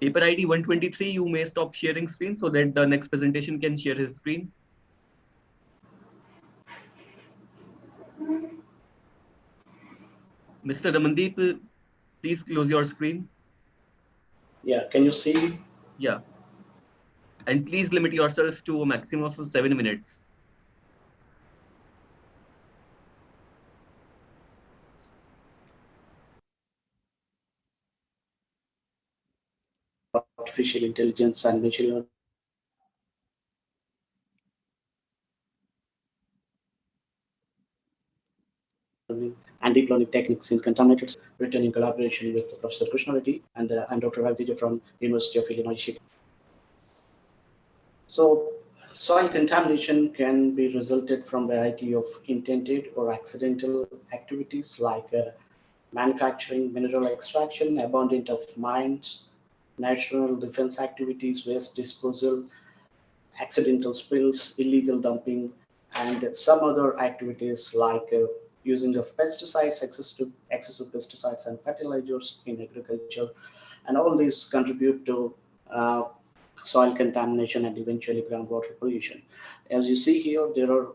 Paper ID 123, you may stop sharing screen so that the next presentation can share his screen. Mr. Ramandeep, please close your screen. Yeah, can you see? Yeah. And please limit yourself to a maximum of 7 minutes. Artificial intelligence and machine learning and deep learning techniques in contaminated, written in collaboration with Professor Krishna Reddy and Dr. Ravijay from University of Illinois, Chicago. So soil contamination can be resulted from a variety of intended or accidental activities like manufacturing, mineral extraction, abandonment of mines, national defense activities, waste disposal, accidental spills, illegal dumping, and some other activities like using of pesticides, excessive pesticides and fertilizers in agriculture. And all these contribute to soil contamination and eventually groundwater pollution. As you see here, there are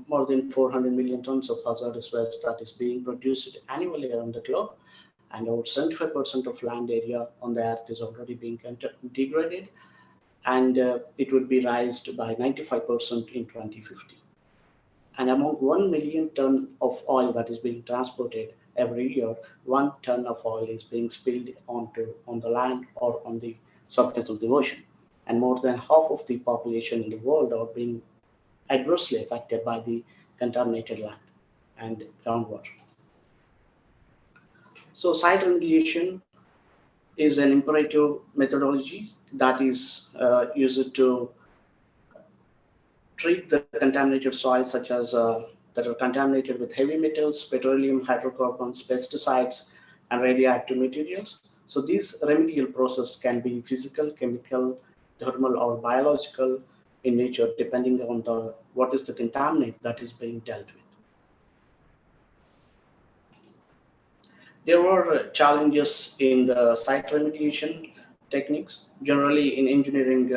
more than 400 million tons of hazardous waste that is being produced annually around the globe, and over 75% of land area on the earth is already being degraded, and it would be raised by 95% in 2050. And among 1 million ton of oil that is being transported every year, 1 ton of oil is being spilled on the land or on the surface of the ocean. And more than half of the population in the world are being adversely affected by the contaminated land and groundwater. So site remediation is an imperative methodology that is used to treat the contaminated soils such as that are contaminated with heavy metals, petroleum, hydrocarbons, pesticides, and radioactive materials. So this remedial process can be physical, chemical, thermal, or biological in nature, depending on what is the contaminant that is being dealt with. There were challenges in the site remediation techniques. Generally, in engineering,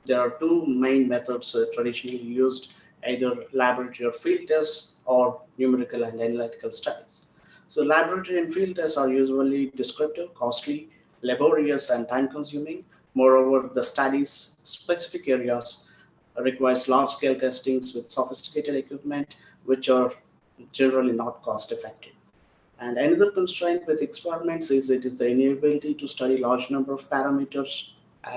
there are two main methods traditionally used, either laboratory or field tests or numerical and analytical studies. So laboratory and field tests are usually descriptive, costly, laborious, and time-consuming. Moreover, the studies specific areas requires large-scale testings with sophisticated equipment, which are generally not cost-effective. And another constraint with experiments is it is the inability to study large number of parameters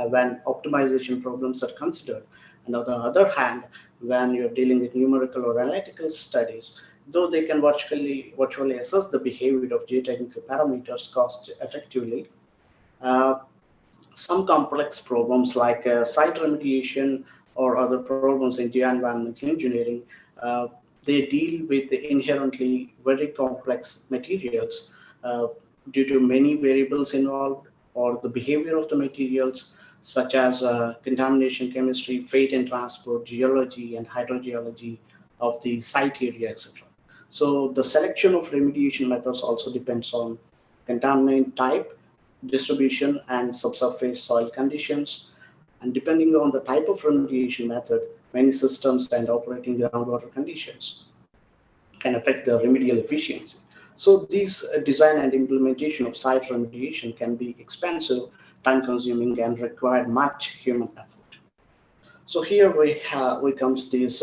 when optimization problems are considered. And on the other hand, when you're dealing with numerical or analytical studies, though they can virtually assess the behavior of geotechnical parameters cost effectively, uh, some complex problems like site remediation or other problems in geoenvironmental engineering, uh, they deal with the inherently very complex materials due to many variables involved or the behavior of the materials such as contamination chemistry, freight and transport, geology and hydrogeology of the site area, etc. So the selection of remediation methods also depends on contaminant type, distribution, and subsurface soil conditions. And depending on the type of remediation method, many systems and operating groundwater conditions can affect the remedial efficiency. So these design and implementation of site remediation can be expensive, time consuming, and require much human effort. So here we comes these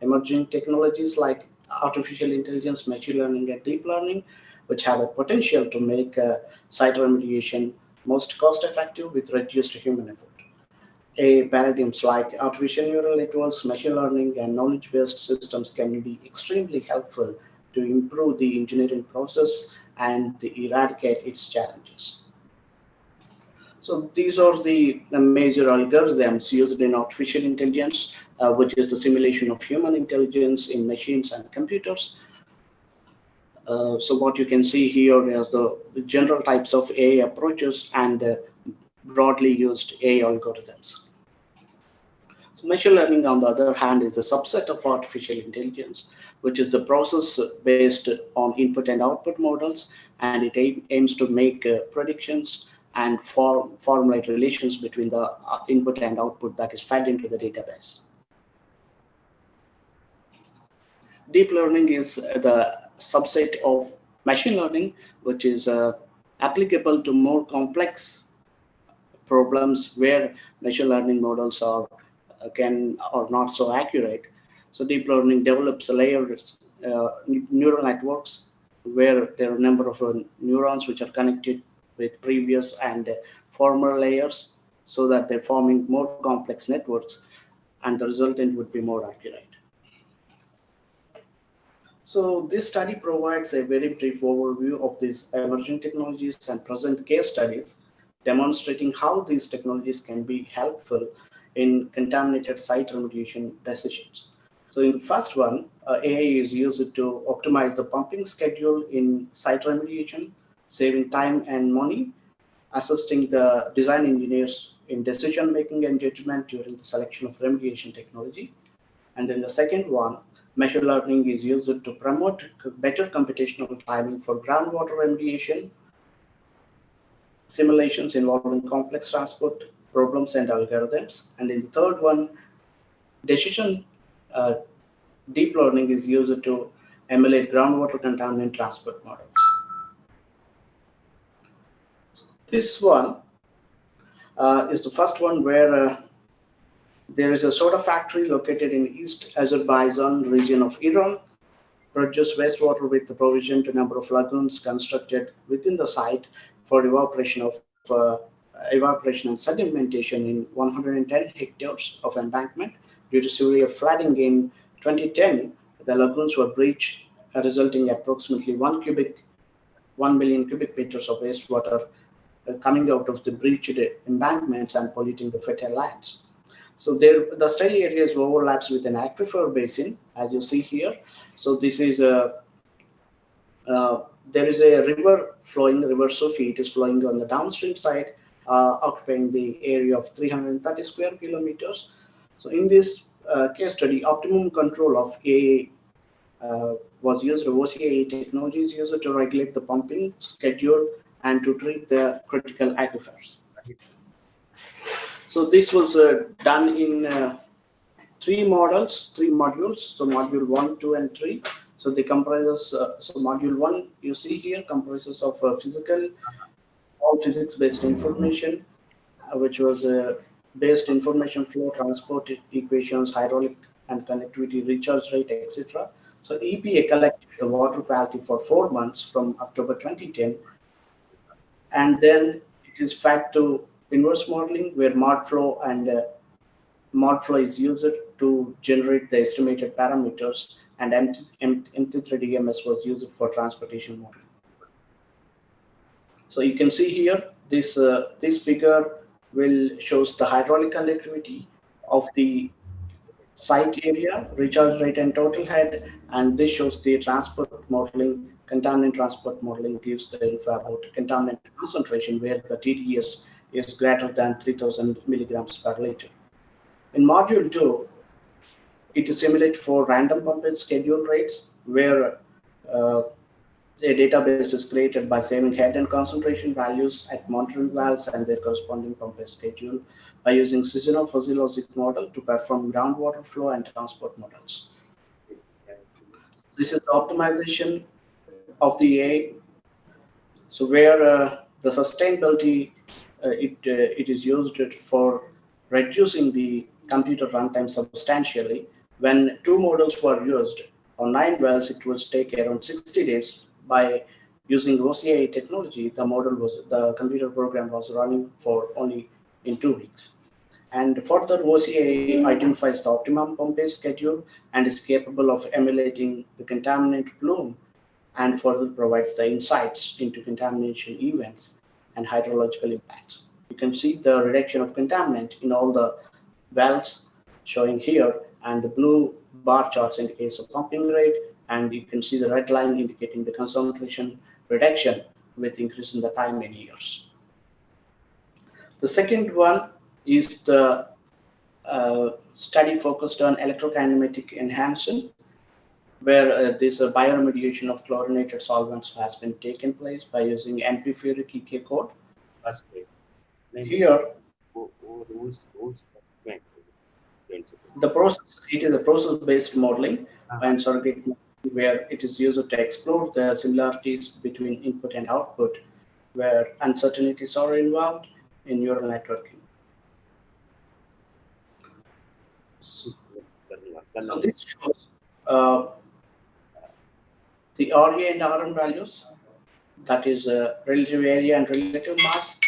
emerging technologies like artificial intelligence, machine learning, and deep learning, which have a potential to make site remediation most cost effective with reduced human effort. A paradigms like artificial neural networks, machine learning, and knowledge-based systems can be extremely helpful to improve the engineering process and to eradicate its challenges. So these are the major algorithms used in artificial intelligence, which is the simulation of human intelligence in machines and computers. So what you can see here is the general types of AI approaches and broadly used AI algorithms. So machine learning, on the other hand, is a subset of artificial intelligence, which is the process based on input and output models, and it aims to make predictions and formulate relations between the input and output that is fed into the database. Deep learning is the subset of machine learning, which is applicable to more complex problems where machine learning models are not so accurate. So deep learning develops layers, neural networks where there are a number of neurons which are connected with previous and former layers so that they're forming more complex networks and the resultant would be more accurate. So this study provides a very brief overview of these emerging technologies and present case studies demonstrating how these technologies can be helpful in contaminated site remediation decisions. So in the first one, AI is used to optimize the pumping schedule in site remediation, saving time and money, assisting the design engineers in decision making and judgment during the selection of remediation technology. And then the second one, machine learning is used to promote better computational timing for groundwater remediation, simulations involving complex transport problems and algorithms. And in the third one, decision uh, deep learning is used to emulate groundwater contaminant transport models. This one is the first one where there is a soda factory located in East Azerbaijan region of Iran, produce wastewater with the provision to number of lagoons constructed within the site for evaporation and sedimentation in 110 hectares of embankment. Due to severe flooding in 2010, the lagoons were breached, resulting approximately 1 million cubic meters of wastewater coming out of the breached embankments and polluting the fertile lands. So there, the study areas overlaps with an aquifer basin, as you see here. So this is there is a river flowing, River Sufi. It is flowing on the downstream side, occupying the area of 330 square kilometers. So in this case study, optimum control of a was used, OCA technology is used to regulate the pumping schedule and to treat the critical aquifers. So this was done in three modules. So module 1, 2, and 3. So they comprises, so module 1 you see here comprises of all physics-based information, which was based information flow, transport equations, hydraulic and connectivity, recharge rate, etc. So EPA collected the water quality for 4 months from October 2010, and then it is fed to inverse modeling, where mod flow is used to generate the estimated parameters, and MT3DMS was used for transportation modeling. So you can see here, this figure will shows the hydraulic conductivity of the site area, recharge rate, and total head, and this shows the transport modeling. Contaminant transport modeling gives the info about contaminant concentration, where the TDS is greater than 3000 milligrams per liter. In module 2, it is simulated for random pumpage schedule rates, where a database is created by saving head and concentration values at monitoring valves and their corresponding pumpage schedule by using physiologic model to perform groundwater flow and transport models. This is the optimization of the A. So where the sustainability, it is used for reducing the computer runtime substantially. When 2 models were used on 9 wells, it would take around 60 days. By using OCA technology, the computer program was running for only in 2 weeks. And further, OCA identifies the optimum pumpage schedule and is capable of emulating the contaminant plume, and further provides the insights into contamination events and hydrological impacts. You can see the reduction of contaminant in all the wells showing here, and the blue bar charts indicates the pumping rate, and you can see the red line indicating the concentration reduction with increase in the time in years. The second one is the study focused on electrokinematic enhancement, where this bioremediation of chlorinated solvents has been taken place by using NP-furic EK code. Here, the process, it is a process-based modeling and surrogate modeling, where it is used to explore the similarities between input and output, where uncertainties are involved in neural networking. So this shows the RA and RM values, that is relative area and relative mass.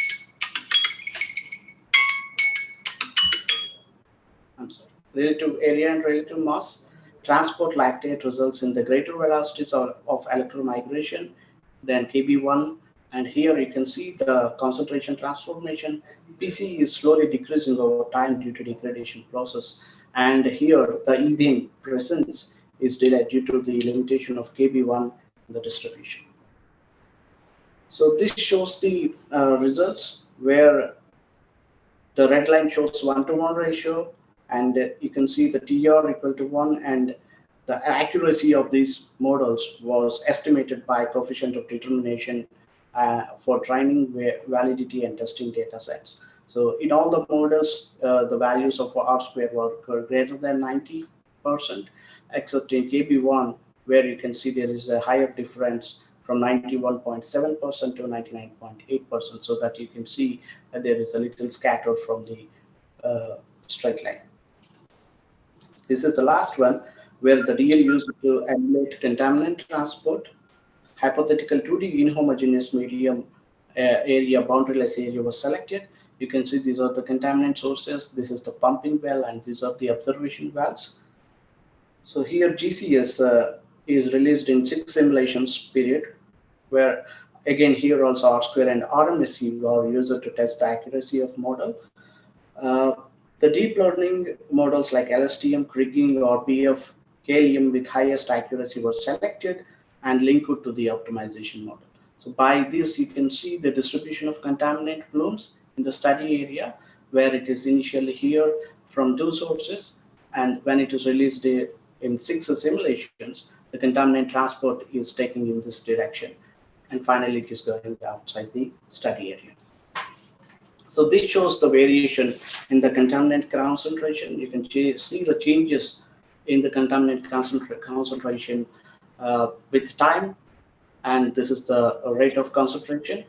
Relative area and relative mass. Transport lactate results in the greater velocities of electromigration than KB1. And here you can see the concentration transformation. PC is slowly decreasing over time due to degradation process. And here the ethane presence is delayed due to the limitation of KB1 in the distribution. So this shows the results, where the red line shows 1-to-1 ratio, and you can see the TR equal to 1, and the accuracy of these models was estimated by coefficient of determination for training, validity, and testing data sets. So in all the models, the values of R square were greater than 90%, except in KB1, where you can see there is a higher difference from 91.7% to 99.8%, so that you can see that there is a little scatter from the straight line. This is the last one, where the DL used to emulate contaminant transport. Hypothetical 2D inhomogeneous medium area, boundaryless area was selected. You can see these are the contaminant sources. This is the pumping well, and these are the observation wells. So here GCS is released in 6 simulations period, where again here also R square and RMSE were used to test the accuracy of model. The deep learning models like LSTM, Kriging, or BF Kalium with highest accuracy were selected and linked to the optimization model. So by this, you can see the distribution of contaminant plumes in the study area, where it is initially here from 2 sources, and when it is released in 6 simulations, the contaminant transport is taking in this direction. And finally, it is going outside the study area. So this shows the variation in the contaminant concentration. You can see the changes in the contaminant concentration with time, and this is the rate of concentration.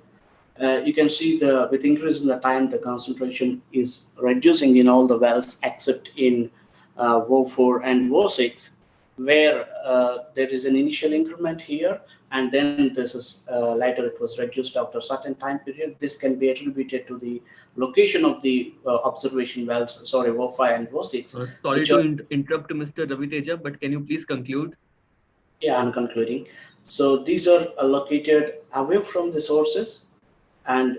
You can see with increase in the time, the concentration is reducing in all the wells except in O4 and O6, where there is an initial increment here, and then this is later it was reduced after a certain time period. This can be attributed to the location of the observation wells, sorry, O5 and O6. Sorry to interrupt Mr. Ravi Teja, but can you please conclude? Yeah, I'm concluding. So these are located away from the sources and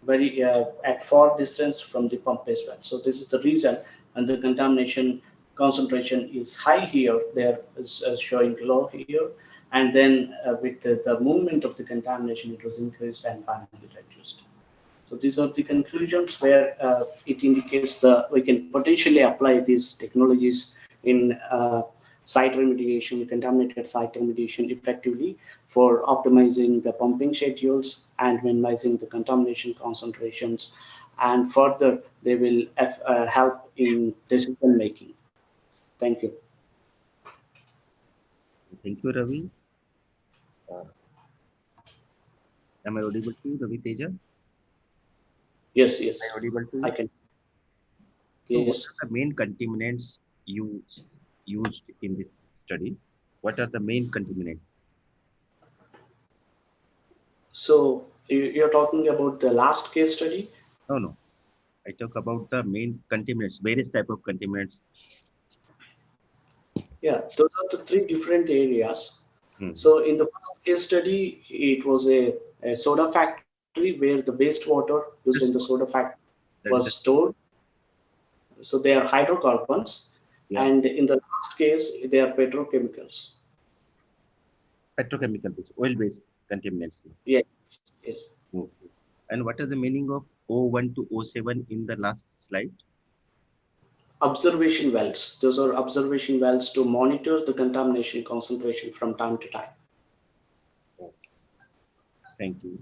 very at far distance from the pump as well. So this is the reason, and the contamination concentration is high here, there is showing low here, and then with the movement of the contamination, it was increased and finally reduced. So these are the conclusions where it indicates we can potentially apply these technologies in site remediation, contaminated site remediation effectively for optimizing the pumping schedules and minimizing the contamination concentrations. And further, they will help in decision making. Thank you. Thank you, Ravi. Am I audible to you, Ravi Teja? Yes, yes. Am I audible to you? I can. So Yes. what are the main contaminants used in this study? What are the main contaminants? So you're talking about the last case study? No. I talk about the main contaminants, various type of contaminants. Yeah, those are the three different areas. So in the first case study, it was a soda factory where the wastewater used in the soda factory was stored. So they are hydrocarbons. Yeah. And in the last case, they are petrochemicals. Petrochemicals, oil-based contaminants. Yes. Okay. And what is the meaning of O1 to O7 in the last slide? Observation wells. Those are observation wells to monitor the contamination concentration from time to time. Thank you.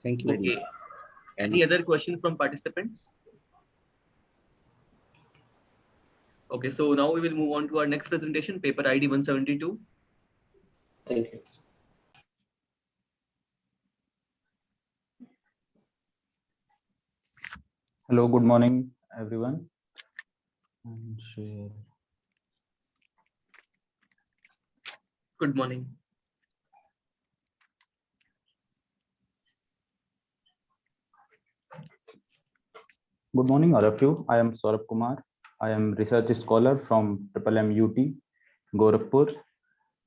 Thank you very much. Any other question from participants? Okay, so now we will move on to our next presentation, paper ID 172. Thank you. Hello, good morning, everyone. And share. Good morning. Good morning, all of you. I am Saurabh Kumar. I am research scholar from MMUT, Gorakhpur.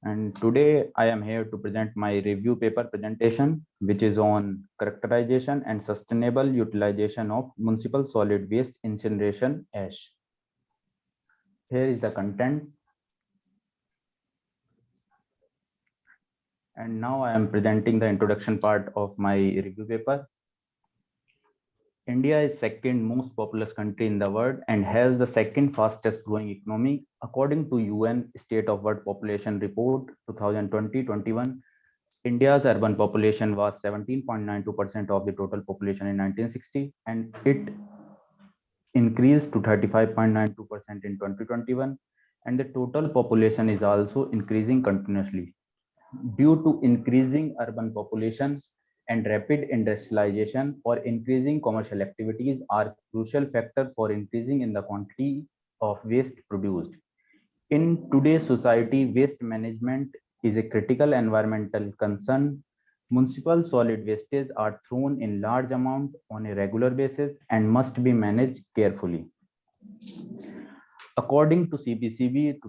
And today I am here to present my review paper presentation, which is on characterization and sustainable utilization of municipal solid waste incineration ash. Here is the content. And now I am presenting the introduction part of my review paper. India is second most populous country in the world and has the second fastest growing economy. According to UN State of World Population Report 2020-21, India's urban population was 17.92% of the total population in 1960, and it increased to 35.92% in 2021, and the total population is also increasing continuously. Due to increasing urban population and rapid industrialization or increasing commercial activities are crucial factor for increasing in the quantity of waste produced. In today's society, waste management is a critical environmental concern. Municipal solid wastes are thrown in large amount on a regular basis and must be managed carefully. According to CPCB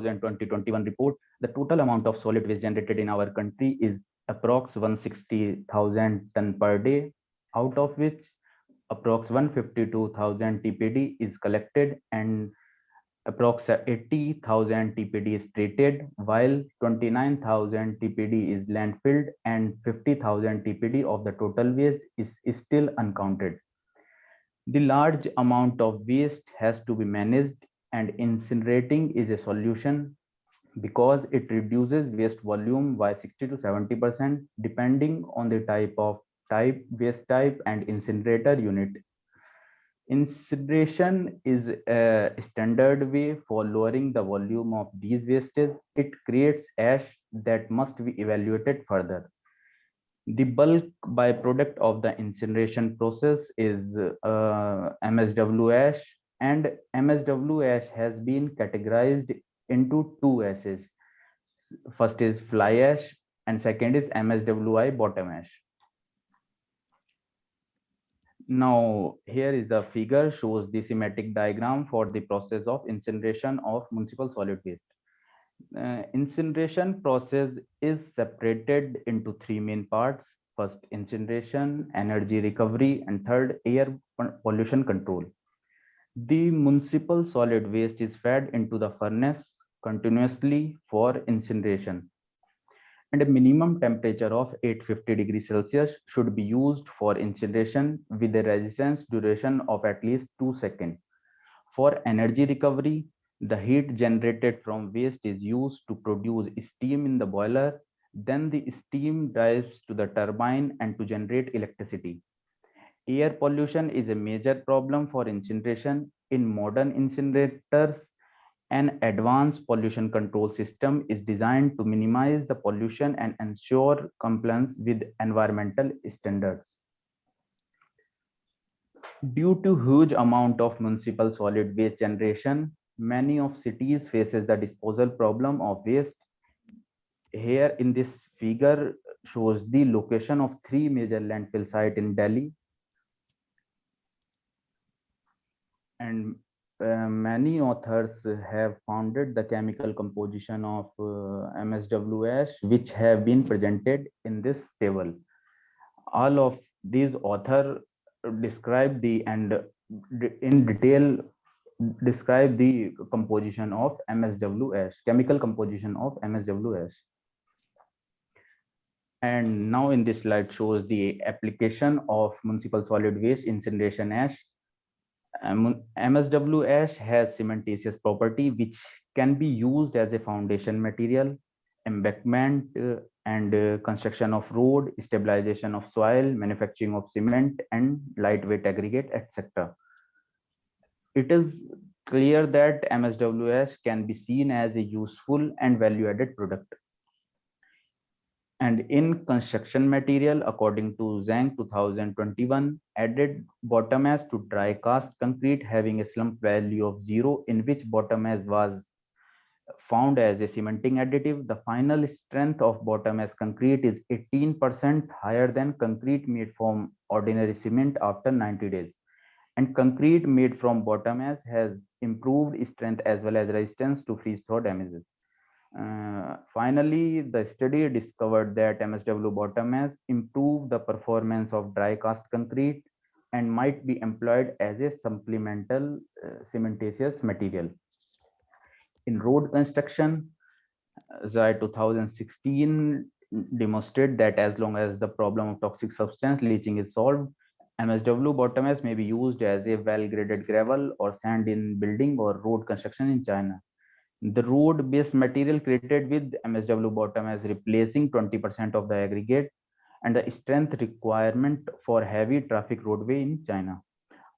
2020-21 report, the total amount of solid waste generated in our country is approx 160,000 ton per day, out of which approx 152,000 TPD is collected and approx 80,000 TPD is treated, while 29,000 TPD is landfilled and 50,000 TPD of the total waste is still uncounted. The large amount of waste has to be managed, and incinerating is a solution because it reduces waste volume by 60 to 70% depending on the waste type and incinerator unit. Incineration is a standard way for lowering the volume of these wastes. It creates ash that must be evaluated further. The bulk byproduct of the incineration process is MSW ash, and MSW ash has been categorized into two ashes. First is fly ash and second is MSWI bottom ash. Now, here is the figure shows the schematic diagram for the process of incineration of municipal solid waste. Incineration process is separated into three main parts. First, incineration, energy recovery, and third, air pollution control. The municipal solid waste is fed into the furnace continuously for incineration, and a minimum temperature of 850 degrees Celsius should be used for incineration with a resistance duration of at least 2 seconds. For energy recovery, the heat generated from waste is used to produce steam in the boiler. Then the steam drives to the turbine and to generate electricity. Air pollution is a major problem for incineration. In modern incinerators, an advanced pollution control system is designed to minimize the pollution and ensure compliance with environmental standards. Due to huge amount of municipal solid waste generation, many of cities faces the disposal problem of waste. Here in this figure shows the location of three major landfill sites in Delhi. And many authors have founded the chemical composition of MSW ash, which have been presented in this table. All of these authors describe the in detail describe the composition of MSW ash, chemical composition of MSW ash. And now in this slide shows the application of municipal solid waste incineration ash. MSW ash has cementitious property which can be used as a foundation material, embankment and construction of road, stabilization of soil, manufacturing of cement and lightweight aggregate, etc. It is clear that MSW ash can be seen as a useful and value-added product. And in construction material, according to Zhang 2021, added bottom ash to dry cast concrete having a slump value of 0, in which bottom ash was found as a cementing additive. The final strength of bottom ash concrete is 18% higher than concrete made from ordinary cement after 90 days. And concrete made from bottom ash has improved strength as well as resistance to freeze-thaw damages. Finally, the study discovered that MSW bottom ash improved the performance of dry cast concrete and might be employed as a supplemental cementitious material. In road construction, ZI 2016 demonstrated that as long as the problem of toxic substance leaching is solved, MSW bottom ash may be used as a well-graded gravel or sand in building or road construction in China. The road-based material created with MSW bottom ash replacing 20% of the aggregate and the strength requirement for heavy traffic roadway in China.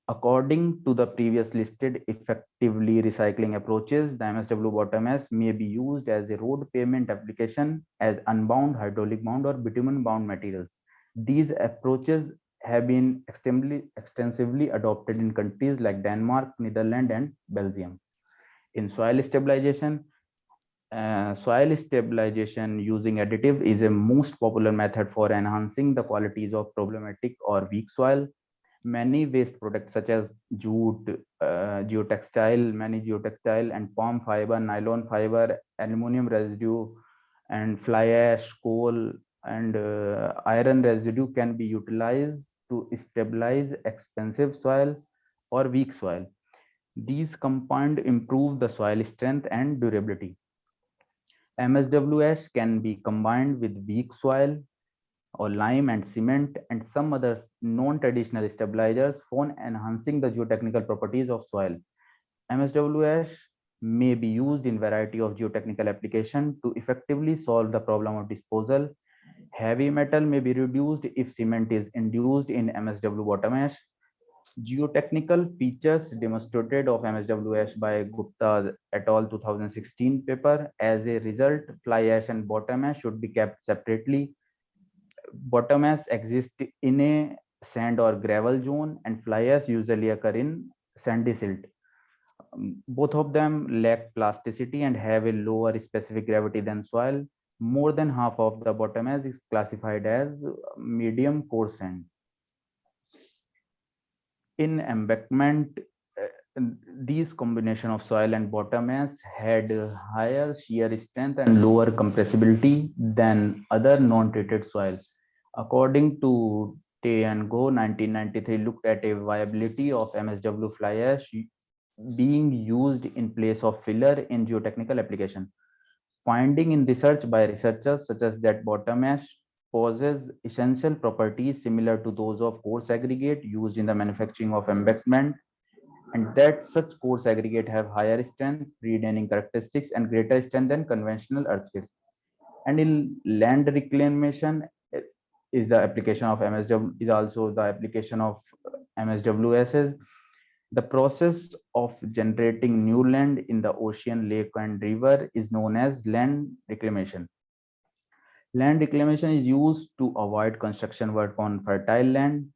According to the previous listed effectively recycling approaches, the MSW bottom ash may be used as a road pavement application as unbound, hydraulic bound or bitumen bound materials. These approaches have been extensively adopted in countries like Denmark, Netherlands and Belgium. In soil stabilization using additive is a most popular method for enhancing the qualities of problematic or weak soil. Many waste products such as jute, geotextile and palm fiber, nylon fiber, aluminum residue and fly ash, coal and iron residue can be utilized to stabilize expensive soil or weak soil. These compounds improve the soil strength and durability. MSW ash can be combined with weak soil or lime and cement and some other non-traditional stabilizers for enhancing the geotechnical properties of soil. MSW ash may be used in variety of geotechnical application to effectively solve the problem of disposal. Heavy metal may be reduced if cement is induced in MSW bottom ash. Geotechnical features demonstrated of MSW ash by Gupta et al. 2016 paper. As a result, fly ash and bottom ash should be kept separately. Bottom ash exists in a sand or gravel zone, and fly ash usually occur in sandy silt. Both of them lack plasticity and have a lower specific gravity than soil. More than half of the bottom ash is classified as medium coarse sand. In embankment, these combination of soil and bottom ash had higher shear strength and lower compressibility than other non-treated soils. According to Tay and Go, 1993 looked at a viability of MSW fly ash being used in place of filler in geotechnical application. Finding in research by researchers such as that bottom ash possesses essential properties similar to those of coarse aggregate used in the manufacturing of embankment, and that such coarse aggregate have higher strength, free draining characteristics, and greater strength than conventional earthquakes. And in land reclamation is the application of MSW is also the application of MSWSs. The process of generating new land in the ocean, lake, and river is known as land reclamation. Land reclamation is used to avoid construction work on fertile land.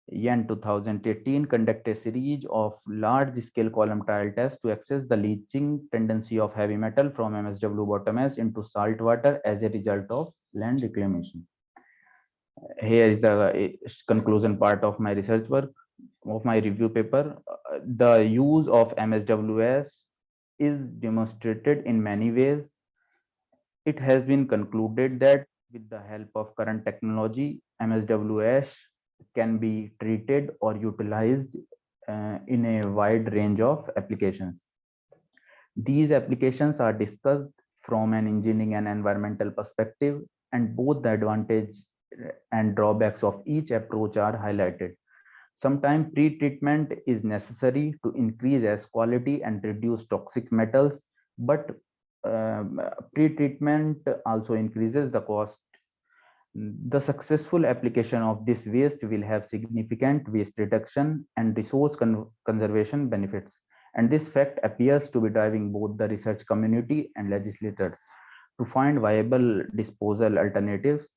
In 2018 conducted a series of large-scale column trial tests to assess the leaching tendency of heavy metal from MSW bottom ash into salt water as a result of land reclamation. Here is the conclusion part of my research work, of my review paper. The use of MSWS is demonstrated in many ways. It has been concluded that with the help of current technology, MSWS can be treated or utilized in a wide range of applications. These applications are discussed from an engineering and environmental perspective, and both the advantage and drawbacks of each approach are highlighted. Sometimes pre-treatment is necessary to increase ash quality and reduce toxic metals, but pre-treatment also increases the cost. The successful application of this waste will have significant waste reduction and resource conservation benefits. And this fact appears to be driving both the research community and legislators to find viable disposal alternatives.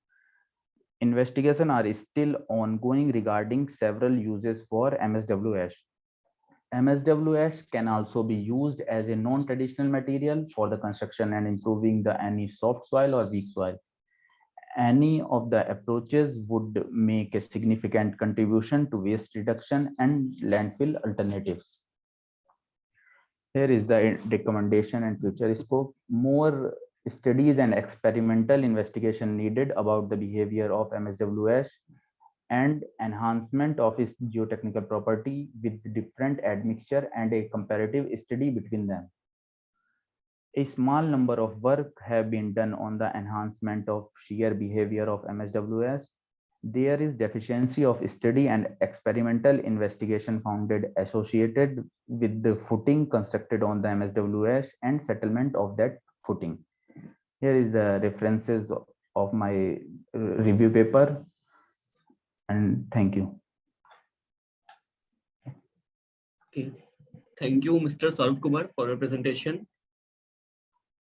Investigations are still ongoing regarding several uses for MSW ash. MSW ash can also be used as a non-traditional material for the construction and improving any soft soil or weak soil. Any of the approaches would make a significant contribution to waste reduction and landfill alternatives. Here is the recommendation and future scope. More studies and experimental investigation needed about the behavior of MSW ash and enhancement of its geotechnical property with different admixture and a comparative study between them. A small number of work have been done on the enhancement of shear behavior of MSWS. There is deficiency of study and experimental investigation founded associated with the footing constructed on the MSWS and settlement of that footing. Here is the references of my review paper, and thank you. Okay. Thank you, Mr. Saurabh Kumar, for your presentation.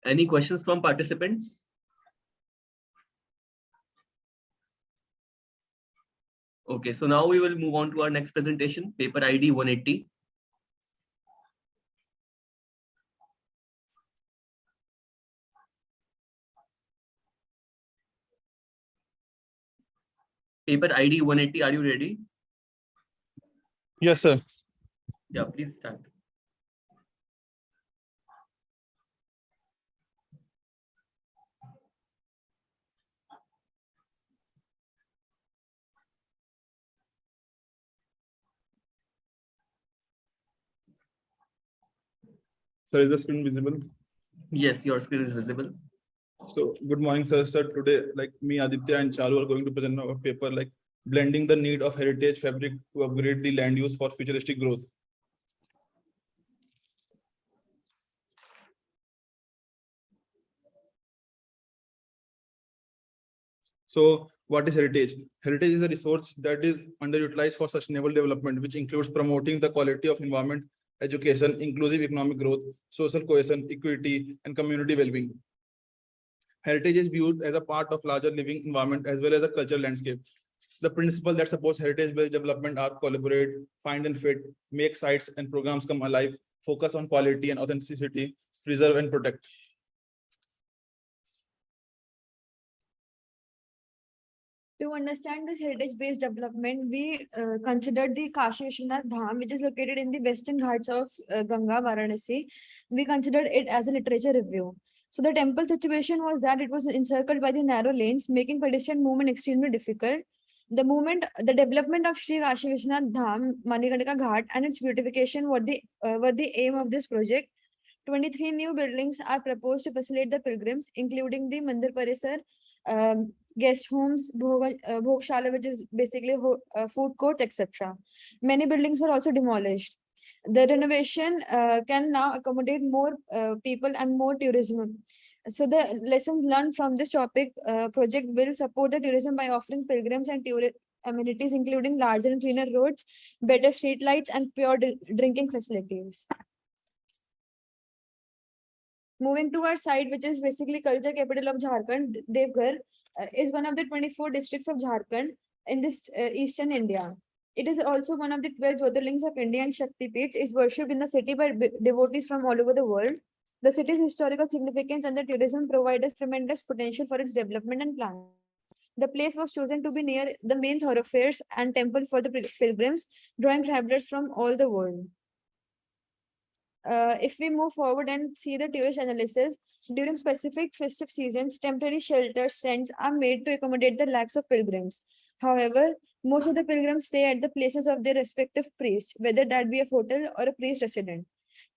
Any questions from participants? Okay, so now we will move on to our next presentation, paper ID 180. Paper ID 180, are you ready? Yes, sir. Yeah, please start. Sir, is the screen visible? Yes, your screen is visible. So good morning, sir. Sir, today, like me, Aditya and Charu are going to present a paper like blending the need of heritage fabric to upgrade the land use for futuristic growth. So what is heritage? Heritage is a resource that is underutilized for sustainable development, which includes promoting the quality of environment, education, inclusive economic growth, social cohesion, equity, and community well-being. Heritage is viewed as a part of larger living environment as well as a cultural landscape. The principle that supports heritage-based development are collaborate, find and fit, make sites and programs come alive, focus on quality and authenticity, preserve and protect. To understand this heritage-based development, we considered the Kashi Vishwanath Dham, which is located in the western ghats of Ganga, Varanasi. We considered it as a literature review. So the temple situation was that it was encircled by the narrow lanes, making pedestrian movement extremely difficult. The development of Sri Kashi Vishwanath Dham, Manikarnika Ghat, and its beautification were the aim of this project. 23 new buildings are proposed to facilitate the pilgrims, including the Mandir Parisar, guest homes, Bhogshala, which is basically food courts, etc. Many buildings were also demolished. The renovation can now accommodate more people and more tourism. So the lessons learned from this topic project will support the tourism by offering pilgrims and tourist amenities, including larger and cleaner roads, better street lights, and pure drinking facilities. Moving to our site, which is basically culture capital of Jharkhand, Devghar is one of the 24 districts of Jharkhand in this eastern India. It is also one of the 12 Jyotirlings of India, and Shakti Peeths is worshipped in the city by devotees from all over the world. The city's historical significance and the tourism provide us tremendous potential for its development and planning. The place was chosen to be near the main thoroughfares and temple for the pilgrims, drawing travelers from all the world. If we move forward and see the tourist analysis, during specific festive seasons, temporary shelters, tents are made to accommodate the lakhs of pilgrims. However, most of the pilgrims stay at the places of their respective priests, whether that be a hotel or a priest resident.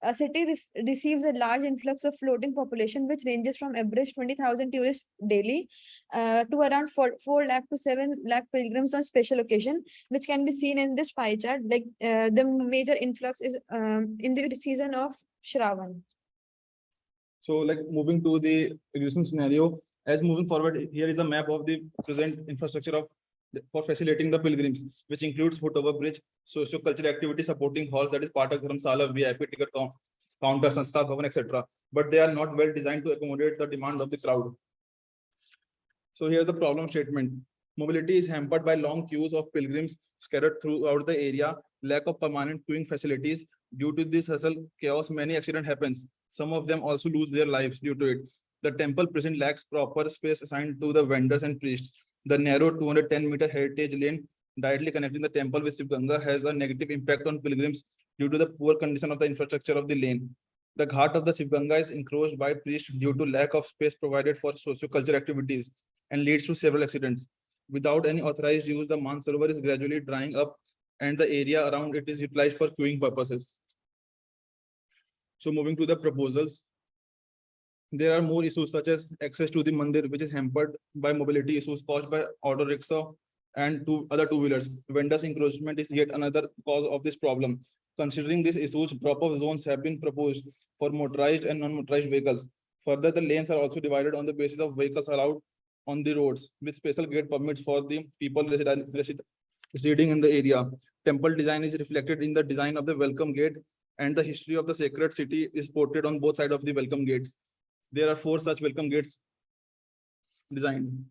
A city receives a large influx of floating population, which ranges from average 20,000 tourists daily to around 4 lakh to 7 lakh pilgrims on special occasion, which can be seen in this pie chart. Like the major influx is in the season of Shravan. So like moving to the existing scenario, as moving forward, here is a map of the present infrastructure of for facilitating the pilgrims, which includes foot-over bridge, socio-cultural activity supporting halls, that is part of Dharamsala, VIP ticket counter, Sanskar Bhavan, etc. But they are not well designed to accommodate the demand of the crowd. So here's the problem statement. Mobility is hampered by long queues of pilgrims scattered throughout the area, lack of permanent queuing facilities. Due to this hustle chaos, many accidents happens. Some of them also lose their lives due to it. The temple present lacks proper space assigned to the vendors and priests. The narrow 210-meter heritage lane directly connecting the temple with Shiv Ganga has a negative impact on pilgrims due to the poor condition of the infrastructure of the lane. The ghat of the Shiv Ganga is encroached by priests due to lack of space provided for socio-cultural activities and leads to several accidents. Without any authorized use, the Mansarovar is gradually drying up and the area around it is utilized for queuing purposes. So moving to the proposals, there are more issues such as access to the mandir, which is hampered by mobility issues caused by auto rickshaw and other two-wheelers. Vendors encroachment is yet another cause of this problem. Considering these issues, drop-off zones have been proposed for motorized and non-motorized vehicles. Further, the lanes are also divided on the basis of vehicles allowed on the roads, with special gate permits for the people residing in the area. Temple design is reflected in the design of the welcome gate, and the history of the sacred city is portrayed on both sides of the welcome gates. There are 4 such welcome gates designed.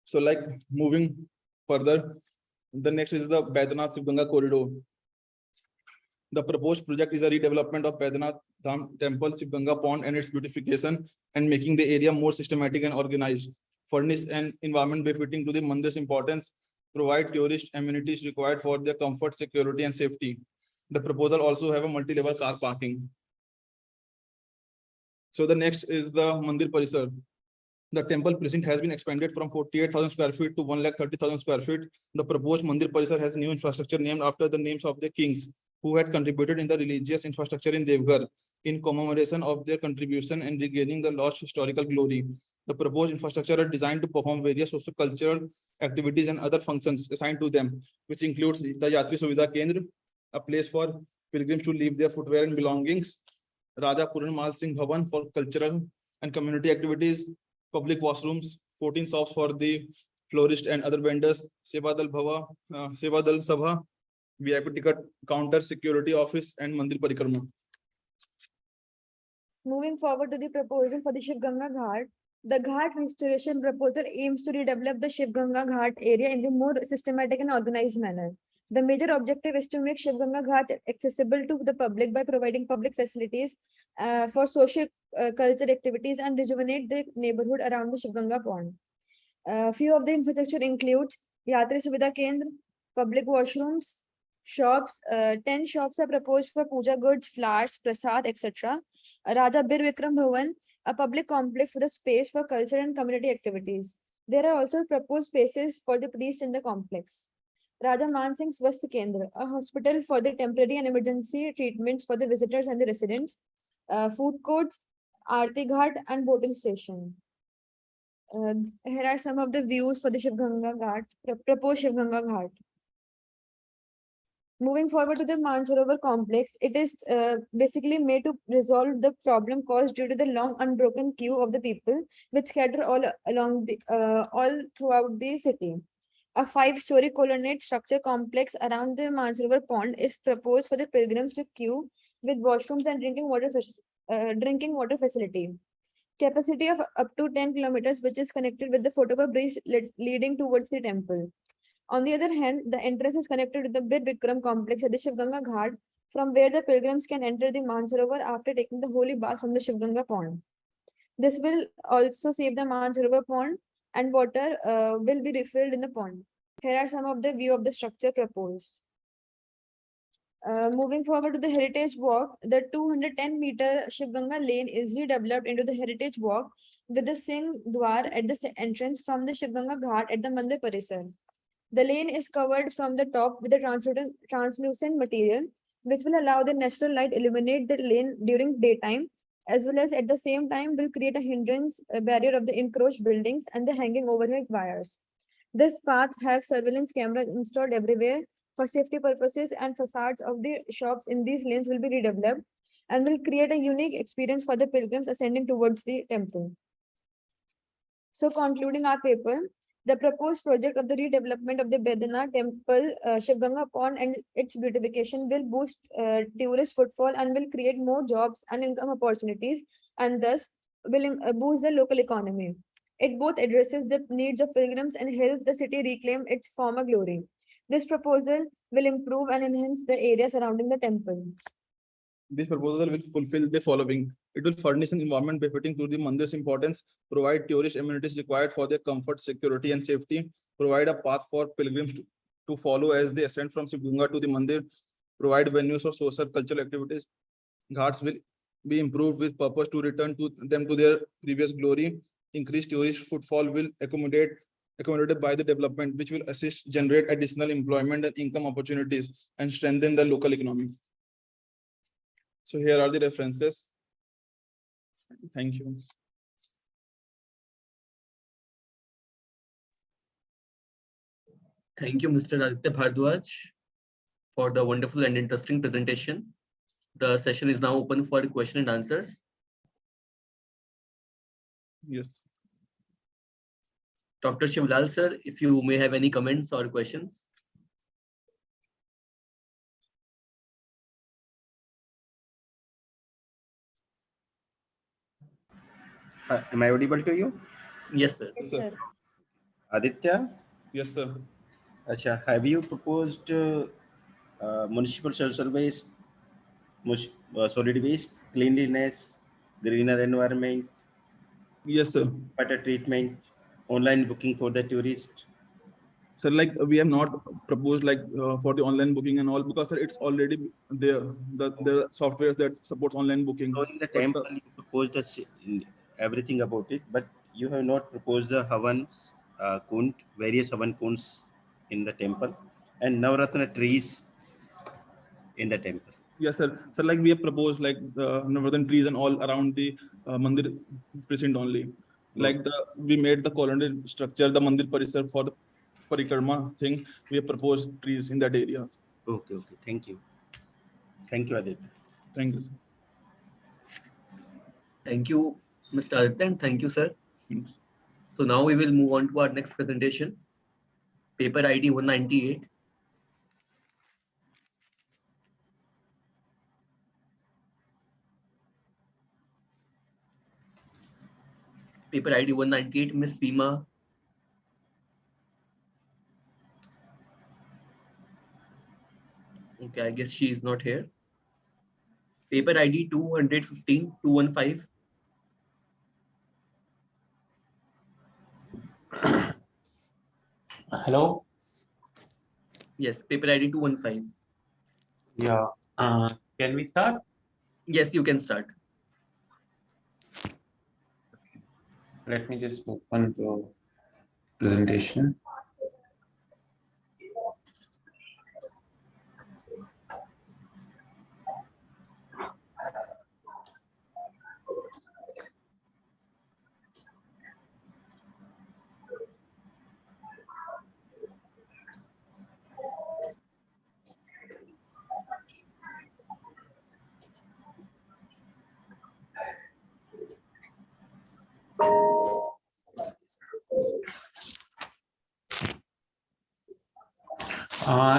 So like moving further, the next is the Baidyanath Shiv Ganga corridor. The proposed project is a redevelopment of Baidyanath Dham Temple, Shiv Ganga Pond and its beautification and making the area more systematic and organized. Furnish an environment befitting to the mandir's importance, provide tourist amenities required for their comfort, security and safety. The proposal also have a multi-level car parking. So the next is the Mandir Parisar. The temple precinct has been expanded from 48,000 square feet to 130,000 square feet. The proposed Mandir Parisar has new infrastructure named after the names of the kings who had contributed in the religious infrastructure in Devghar. in commemoration of their contribution in regaining the lost historical glory. The proposed infrastructure are designed to perform various socio-cultural activities and other functions assigned to them, which includes the Yatri Suvidha Kendra, a place for pilgrims to leave their footwear and belongings, Raja Puranmal Singh Bhavan for cultural and community activities, public washrooms, 14 shops for the florist and other vendors, Sevadal Sabha, VIP ticket counter, security office, and Mandir Parikrama. Moving forward to the proposal for the Shiv Ganga Ghat, the Ghat restoration proposal aims to redevelop the Shiv Ganga Ghat area in a more systematic and organized manner. The major objective is to make Shiv Ganga Ghat accessible to the public by providing public facilities for social culture activities and rejuvenate the neighborhood around the Shiv Ganga pond. Few of the infrastructure includes Yatri Suvidha Kendra, public washrooms, shops. 10 shops are proposed for puja goods, flowers, prasad, etc. Raja Bir Vikram Bhavan, a public complex with a space for culture and community activities. There are also proposed spaces for the priests in the complex. Raja Man Singh Swasth Kendra, a hospital for the temporary and emergency treatments for the visitors and the residents. Food courts, Aarti Ghat, and boating station. Here are some of the views for the Shiv Ganga Ghat, proposed Shiv Ganga Ghat. Moving forward to the Mansarovar complex, it is basically made to resolve the problem caused due to the long unbroken queue of the people which scatter all along the all throughout the city. A 5-story colonnade structure complex around the Mansarovar pond is proposed for the pilgrims to queue with washrooms and drinking water facility. Capacity of up to 10 kilometers, which is connected with the footover bridge leading towards the temple. On the other hand, the entrance is connected to the Bir Bikram complex at the Shiv Ganga Ghat, from where the pilgrims can enter the Mansarovar after taking the holy bath from the Shiv Ganga pond. This will also save the Mansarovar pond, and water will be refilled in the pond. Here are some of the view of the structure proposed. Moving forward to the Heritage Walk, the 210-meter Shiv Ganga lane is redeveloped into the Heritage Walk with the Singh Dwar at the entrance from the Shiv Ganga Ghat at the Mandir Parisar. The lane is covered from the top with a translucent material, which will allow the natural light illuminate the lane during daytime, as well as at the same time will create a hindrance barrier of the encroached buildings and the hanging overhead wires. This path has surveillance cameras installed everywhere for safety purposes, and facades of the shops in these lanes will be redeveloped and will create a unique experience for the pilgrims ascending towards the temple. So concluding our paper, the proposed project of the redevelopment of the Bedana temple, Shiv Ganga pond and its beautification will boost tourist footfall and will create more jobs and income opportunities, and thus will boost the local economy. It both addresses the needs of pilgrims and helps the city reclaim its former glory. This proposal will improve and enhance the area surrounding the temple. This proposal will fulfill the following. It will furnish an environment befitting to the mandir's importance, provide tourist amenities required for their comfort, security, and safety, provide a path for pilgrims to follow as they ascend from Shiv Ganga to the mandir, provide venues for social cultural activities. Ghats will be improved with purpose to return to them to their previous glory. Increased tourist footfall will accommodated by the development, which will assist generate additional employment and income opportunities and strengthen the local economy. So here are the references. Thank you. Thank you, Mr. Aditya Bhardwaj, for the wonderful and interesting presentation. The session is now open for question and answers. Yes. Dr. Shivlal sir, if you may have any comments or questions. Am I audible to you? Yes, sir. Yes, sir. Aditya? Yes, sir. Acha, have you proposed municipal social waste, solid waste, cleanliness, greener environment? Yes, sir. Water treatment, online booking for the tourist? So like we have not proposed like for the online booking and all, because it's already there. The softwares that supports online booking. So in the temple, you proposed everything about it, but you have not proposed the Havans, Kund, various Havan Kunds in the temple, and Navratna trees in the temple. Yes, sir. So like we have proposed like the northern trees and all around the mandir precinct only. Like we made the colonnade structure, the mandir parisar for the parikrama thing. We have proposed trees in that area. Okay, okay. Thank you. Thank you, Aditya. Thank you. Thank you, Mr. Aditya, and thank you, sir. So now we will move on to our next presentation, paper ID 198. Paper ID 198, Miss Seema. Okay, I guess she is not here. Paper ID 215, 215. Hello. Yes, paper ID 215. Yeah. Can we start? Yes, you can start. Let me just open the presentation.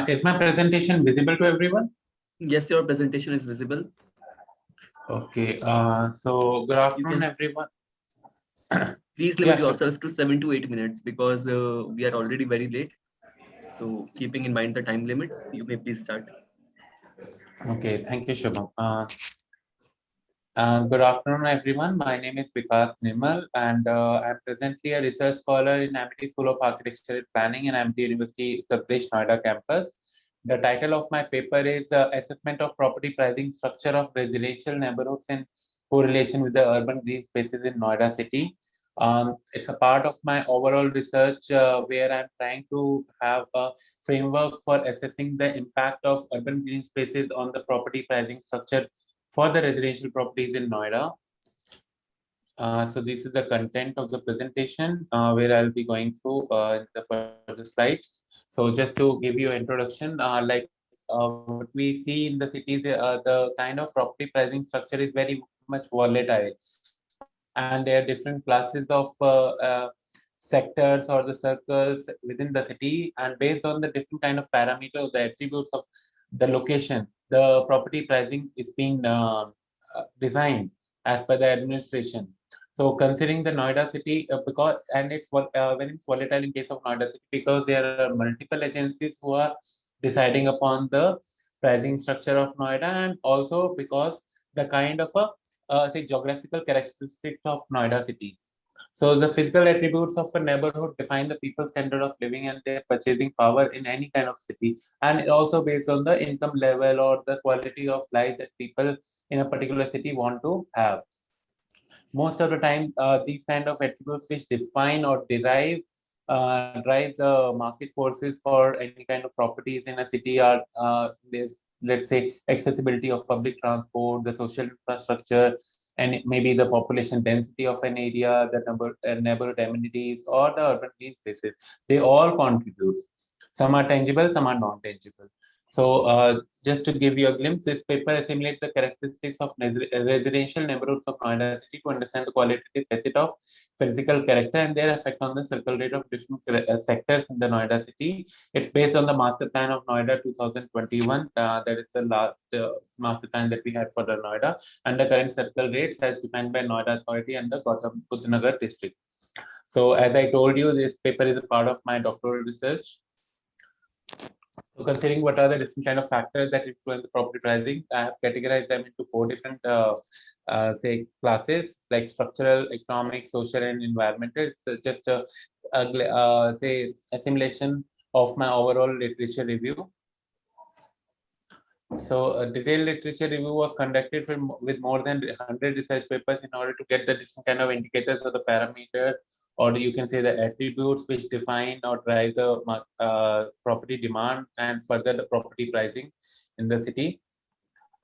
Is my presentation visible to everyone? Yes, your presentation is visible. Okay. So good afternoon, everyone. Please limit yourself to 7 to 8 minutes because we are already very late. So keeping in mind the time limits, you may please start. Okay, thank you, Shubham. Good afternoon, everyone. My name is Vikas Nimal, and I'm presently a research scholar in Amity School of Architecture and Planning in Amity University, Uttar Pradesh, Noida campus. The title of my paper is Assessment of Property Pricing Structure of Residential Neighborhoods in Correlation with the Urban Green Spaces in Noida City. It's a part of my overall research where I'm trying to have a framework for assessing the impact of urban green spaces on the property pricing structure for the residential properties in Noida. So this is the content of the presentation where I'll be going through the slides. So just to give you an introduction, what we see in the cities, the kind of property pricing structure is very much volatile, and there are different classes of sectors or the circles within the city, and based on the different kind of parameters, the attributes of the location, the property pricing is being designed as per the administration. So considering the Noida city, because and it's very volatile in case of Noida city because there are multiple agencies who are deciding upon the pricing structure of Noida, and also because the kind of a say geographical characteristics of Noida city. So the physical attributes of a neighborhood define the people's standard of living and their purchasing power in any kind of city, and it also based on the income level or the quality of life that people in a particular city want to have. Most of the time, these kind of attributes which define or drive the market forces for any kind of properties in a city are let's say accessibility of public transport, the social infrastructure, and maybe the population density of an area, the neighborhood amenities, or the urban green spaces. They all contribute. Some are tangible, some are non-tangible. So just to give you a glimpse, this paper assimilates the characteristics of residential neighborhoods of Noida city to understand the qualitative facet of physical character and their effect on the circle rate of different sectors in the Noida city. It's based on the master plan of Noida 2021. That is the last master plan that we had for the Noida, and the current circle rates as defined by Noida Authority and the Gautam Buddha Nagar district. So as I told you, this paper is a part of my doctoral research. So considering what are the different kind of factors that influence the property pricing, I have categorized them into 4 different say classes like structural, economic, social, and environmental. It's just say assimilation of my overall literature review. So a detailed literature review was conducted with more than 100 research papers in order to get the different kind of indicators or the parameters, or you can say the attributes which define or drive the property demand and further the property pricing in the city.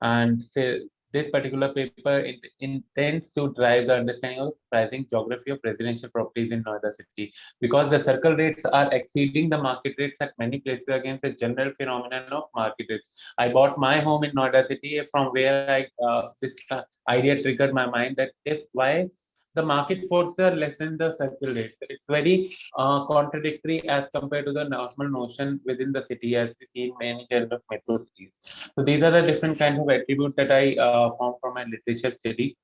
And say this particular paper intends to drive the understanding of pricing geography of residential properties in Noida city, because the circle rates are exceeding the market rates at many places against the general phenomenon of market rates. I bought my home in Noida city, from where this idea triggered my mind that if why the market forces are less than the circle rates. It's very contradictory as compared to the normal notion within the city as we see in many kinds of metro cities. So these are the different kinds of attributes that I found from my literature study.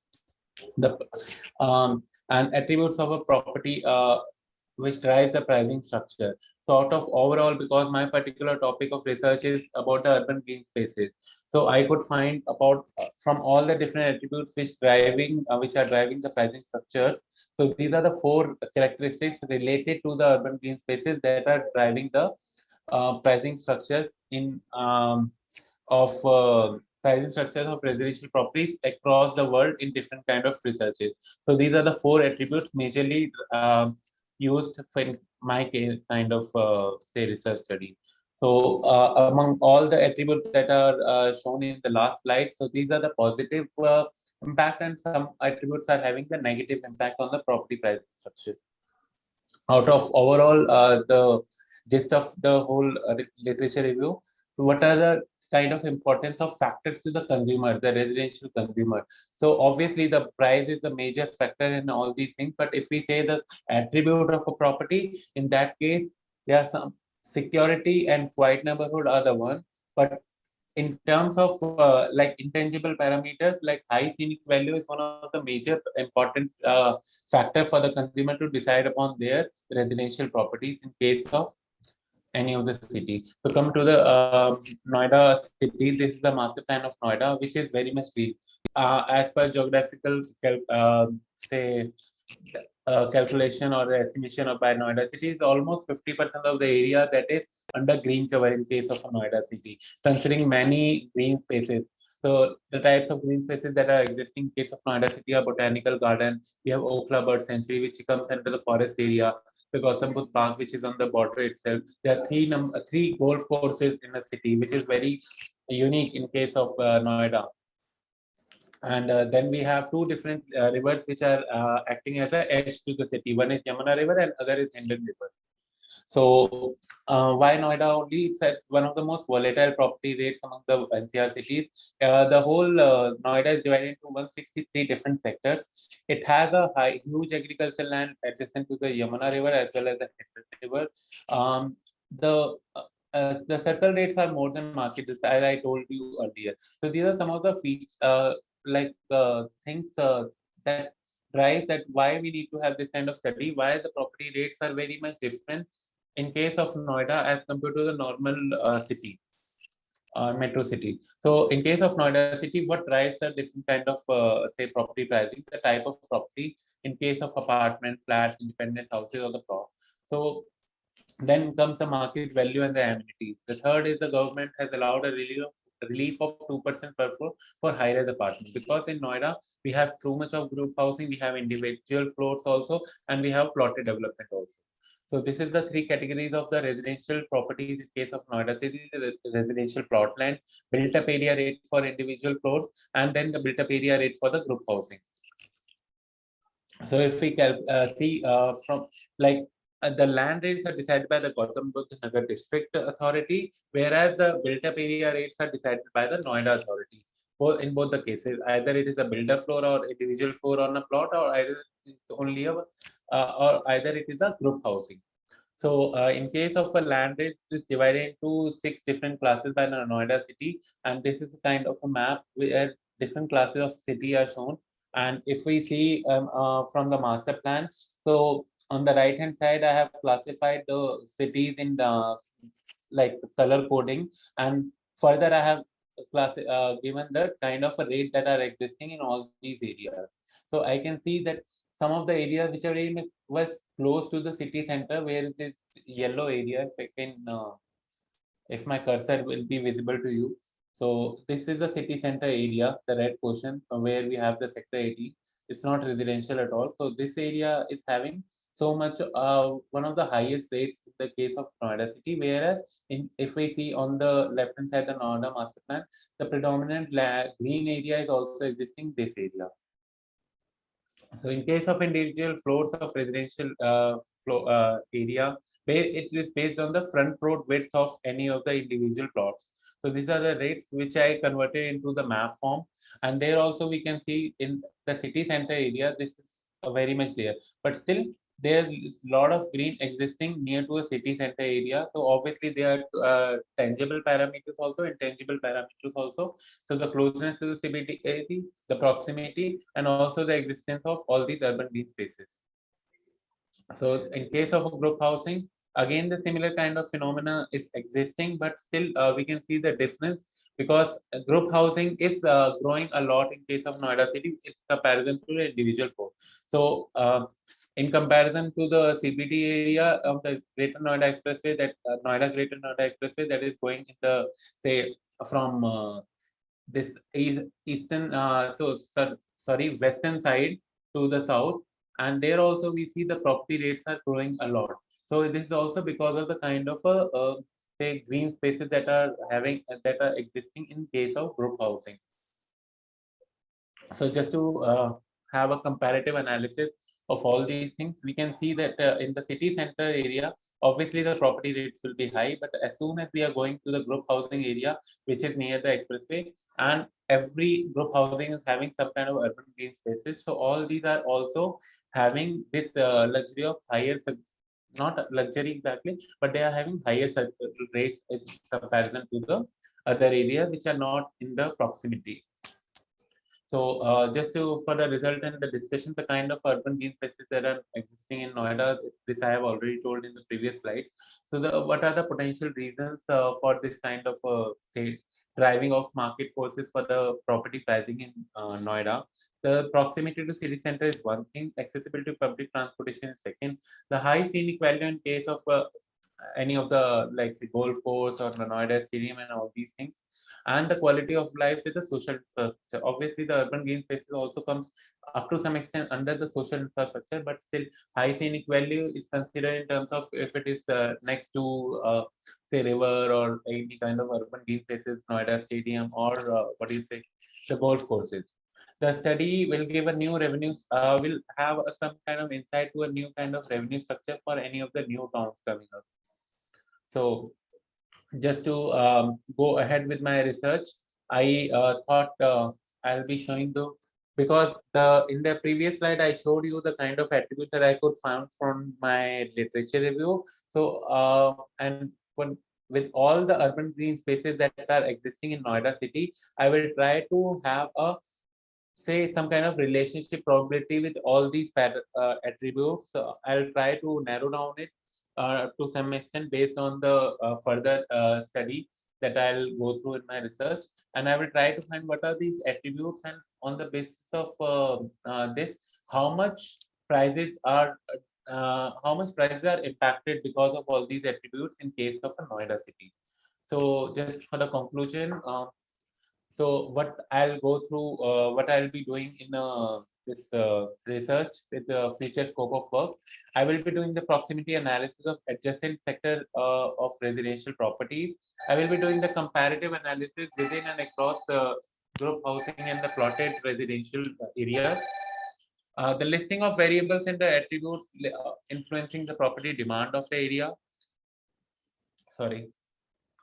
The and attributes of a property which drives the pricing structure. So out of overall, because my particular topic of research is about the urban green spaces, so I could find about from all the different attributes which are driving the pricing structures. So these are the 4 characteristics related to the urban green spaces that are driving the pricing structure in of pricing structures of residential properties across the world in different kind of researches. So these are the 4 attributes majorly used for in my case kind of say research study. So among all the attributes that are shown in the last slide, so these are the positive impact, and some attributes are having the negative impact on the property price structure. Out of overall the gist of the whole literature review, so what are the kind of importance of factors to the consumer, the residential consumer? So obviously the price is a major factor in all these things, but if we say the attribute of a property, in that case there are some security and quiet neighborhood are the one, but in terms of like intangible parameters like high scenic value is one of the major important factor for the consumer to decide upon their residential properties in case of any of the cities. So come to the Noida city. This is the master plan of Noida, which is very much green. As per geographical say calculation or the estimation of by Noida city is almost 50% of the area that is under green cover in case of a Noida city, considering many green spaces. So the types of green spaces that are existing in case of Noida city are botanical garden. We have Okhla Bird Sanctuary, which comes under the forest area. The Gautam Buddha Park, which is on the border itself. There are three golf courses in the city, which is very unique in case of Noida. And then we have 2 different rivers which are acting as an edge to the city. One is Yamuna River and other is Hindon River. So why Noida only? It's at one of the most volatile property rates among the NCR cities. The whole Noida is divided into 163 different sectors. It has a huge agricultural land adjacent to the Yamuna River as well as the Hindon River. The circle rates are more than market, as I told you earlier. So these are some of the things that drive that why we need to have this kind of study, why the property rates are very much different in case of Noida as compared to the normal city, metro city. So in case of Noida city, what drives a different kind of say property pricing, the type of property in case of apartment, flats, independent houses or the plot. So then comes the market value and the amenities. The third is the government has allowed a relief of 2% per floor for high-rise apartments, because in Noida we have too much of group housing, we have individual floors also, and we have plotted development also. So this is the 3 categories of the residential properties in case of Noida city: the residential plot land, built-up area rate for individual floors, and then the built-up area rate for the group housing. So if we see from like the land rates are decided by the Gautam Buddha Nagar District Authority, whereas the built-up area rates are decided by the Noida Authority. In both the cases, either it is a builder floor or individual floor on a plot, or either it's only a or either it is a group housing. So in case of a land rate, it's divided into 6 different classes by the Noida city, and this is kind of a map where different classes of city are shown. And if we see from the master plan, so on the right hand side, I have classified the cities in the like color coding, and further I have given the kind of a rate that are existing in all these areas. So I can see that some of the areas which are very much was close to the city center, where this yellow area, if I can, if my cursor will be visible to you. So this is the city center area, the red portion where we have the sector 80. It's not residential at all. So this area is having so much, one of the highest rates in the case of Noida city, whereas if we see on the left hand side the Noida master plan, the predominant green area is also existing this area. So in case of individual floors of residential area, where it is based on the front road width of any of the individual plots. So these are the rates which I converted into the map form, and there also we can see in the city center area, this is very much there, but still there is a lot of green existing near to a city center area. So obviously there are tangible parameters also, intangible parameters also. So the closeness to the CBD, the proximity, and also the existence of all these urban green spaces. So in case of a group housing, again the similar kind of phenomena is existing, but still we can see the difference, because group housing is growing a lot in case of Noida city in comparison to the individual floor. So in comparison to the CBD area of the Greater Noida Expressway, that Noida Greater Noida Expressway that is going in the, say, from this eastern, western side to the south, and there also we see the property rates are growing a lot. So this is also because of the kind of say green spaces that are existing in case of group housing. So just to have a comparative analysis of all these things, we can see that in the city center area, obviously the property rates will be high, but as soon as we are going to the group housing area, which is near the expressway, and every group housing is having some kind of urban green spaces. So all these are also having this luxury of higher, not luxury exactly, but they are having higher rates in comparison to the other areas which are not in the proximity. So just to for the result and the discussion, the kind of urban green spaces that are existing in Noida, this I have already told in the previous slide. So what are the potential reasons for this kind of say driving of market forces for the property pricing in Noida? The proximity to city center is one thing, accessibility to public transportation is second, the high scenic value in case of any of the like the golf course or the Noida stadium and all these things, and the quality of life with the social infrastructure. Obviously, the urban green spaces also comes up to some extent under the social infrastructure, but still high scenic value is considered in terms of if it is next to say river or any kind of urban green spaces, Noida stadium, or what do you say, the golf courses. The study will give a new revenues, will have some kind of insight to a new kind of revenue structure for any of the new towns coming up. So just to go ahead with my research, I thought I'll be showing the, because in the previous slide I showed you the kind of attributes that I could find from my literature review. So and with all the urban green spaces that are existing in Noida city, I will try to have a say some kind of relationship probability with all these attributes. I'll try to narrow down it to some extent based on the further study that I'll go through in my research, and I will try to find what are these attributes, and on the basis of this, how much prices are impacted because of all these attributes in case of a Noida city. So just for the conclusion, so what I'll go through, what I'll be doing in this research with the future scope of work, I will be doing the proximity analysis of adjacent sector of residential properties. I will be doing the comparative analysis within and across group housing and the plotted residential areas. The listing of variables and the attributes influencing the property demand of the area. Sorry.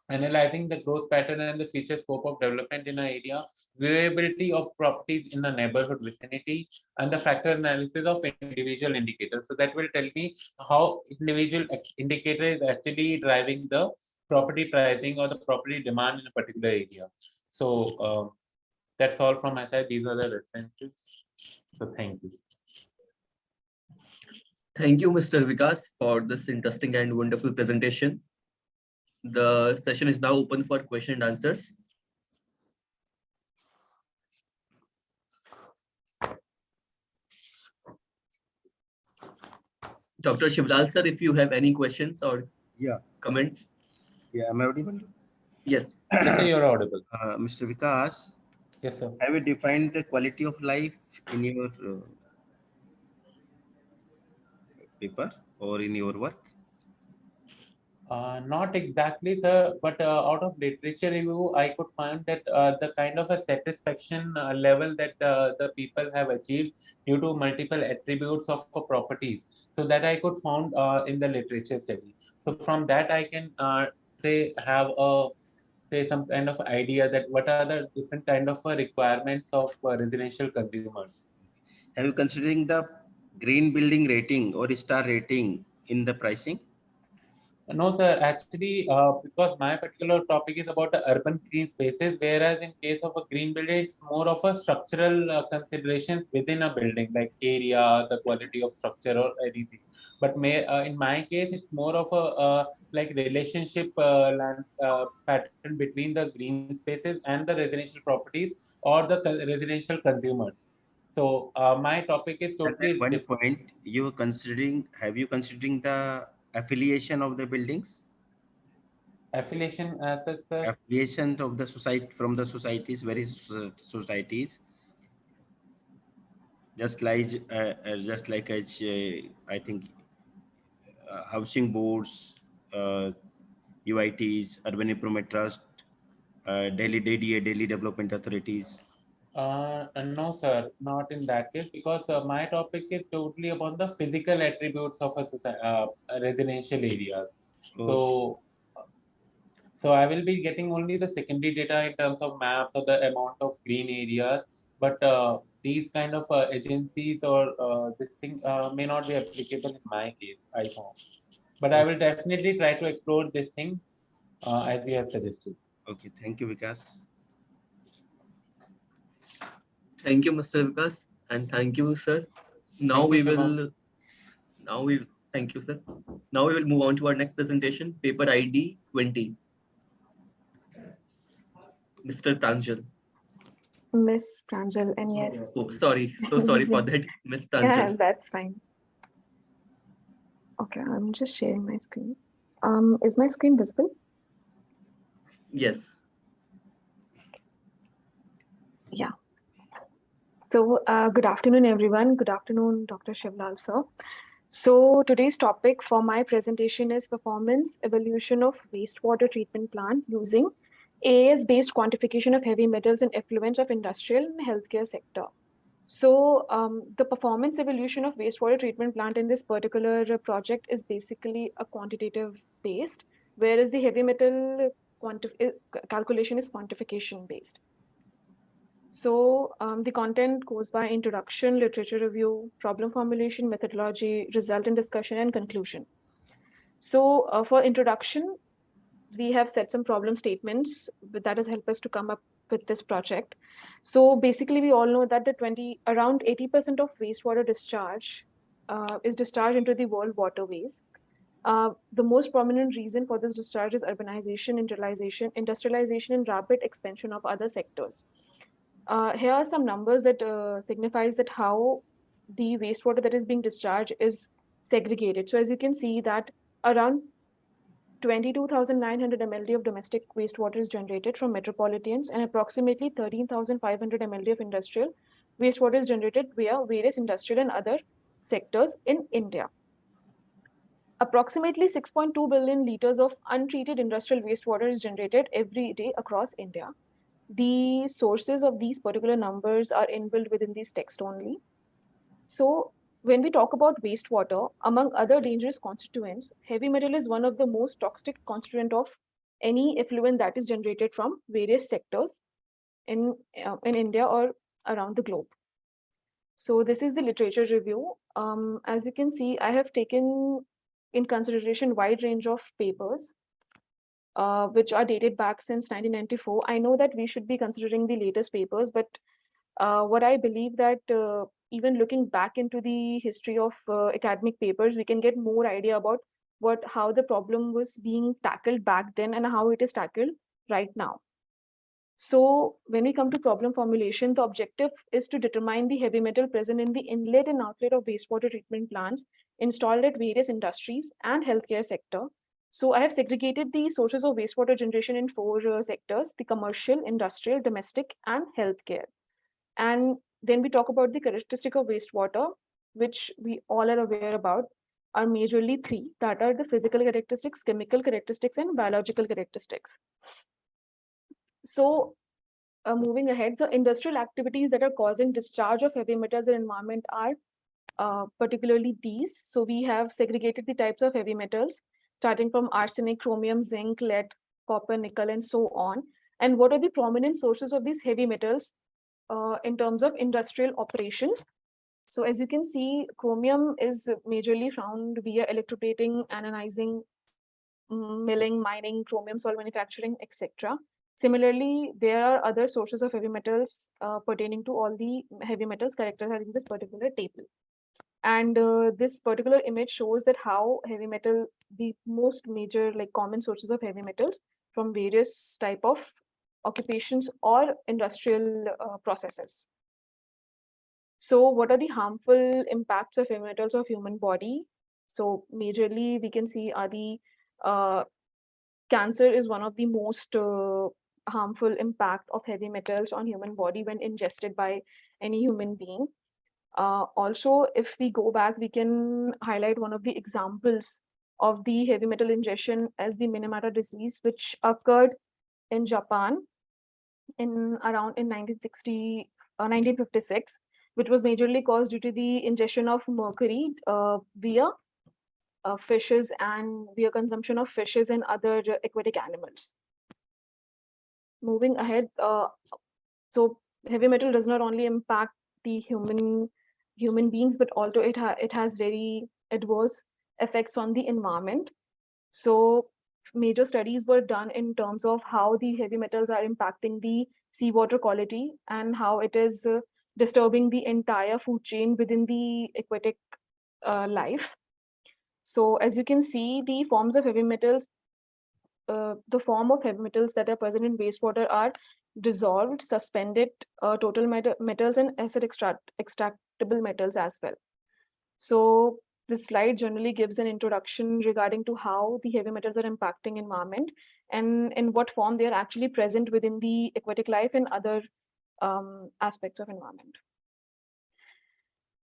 Analyzing the growth pattern and the future scope of development in an area, viewability of properties in the neighborhood vicinity, and the factor analysis of individual indicators. So that will tell me how individual indicator is actually driving the property pricing or the property demand in a particular area. So that's all from my side. These are the references. So thank you. Thank you, Mr. Vikas, for this interesting and wonderful presentation. The session is now open for question and answers. Dr. Shivlal sir, if you have any questions or comments. Yeah, am I audible? Yes. Yes, sir, you're audible. Mr. Vikas. Yes, sir. Have you defined the quality of life in your paper or in your work? Not exactly, sir, but out of literature review, I could find that the kind of a satisfaction level that the people have achieved due to multiple attributes of properties. So that I could found in the literature study. So from that, I can say have a say some kind of idea that what are the different kind of requirements of residential consumers. Have you considering the green building rating or star rating in the pricing? No, sir. Actually, because my particular topic is about the urban green spaces, whereas in case of a green building, it's more of a structural considerations within a building, like area, the quality of structure, or anything. But in my case, it's more of a like relationship pattern between the green spaces and the residential properties or the residential consumers. So my topic is At that totally one different. point, have you considering the affiliation of the buildings? Affiliation as such, sir. Affiliation of the society from the societies, various societies, just like I think housing boards, UITs, urban improvement trust, Delhi DDA, Delhi development authorities. No, sir, not in that case, because my topic is totally about the physical attributes of a residential areas. Oh, So, so I will be getting only the secondary data in terms of maps or the amount of green areas, but these kind of agencies or this thing may not be applicable in my case, I found. But I will definitely try to explore this thing as you have suggested. okay. Thank you, Vikas. Thank you, Mr. Vikas, and thank you, sir. Now Thank you, we Shubham. will, now we, thank you, sir. Now we will move on to our next presentation, paper ID 20. Mr. Tanjal. Miss Pranjal, and yes. Oh, sorry. So sorry for that, Miss Yeah, Tanjal. that's fine. Okay, I'm just sharing my screen. Is my screen visible? Yes. Yeah. So, good afternoon, everyone. Good afternoon, Dr. Shivlal, sir. So, today's topic for my presentation is performance evolution of wastewater treatment plant using AAS-based quantification of heavy metals and effluents of industrial and healthcare sector. So, the performance evolution of wastewater treatment plant in this particular project is basically a quantitative based, whereas the heavy metal calculation is quantification based. So the content goes by introduction, literature review, problem formulation, methodology, result and discussion, and conclusion. So for introduction, we have set some problem statements that has helped us to come up with this project. So basically, we all know that around 80% of wastewater discharge is discharged into the world waterways. The most prominent reason for this discharge is urbanization, industrialization, and rapid expansion of other sectors. Here are some numbers that signifies that how the wastewater that is being discharged is segregated. So as you can see that around 22,900 mld of domestic wastewater is generated from metropolitans and approximately 13,500 mld of industrial wastewater is generated via various industrial and other sectors in India. Approximately 6.2 billion liters of untreated industrial wastewater is generated every day across India. The sources of these particular numbers are inbuilt within this text only. So when we talk about wastewater, among other dangerous constituents, heavy metal is one of the most toxic constituent of any effluent that is generated from various sectors in India or around the globe. So this is the literature review. As you can see, I have taken in consideration wide range of papers which are dated back since 1994. I know that we should be considering the latest papers, but what I believe that even looking back into the history of academic papers, we can get more idea about how the problem was being tackled back then and how it is tackled right now. So when we come to problem formulation, the objective is to determine the heavy metal present in the inlet and outlet of wastewater treatment plants installed at various industries and healthcare sector. So I have segregated the sources of wastewater generation in 4 sectors: the commercial, industrial, domestic, and healthcare. And then we talk about the characteristic of wastewater, which we all are aware about. are majorly three, that are the physical characteristics, chemical characteristics, and biological characteristics. So moving ahead, the industrial activities that are causing discharge of heavy metals in environment are particularly these. So we have segregated the types of heavy metals, starting from arsenic, chromium, zinc, lead, copper, nickel, and so on. And what are the prominent sources of these heavy metals in terms of industrial operations? So as you can see, chromium is majorly found via electroplating, anodizing, milling, mining, chromium salt manufacturing, etc. Similarly, there are other sources of heavy metals pertaining to all the heavy metals characterized in this particular table. And this particular image shows that how heavy metal, the most major like common sources of heavy metals from various type of occupations or industrial processes. So what are the harmful impacts of heavy metals of human body? So majorly we can see are the cancer is one of the most harmful impact of heavy metals on human body when ingested by any human being. Also, if we go back, we can highlight one of the examples of the heavy metal ingestion as the Minamata disease, which occurred in Japan in 1956, which was majorly caused due to the ingestion of mercury via fishes and via consumption of fishes and other aquatic animals. Moving ahead, so heavy metal does not only impact the human beings, but also it has very adverse effects on the environment. So major studies were done in terms of how the heavy metals are impacting the seawater quality and how it is disturbing the entire food chain within the aquatic life. So as you can see, the forms of heavy metals, the form of heavy metals that are present in wastewater are dissolved, suspended, total metals, and acid extractable metals as well. So this slide generally gives an introduction regarding to how the heavy metals are impacting environment and in what form they are actually present within the aquatic life and other aspects of environment.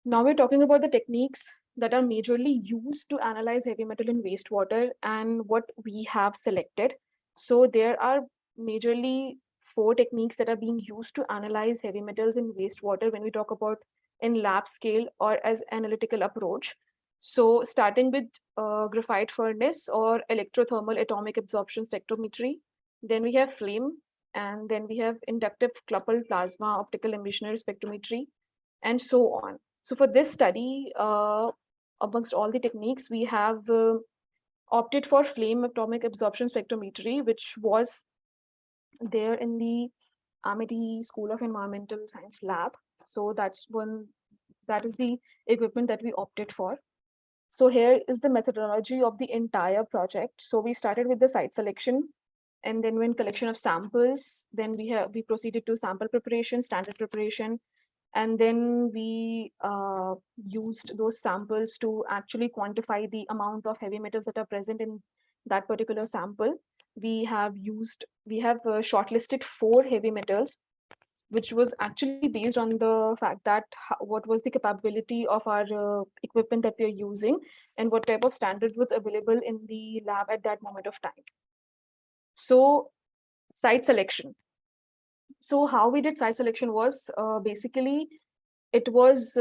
Now we're talking about the techniques that are majorly used to analyze heavy metal in wastewater and what we have selected. So there are majorly 4 techniques that are being used to analyze heavy metals in wastewater when we talk about in lab scale or as analytical approach. So starting with graphite furnace or electrothermal atomic absorption spectrometry, then we have flame, and then we have inductive coupled plasma optical emissionary spectrometry, and so on. So for this study, amongst all the techniques, we have opted for flame atomic absorption spectrometry, which was there in the Amity School of Environmental Science lab. So that is the equipment that we opted for. So here is the methodology of the entire project. So we started with the site selection, and then when collection of samples, then we proceeded to sample preparation, standard preparation, and then we used those samples to actually quantify the amount of heavy metals that are present in that particular sample. We have shortlisted 4 heavy metals, which was actually based on the fact that what was the capability of our equipment that we are using and what type of standard was available in the lab at that moment of time. So site selection. So how we did site selection was basically it was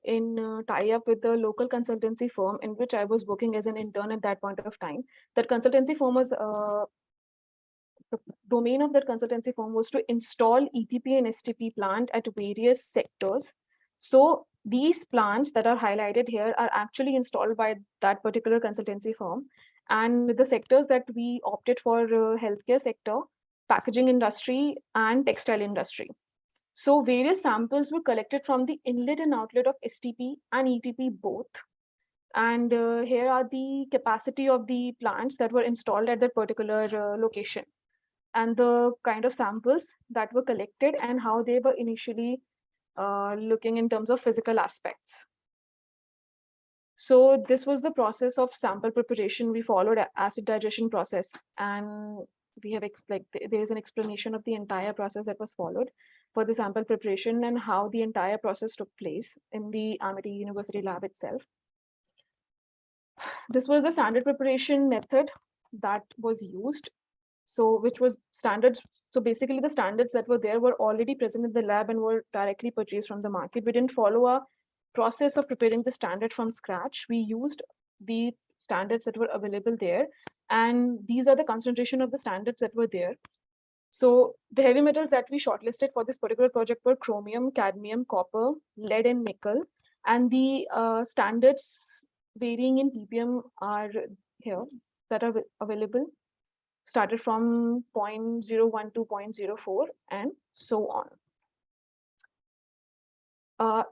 in tie-up with the local consultancy firm in which I was working as an intern at that point of time. That consultancy firm was the domain of that consultancy firm was to install ETP and STP plant at various sectors. So these plants that are highlighted here are actually installed by that particular consultancy firm. And the sectors that we opted for healthcare sector, packaging industry, and textile industry. So various samples were collected from the inlet and outlet of STP and ETP both. And here are the capacity of the plants that were installed at that particular location, and the kind of samples that were collected and how they were initially looking in terms of physical aspects. So this was the process of sample preparation. We followed acid digestion process, and we have there is an explanation of the entire process that was followed for the sample preparation and how the entire process took place in the Amity University lab itself. This was the standard preparation method that was used. So which was standards. So basically the standards that were there were already present in the lab and were directly purchased from the market. We didn't follow a process of preparing the standard from scratch. We used the standards that were available there. And these are the concentration of the standards that were there. So the heavy metals that we shortlisted for this particular project were chromium, cadmium, copper, lead, and nickel. And the standards varying in ppm are here that are available, started from 0.01 to 0.04 and so on.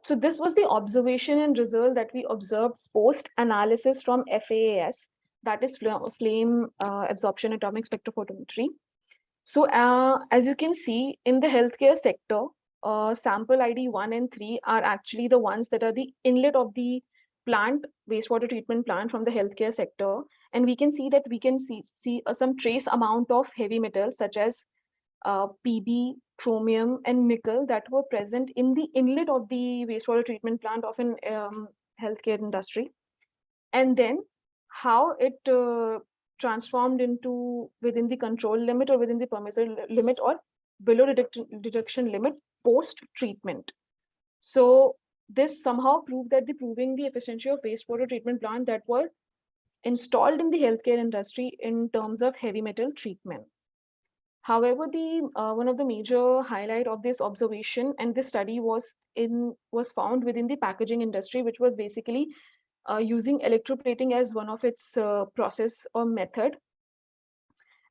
So this was the observation and result that we observed post-analysis from FAAS, that is flame absorption atomic spectrophotometry. So as you can see in the healthcare sector, sample ID 1 and 3 are actually the ones that are the inlet of the plant, wastewater treatment plant from the healthcare sector. And we can see that we can see some trace amount of heavy metals such as Pb, chromium, and nickel that were present in the inlet of the wastewater treatment plant of an healthcare industry. And then how it transformed into within the control limit or within the permissible limit or below detection limit post-treatment. So this somehow proved that proving the efficiency of wastewater treatment plant that were installed in the healthcare industry in terms of heavy metal treatment. However, the one of the major highlight of this observation and this study was found within the packaging industry, which was basically using electroplating as one of its process or method.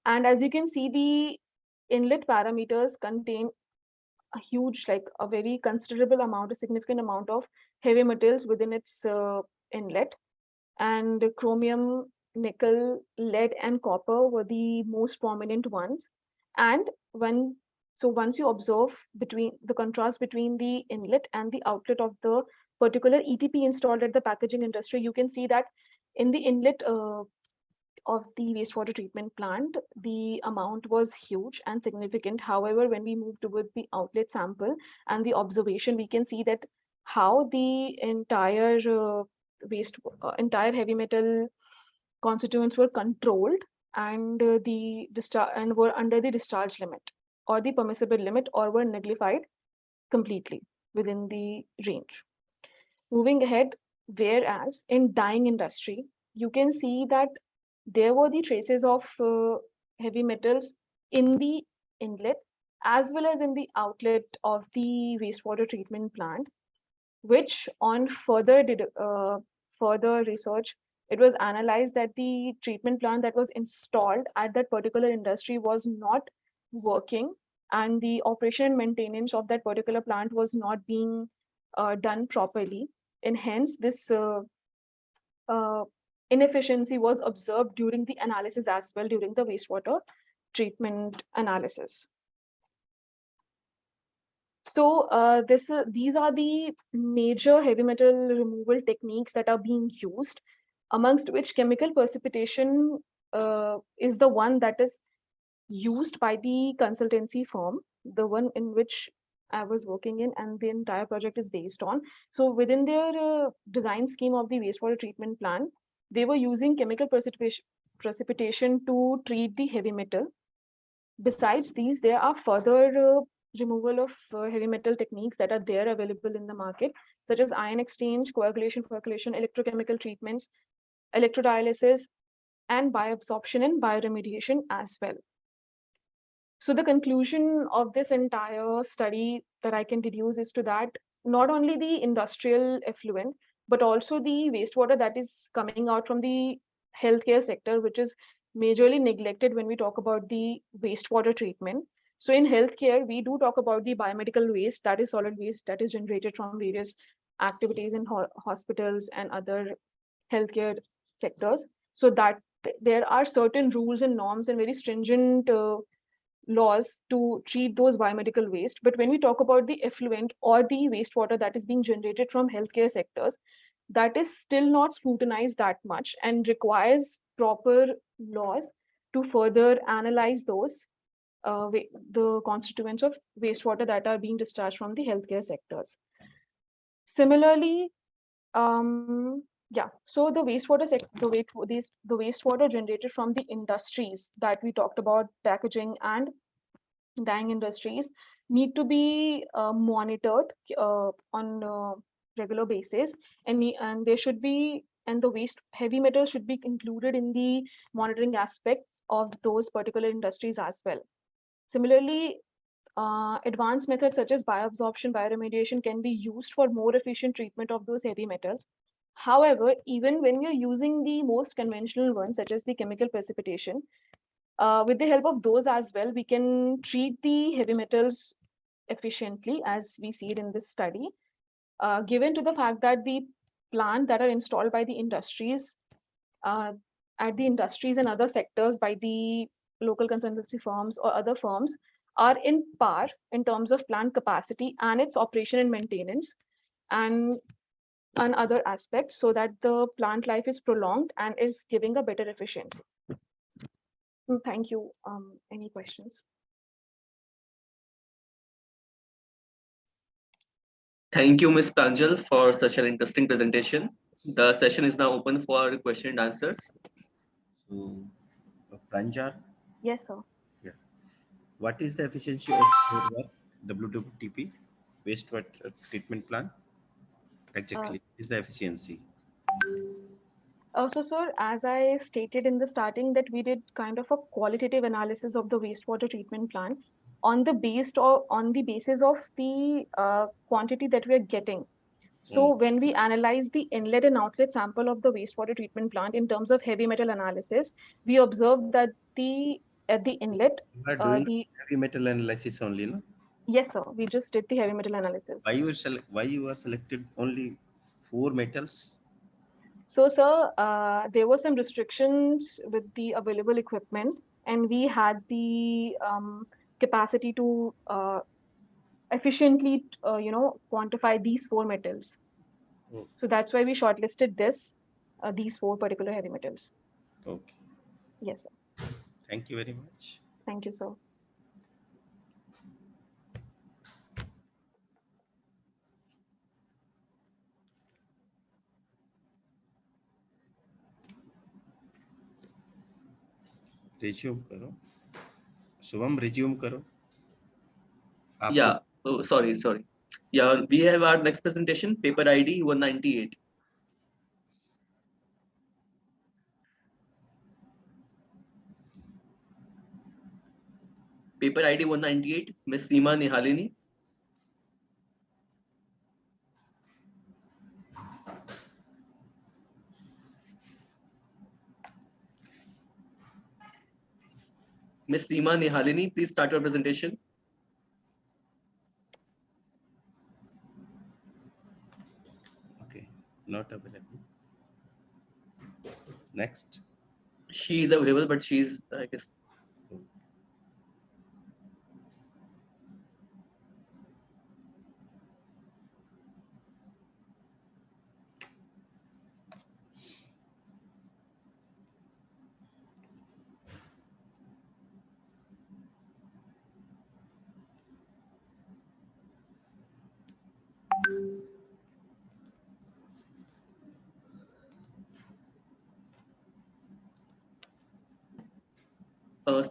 And as you can see, the inlet parameters contain a huge, like a very considerable amount, a significant amount of heavy metals within its inlet. And chromium, nickel, lead, and copper were the most prominent ones. And once you observe between the contrast between the inlet and the outlet of the particular ETP installed at the packaging industry, you can see that in the inlet of the wastewater treatment plant, the amount was huge and significant. However, when we move towards the outlet sample and the observation, we can see that how the entire entire heavy metal constituents were controlled and were under the discharge limit or the permissible limit or were nullified completely within the range. Moving ahead, whereas in dyeing industry, you can see that there were the traces of heavy metals in the inlet as well as in the outlet of the wastewater treatment plant, which on further research, it was analyzed that the treatment plant that was installed at that particular industry was not working, and the operation and maintenance of that particular plant was not being done properly. And hence this inefficiency was observed during the analysis as well, during the wastewater treatment analysis. So these are the major heavy metal removal techniques that are being used, amongst which chemical precipitation is the one that is used by the consultancy firm, the one in which I was working in and the entire project is based on. So within their design scheme of the wastewater treatment plant, they were using chemical precipitation to treat the heavy metal. Besides these, there are further removal of heavy metal techniques that are there available in the market, such as ion exchange, coagulation, percolation, electrochemical treatments, electrodialysis, and bioabsorption and bioremediation as well. So the conclusion of this entire study that I can deduce is to that not only the industrial effluent, but also the wastewater that is coming out from the healthcare sector, which is majorly neglected when we talk about the wastewater treatment. So in healthcare, we do talk about the biomedical waste, that is solid waste that is generated from various activities in hospitals and other healthcare sectors. So that there are certain rules and norms and very stringent laws to treat those biomedical waste. But when we talk about the effluent or the wastewater that is being generated from healthcare sectors, that is still not scrutinized that much and requires proper laws to further analyze those the constituents of wastewater that are being discharged from the healthcare sectors. Similarly, Yeah, so the wastewater generated from the industries that we talked about, packaging and dyeing industries, need to be monitored on a regular basis, and they should be, and the waste heavy metals should be included in the monitoring aspects of those particular industries as well. Similarly, advanced methods such as bioabsorption, bioremediation can be used for more efficient treatment of those heavy metals. However, even when we are using the most conventional ones, such as the chemical precipitation, with the help of those as well, we can treat the heavy metals efficiently, as we see it in this study, given to the fact that the plant that are installed by the industries, at the industries and other sectors by the local consultancy firms or other firms are in par in terms of plant capacity and its operation and maintenance and other aspects, so that the plant life is prolonged and is giving a better efficiency. Thank you. Any questions? Thank you, Ms. Pranjal, for such an interesting presentation. The session is now open for question and answers. So, Pranjal? Yes, sir. Yeah. What is the efficiency of WWTP, wastewater treatment plant? Exactly, is the efficiency? So, sir, as I stated in the starting, that we did kind of a qualitative analysis of the wastewater treatment plant on the basis of the quantity that we are getting. So when we analyze the inlet and outlet sample of the wastewater treatment plant in terms of heavy metal analysis, we observed that at the inlet, You are doing heavy metal analysis only, no? Yes, sir. We just did the heavy metal analysis. Why you are selected only 4 metals? So, sir, there were some restrictions with the available equipment, and we had the capacity to efficiently, quantify these 4 metals. So that's why we shortlisted these 4 particular heavy metals. Okay. Yes, sir. Thank you very much. Thank you, sir. Resume करो. Shubham, resume करो. Yeah. Oh, sorry. Yeah, we have our next presentation, paper ID 198. Paper ID 198, Ms. Seema Nihalini. Ms. Seema Nihalini, please start your presentation. Okay, not available. Next. She is available, but she's, I guess.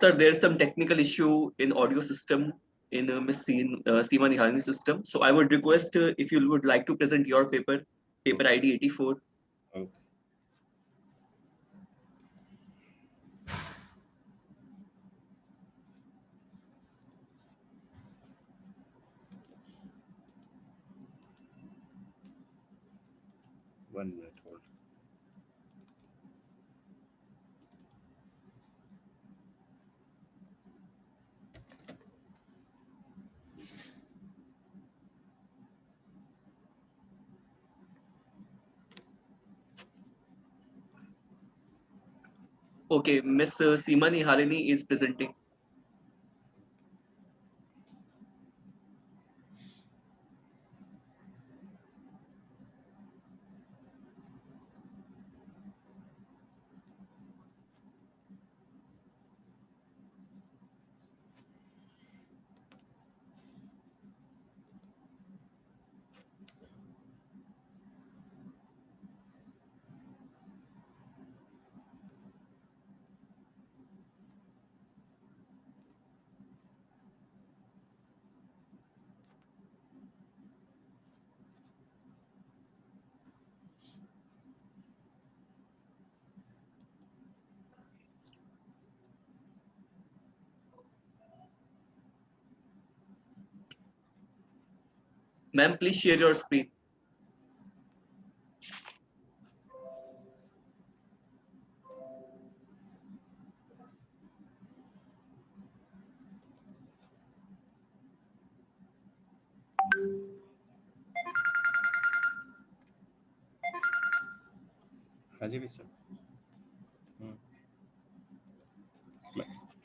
Sir, there's some technical issue in audio system in Ms. Seema Nihalini's system. So I would request if you would like to present your paper ID 84. Okay. One minute, hold. Okay, Ms. Seema Nihalini is presenting. Ma'am, please share your screen. हाँ जी sir,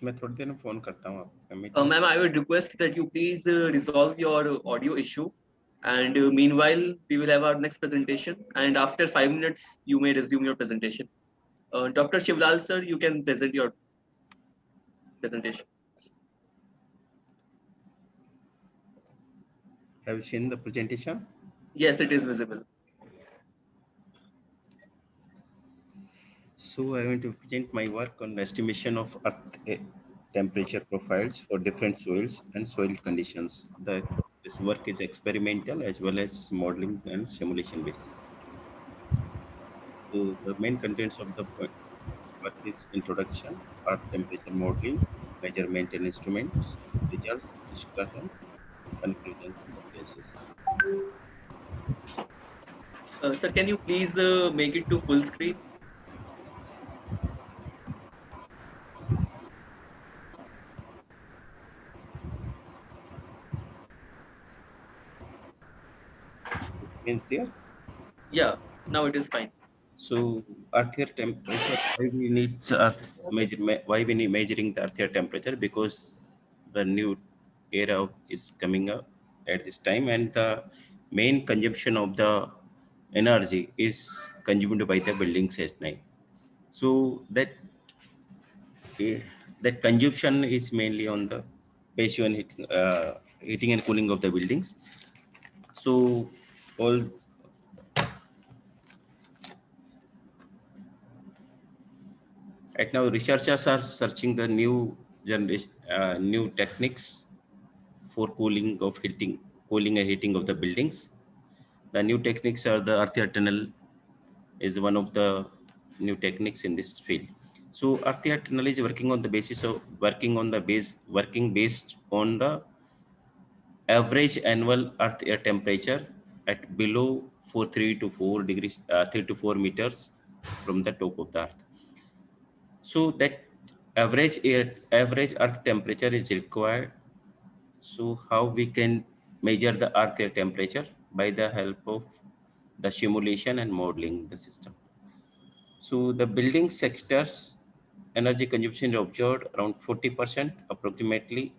मैं थोड़ी देर में phone करता हूँ आपको। Ma'am, I would request that you please resolve your audio issue. And meanwhile, we will have our next presentation. And after 5 minutes, you may resume your presentation. Dr. Shivlal, sir, you can present your presentation. Have you seen the presentation? Yes, it is visible. So I want to present my work on estimation of earth temperature profiles for different soils and soil conditions. This work is experimental as well as modeling and simulation basis. So the main contents of the work is introduction, earth temperature modeling, measurement and instruments, results, discussion, conclusions and references. Sir, can you please make it to full screen? Means there? Yeah, now it is fine. So earthier temperature, why we need why we need measuring the earthier temperature? Because the new era is coming up at this time, and the main consumption of the energy is consumed by the buildings at night. So that consumption is mainly on the patio and heating and cooling of the buildings. So all right now, researchers are searching the new generation, new techniques for cooling and heating of the buildings. The new techniques are the earthier tunnel is one of the new techniques in this field. So earthier tunnel is working on the basis of working based on the average annual earth air temperature at below 3 to 4 degrees, 3 to 4 meters from the top of the earth. So that average earth temperature is required. So how we can measure the earth air temperature? By the help of the simulation and modeling the system. So the building sectors energy consumption is observed around 40% approximately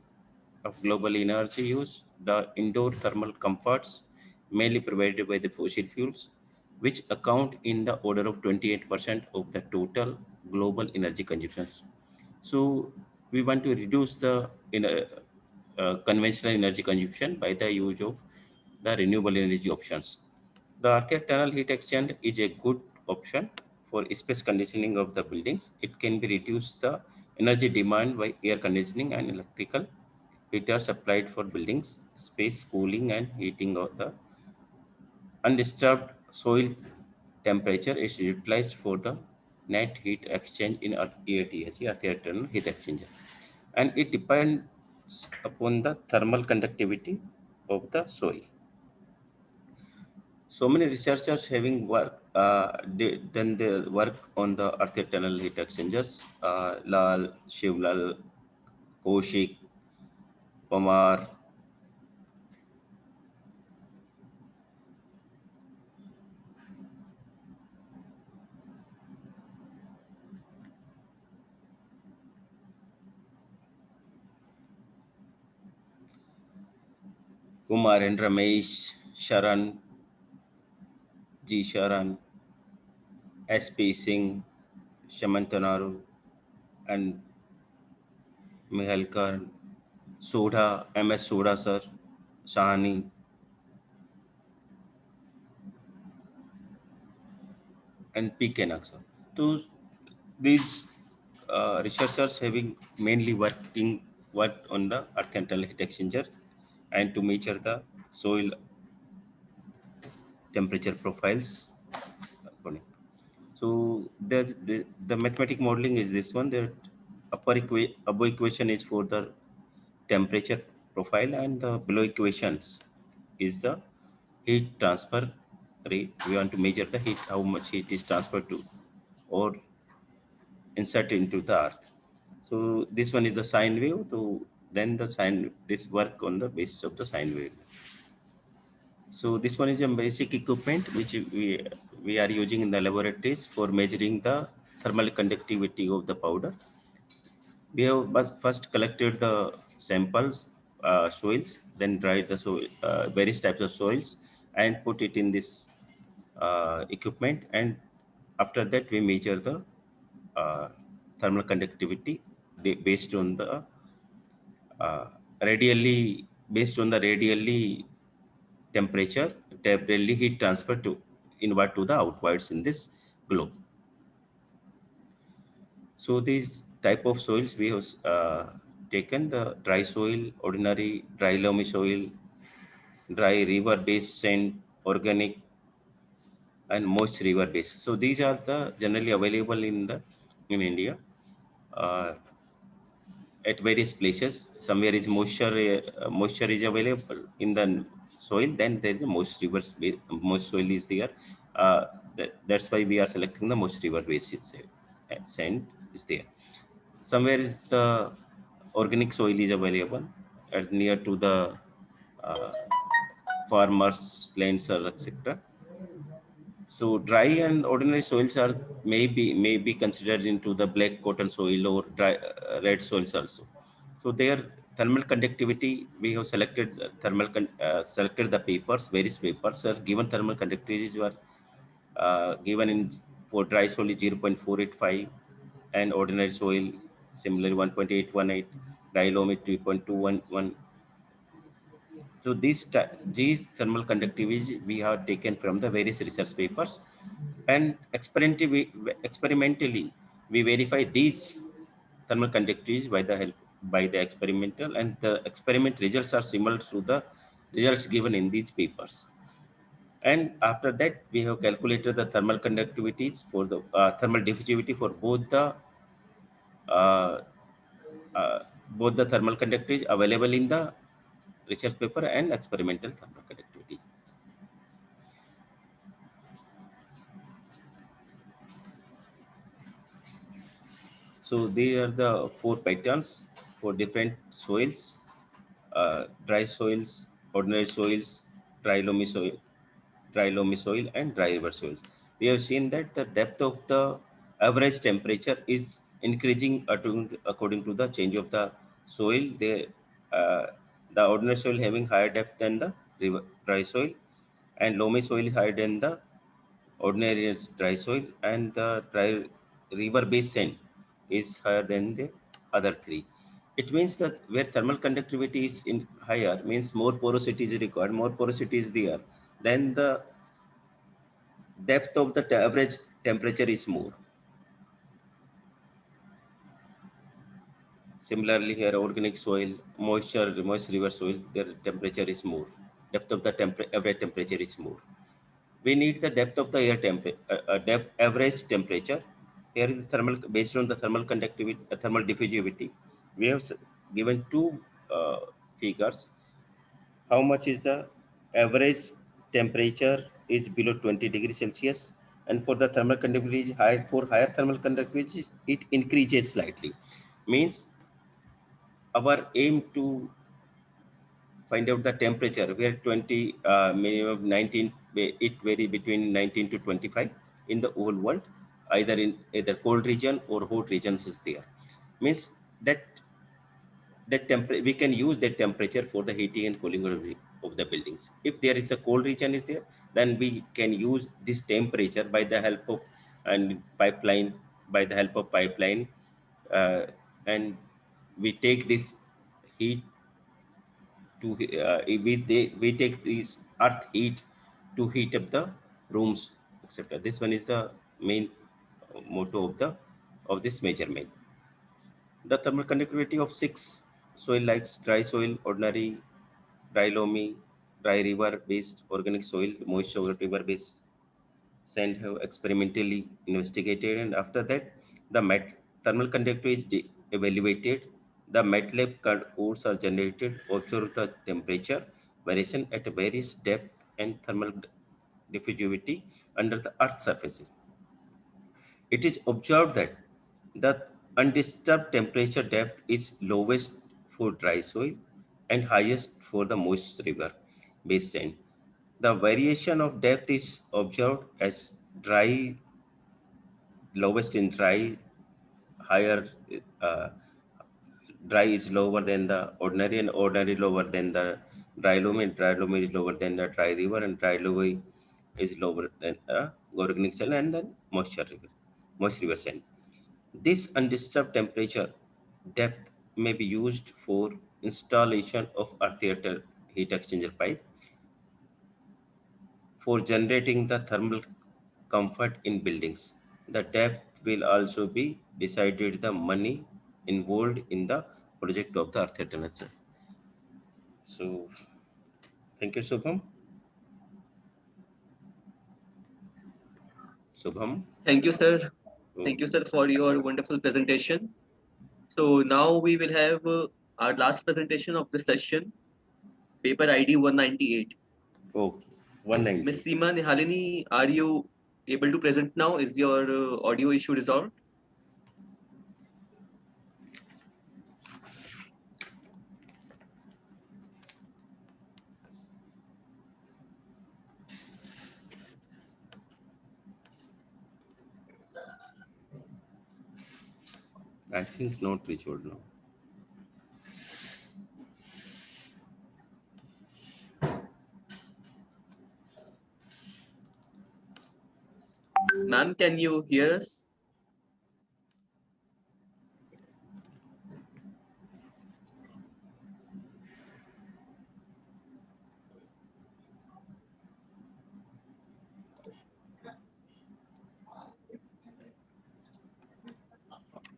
of global energy use. The indoor thermal comforts mainly provided by the fossil fuels, which account in the order of 28% of the total global energy consumption. So we want to reduce the conventional energy consumption by the use of the renewable energy options. The earthier tunnel heat exchange is a good option for space conditioning of the buildings. It can be reduce the energy demand by air conditioning and electrical heaters applied for buildings, space cooling and heating of the undisturbed soil temperature is utilized for the net heat exchange in EATH, earthier tunnel heat exchanger. And it depends upon the thermal conductivity of the soil. So many researchers having done the work on the earthier tunnel heat exchangers, Lal, Shivlal, Kaushik, Pamar, Kumar and Ramesh, Sharan, G. Sharan, S.P. Singh, Shamantanaru, and Mihalkar, Soda, M.S. Soda sir, Sahani, and P. Kenak sir. So these researchers having mainly worked on the earth and tunnel heat exchanger and to measure the soil temperature profiles. So there's the mathematic modeling is this one. The above equation is for the temperature profile and the below equations is the heat transfer rate. We want to measure the heat, how much heat is transferred to or insert into the earth. So this one is the sine wave. So then the sine, this work on the basis of the sine wave. So this one is a basic equipment which we are using in the laboratories for measuring the thermal conductivity of the powder. We have first collected the samples, soils, then dried the soil, various types of soils, and put it in this equipment. And after that, we measure the thermal conductivity based on the radially temperature, temporarily heat transfer to inward to the outwards in this globe. So these type of soils we have taken the dry soil, ordinary dry loamy soil, dry river based sand, organic, and moist river based. So these are the generally available in India. At various places. Somewhere is moisture is available in the soil. Then there is moist rivers, moist soil is there. That's why we are selecting the moist river basis. Sand is there. Somewhere is the organic soil is available near to the farmers' lands or etc. So dry and ordinary soils are may be considered into the black cotton soil or dry, red soils also. So their thermal conductivity, we have selected selected the papers, various papers are given thermal conductivities were given in for dry soil is 0.485 and ordinary soil similarly 1.818, dry loam 3.211. So these thermal conductivity we have taken from the various research papers, and experimentally we verify these thermal conductivity by the experimental, and the experiment results are similar to the results given in these papers. And after that, we have calculated the thermal conductivities for the thermal diffusivity for uh, both the thermal conductivity available in the research paper and experimental thermal conductivity. So these are the 4 patterns for different soils: dry soils, ordinary soils, dry loamy soil, and dry river soil. We have seen that the depth of the average temperature is increasing according to the change of the soil. The ordinary soil having higher depth than the dry soil, and loamy soil is higher than the ordinary dry soil, and the dry river basin is higher than the other 3. It means that where thermal conductivity is in higher means more porosity is required, more porosity is there, then the depth of the average temperature is more. Similarly here, organic soil, moist river soil, their temperature is more. Depth of the average temperature is more. We need the depth of the air average temperature. Here is the thermal, based on the thermal conductivity, thermal diffusivity. We have given 2 figures. How much is the average temperature is below 20 degrees Celsius, and for the thermal conductivity is higher. For higher thermal conductivity, it increases slightly. Means our aim to find out the temperature where 20 minimum 19, it vary between 19 to 25 in the whole world, either in either cold region or hot regions is there. Means that temperature, we can use that temperature for the heating and cooling of the buildings. If there is a cold region is there, then we can use this temperature by the help of pipeline, and we take this heat to we take this earth heat to heat up the rooms, etc. This one is the main motto of this measurement. The thermal conductivity of 6 soil likes dry soil, ordinary, dry loamy, dry river based organic soil, moist river based sand have experimentally investigated, and after that the thermal conductivity is evaluated. The MATLAB codes are generated, observe the temperature variation at various depth and thermal diffusivity under the Earth's surfaces. It is observed that the undisturbed temperature depth is lowest for dry soil and highest for the moist river basin. The variation of depth is observed as lowest in dry, higher, dry is lower than the ordinary, and ordinary lower than the dry loam, and dry loam is lower than the dry river, and dry loam is lower than the organic soil and then moist river sand. This undisturbed temperature depth may be used for installation of earth heat exchanger pipe for generating the thermal comfort in buildings. The depth will also be decided the money involved in the project of the earth tunnel. So, thank you, Subham. Subham. Thank you, sir. Thank you, sir, for your wonderful presentation. So now we will have our last presentation of the session, paper ID 198. Okay, 190. Ms. Seema Nihalini, are you able to present now? Is your audio issue resolved? I think not resolved now. Ma'am, can you hear us?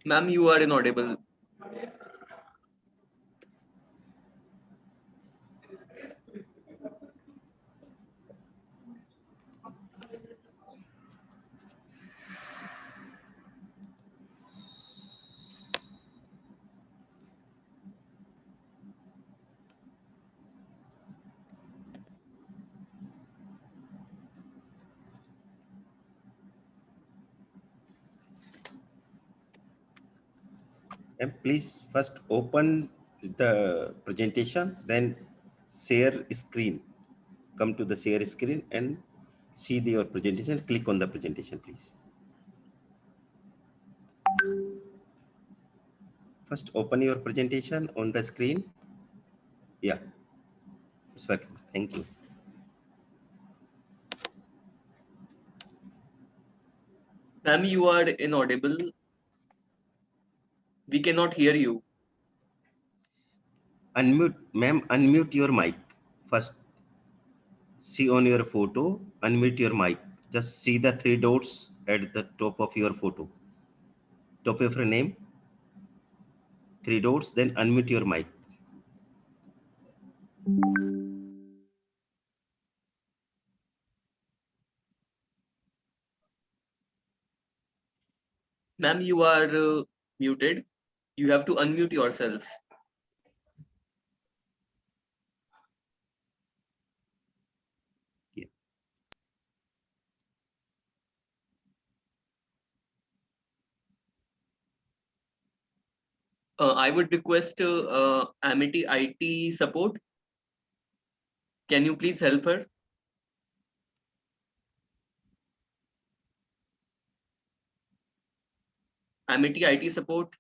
Ma'am, you are inaudible. And please first open the presentation, then share screen. Come to the share screen and see your presentation. Click on the presentation, please. First, open your presentation on the screen. Yeah, it's working. Thank you. Ma'am, you are inaudible. We cannot hear you. Unmute, ma'am, unmute your mic. First, see on your photo, unmute your mic. Just see the three dots at the top of your photo. Top of your name, three dots, then unmute your mic. Ma'am, you are muted. You have to unmute yourself. I would request Amity IT support. Can you please help her? Amity IT support.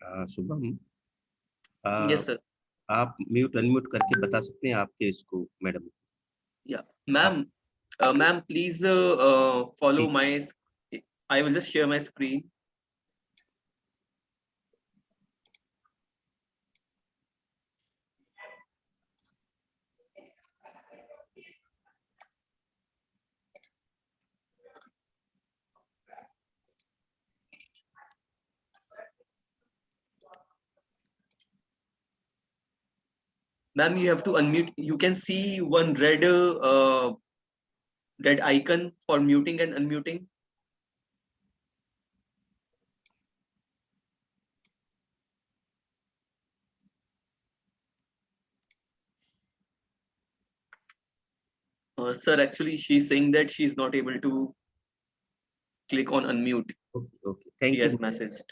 Shubham, Yes, sir. आप mute unmute करके बता सकते हैं आपके इसको madam? Yeah, ma'am. Ma'am, please follow my. I will just share my screen. Ma'am, you have to unmute. You can see one red icon for muting and unmuting. Sir, actually, she's saying that she's not able to click on unmute. Okay. Thank She you. has messaged.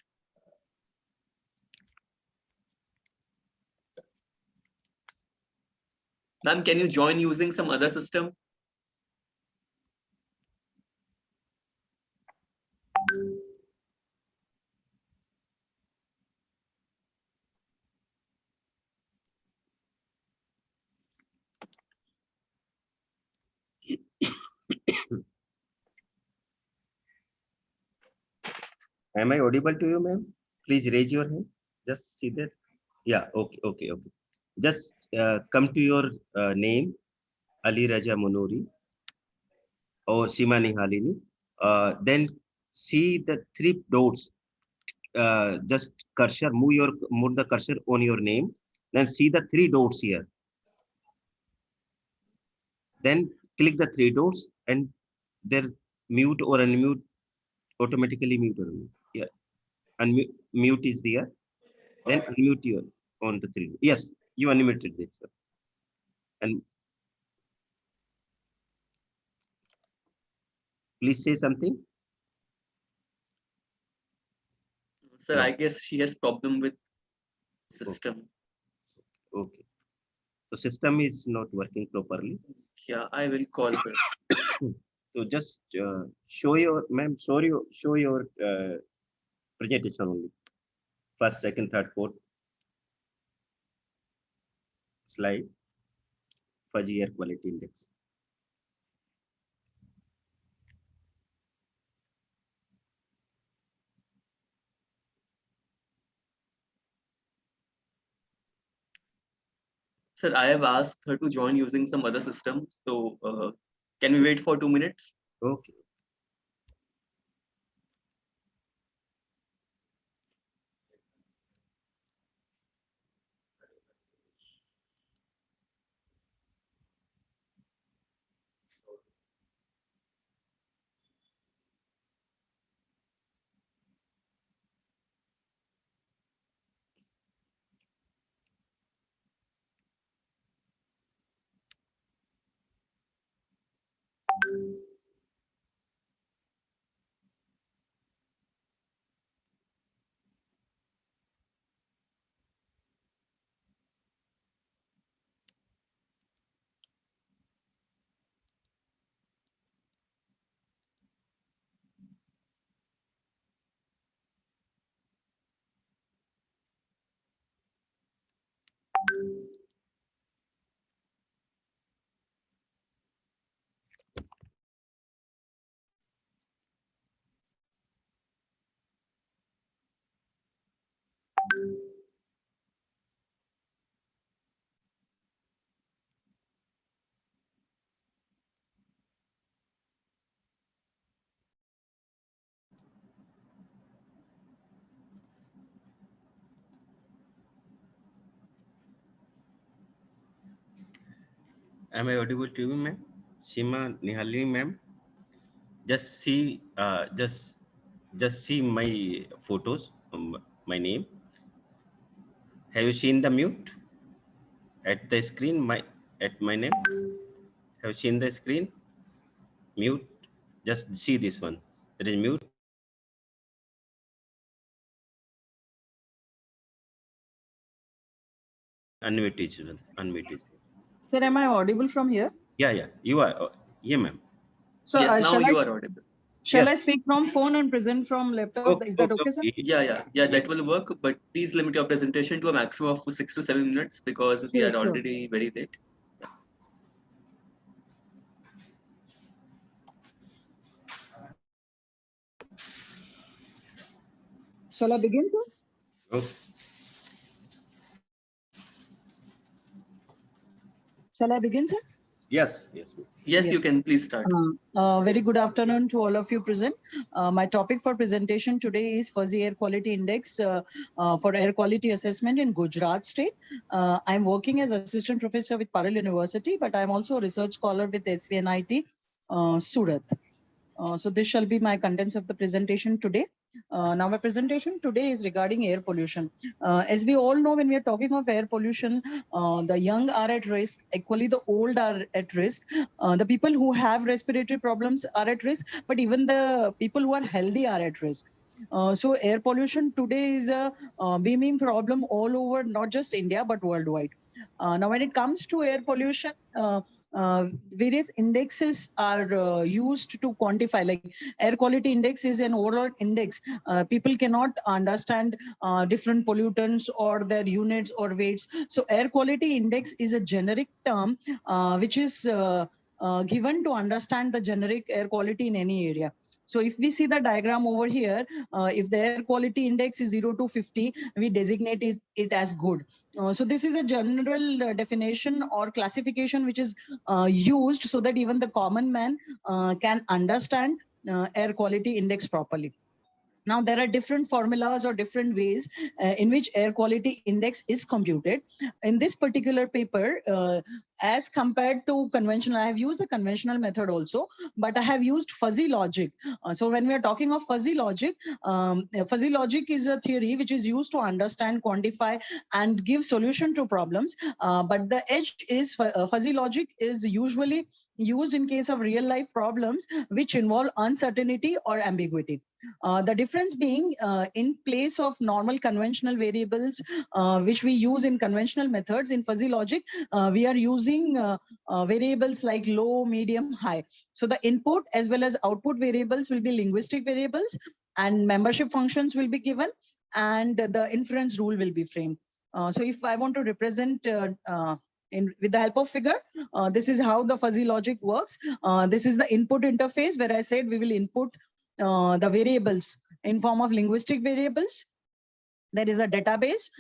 Ma'am, can you join using some other system? Am I audible to you, ma'am? Please raise your hand. Just see that. Yeah. Okay. Just come to your name, Ali Raja Monori or Simani Halini. Then see the three dots. Just cursor, move the cursor on your name. Then see the three dots here. Then click the three dots and there mute or unmute, automatically mute or unmute. Yeah. Unmute mute is there. Then unmute your on the three. Yes, you unmuted this. Sir. And please say something. Sir, No. I guess she has problem with system. Okay. The system is not working properly. Yeah, I will call her. So just show your, ma'am, show your presentation only. First, second, third, fourth slide. Fuzzy air quality index. Sir, I have asked her to join using some other system. So can we wait for 2 minutes? Okay. Am I audible to you, ma'am? Shima Nihalini, ma'am. Just see, just see my photos, my name. Have you seen the mute at the screen? At my name. Have you seen the screen? Mute. Just see this one. There is mute. Unmute is well. Unmute is. Sir, am I audible from here? Yeah. You are. Yeah, ma'am. So yes, now shall you I, are audible. Shall Yes. I speak from phone and present from laptop? Is that okay, sir? Yeah, that will work. But please limit your presentation to a maximum of 6 to 7 minutes because we Sure, are sure. already very late. Shall I begin, sir? Okay. Shall I begin, sir? Yes. Yes, Yeah. you can please start. Very good afternoon to all of you present. My topic for presentation today is Fuzzy Air Quality Index for air quality assessment in Gujarat state. I'm working as assistant professor with Parel University, but I'm also a research scholar with SVNIT Surat. So this shall be my contents of the presentation today. Now, my presentation today is regarding air pollution. As we all know, when we are talking of air pollution, the young are at risk, equally the old are at risk. The people who have respiratory problems are at risk, but even the people who are healthy are at risk. So air pollution today is a beaming problem all over, not just India, but worldwide. Now, when it comes to air pollution, various indexes are used to quantify, like air quality index is an overall index. People cannot understand different pollutants or their units or weights. So air quality index is a generic term which is given to understand the generic air quality in any area. So if we see the diagram over here, if the air quality index is 0 to 50, we designate it as good. So this is a general definition or classification which is used so that even the common man can understand air quality index properly. Now, there are different formulas or different ways in which air quality index is computed. In this particular paper, as compared to conventional, I have used the conventional method also, but I have used fuzzy logic. So when we are talking of fuzzy logic is a theory which is used to understand, quantify, and give solution to problems. But the edge is fuzzy logic is usually used in case of real life problems which involve uncertainty or ambiguity. The difference being in place of normal conventional variables which we use in conventional methods, in fuzzy logic, we are using variables like low, medium, high. So the input as well as output variables will be linguistic variables, and membership functions will be given, and the inference rule will be framed. So if I want to represent with the help of figure, this is how the fuzzy logic works. This is the input interface where I said we will input the variables in form of linguistic variables. There is a database.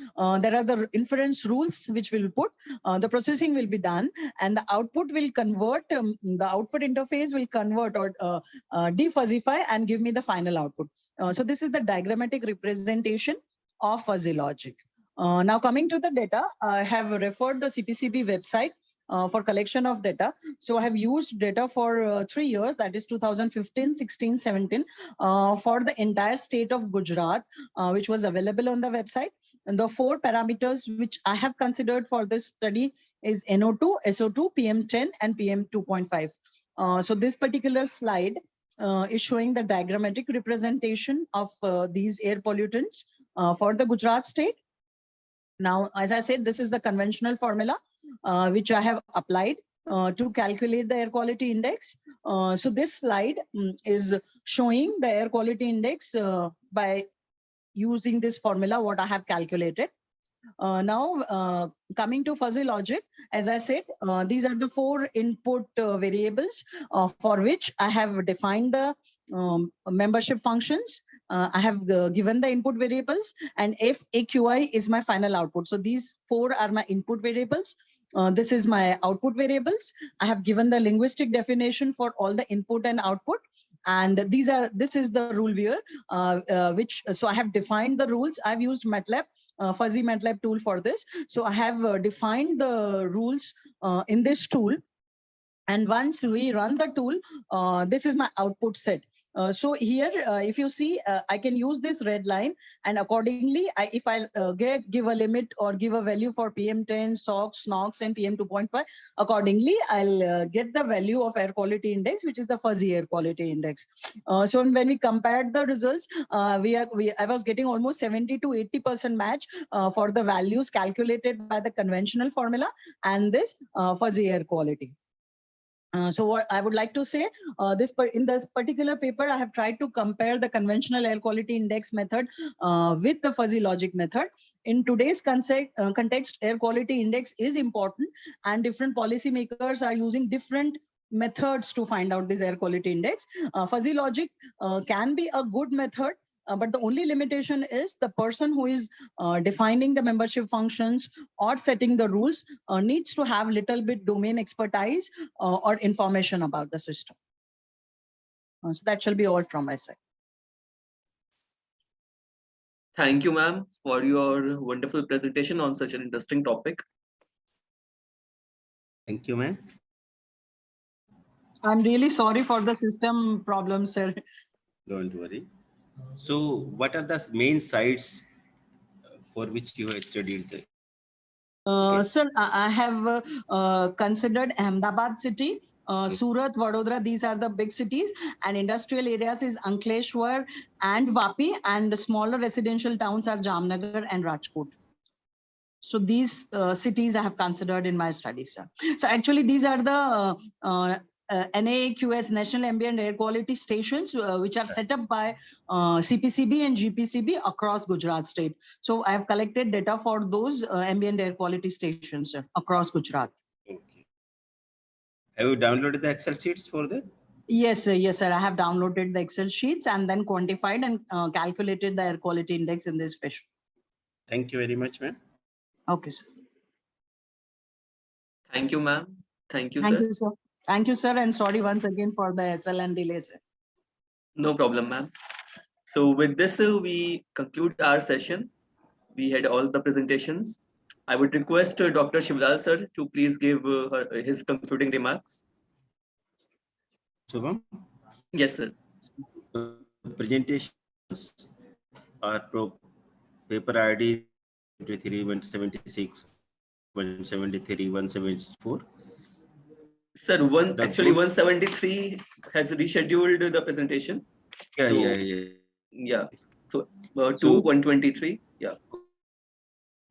There are the inference rules which will put. The processing will be done, and the output will convert. The output interface will convert or defuzzify and give me the final output. So this is the diagrammatic representation of fuzzy logic. Now coming to the data, I have referred the CPCB website for collection of data. So I have used data for 3 years, that is 2015, 16, 17, for the entire state of Gujarat, which was available on the website. And the 4 parameters which I have considered for this study is NO2, SO2, PM10, and PM2.5. So this particular slide is showing the diagrammatic representation of these air pollutants for the Gujarat state. Now, as I said, this is the conventional formula which I have applied to calculate the air quality index. So this slide is showing the air quality index by using this formula, what I have calculated. Now, coming to fuzzy logic, as I said, these are the 4 input variables for which I have defined the membership functions. I have given the input variables, and if AQI is my final output. So these 4 are my input variables. This is my output variables. I have given the linguistic definition for all the input and output. And this is the rule here, so I have defined the rules. I've used MATLAB, fuzzy MATLAB tool for this. So I have defined the rules in this tool. And once we run the tool, this is my output set. So here, if you see, I can use this red line, and accordingly, if I give a limit or give a value for PM10, SOx, NOx, and PM2.5, accordingly, I'll get the value of air quality index, which is the fuzzy air quality index. So when we compared the results, I was getting almost 70 to 80% match for the values calculated by the conventional formula and this fuzzy air quality. So what I would like to say, in this particular paper, I have tried to compare the conventional air quality index method with the fuzzy logic method. In today's context, air quality index is important, and different policymakers are using different methods to find out this air quality index. Fuzzy logic can be a good method, but the only limitation is the person who is defining the membership functions or setting the rules needs to have little bit domain expertise or information about the system. So that shall be all from my side. Thank you, ma'am, for your wonderful presentation on such an interesting topic. Thank you, ma'am. I'm really sorry for the system problem, sir. Don't worry. So what are the main sites for which you have studied the? Sir, I have considered Ahmedabad city, Surat, Vadodara. These are the big cities, and industrial areas is Ankleshwar and Vapi, and the smaller residential towns are Jamnagar and Rajkot. So these cities I have considered in my studies, sir. So actually, these are the NAAQS, National Ambient Air Quality Stations, which are set up by CPCB and GPCB across Gujarat state. So I have collected data for those ambient air quality stations, sir, across Gujarat. Okay. Have you downloaded the Excel sheets for that? Yes, sir. Yes, sir. I have downloaded the Excel sheets and then quantified and calculated the air quality index in this fashion. Thank you very much, ma'am. Okay, sir. Thank you, ma'am. Thank you, Thank sir. you, sir. Thank you, sir. And sorry once again for the SLN delay, sir. No problem, ma'am. So with this, we conclude our session. We had all the presentations. I would request Dr. Shivlal sir to please give his concluding remarks. Shubham? Yes, sir. Presentations are paper ID 23, 176, 173, 174. Sir, actually 173 has rescheduled the presentation. Yeah, so, yeah. So 123. Yeah.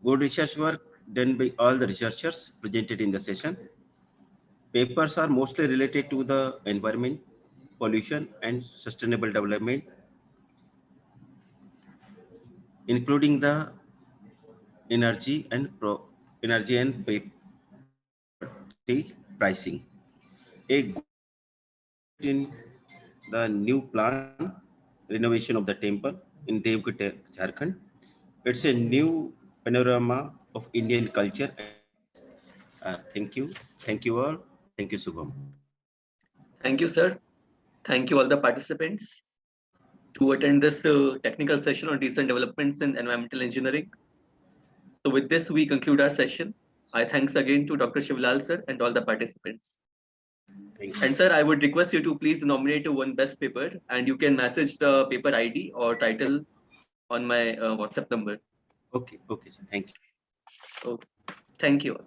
Good research work done by all the researchers presented in the session. Papers are mostly related to the environment, pollution, and sustainable development, including the energy and property pricing. In the new plan, renovation of the temple in Devghat, Jharkhand. It's a new panorama of Indian culture. Thank you. Thank you all. Thank you, Subham. Thank you, sir. Thank you all the participants to attend this technical session on recent developments in environmental engineering. So with this, we conclude our session. I thanks again to Dr. Shivlal sir and all the participants. And sir, I would request you to please nominate one best paper, and you can message the paper ID or title on my WhatsApp number. Okay, sir. Thank you. Okay. Thank you.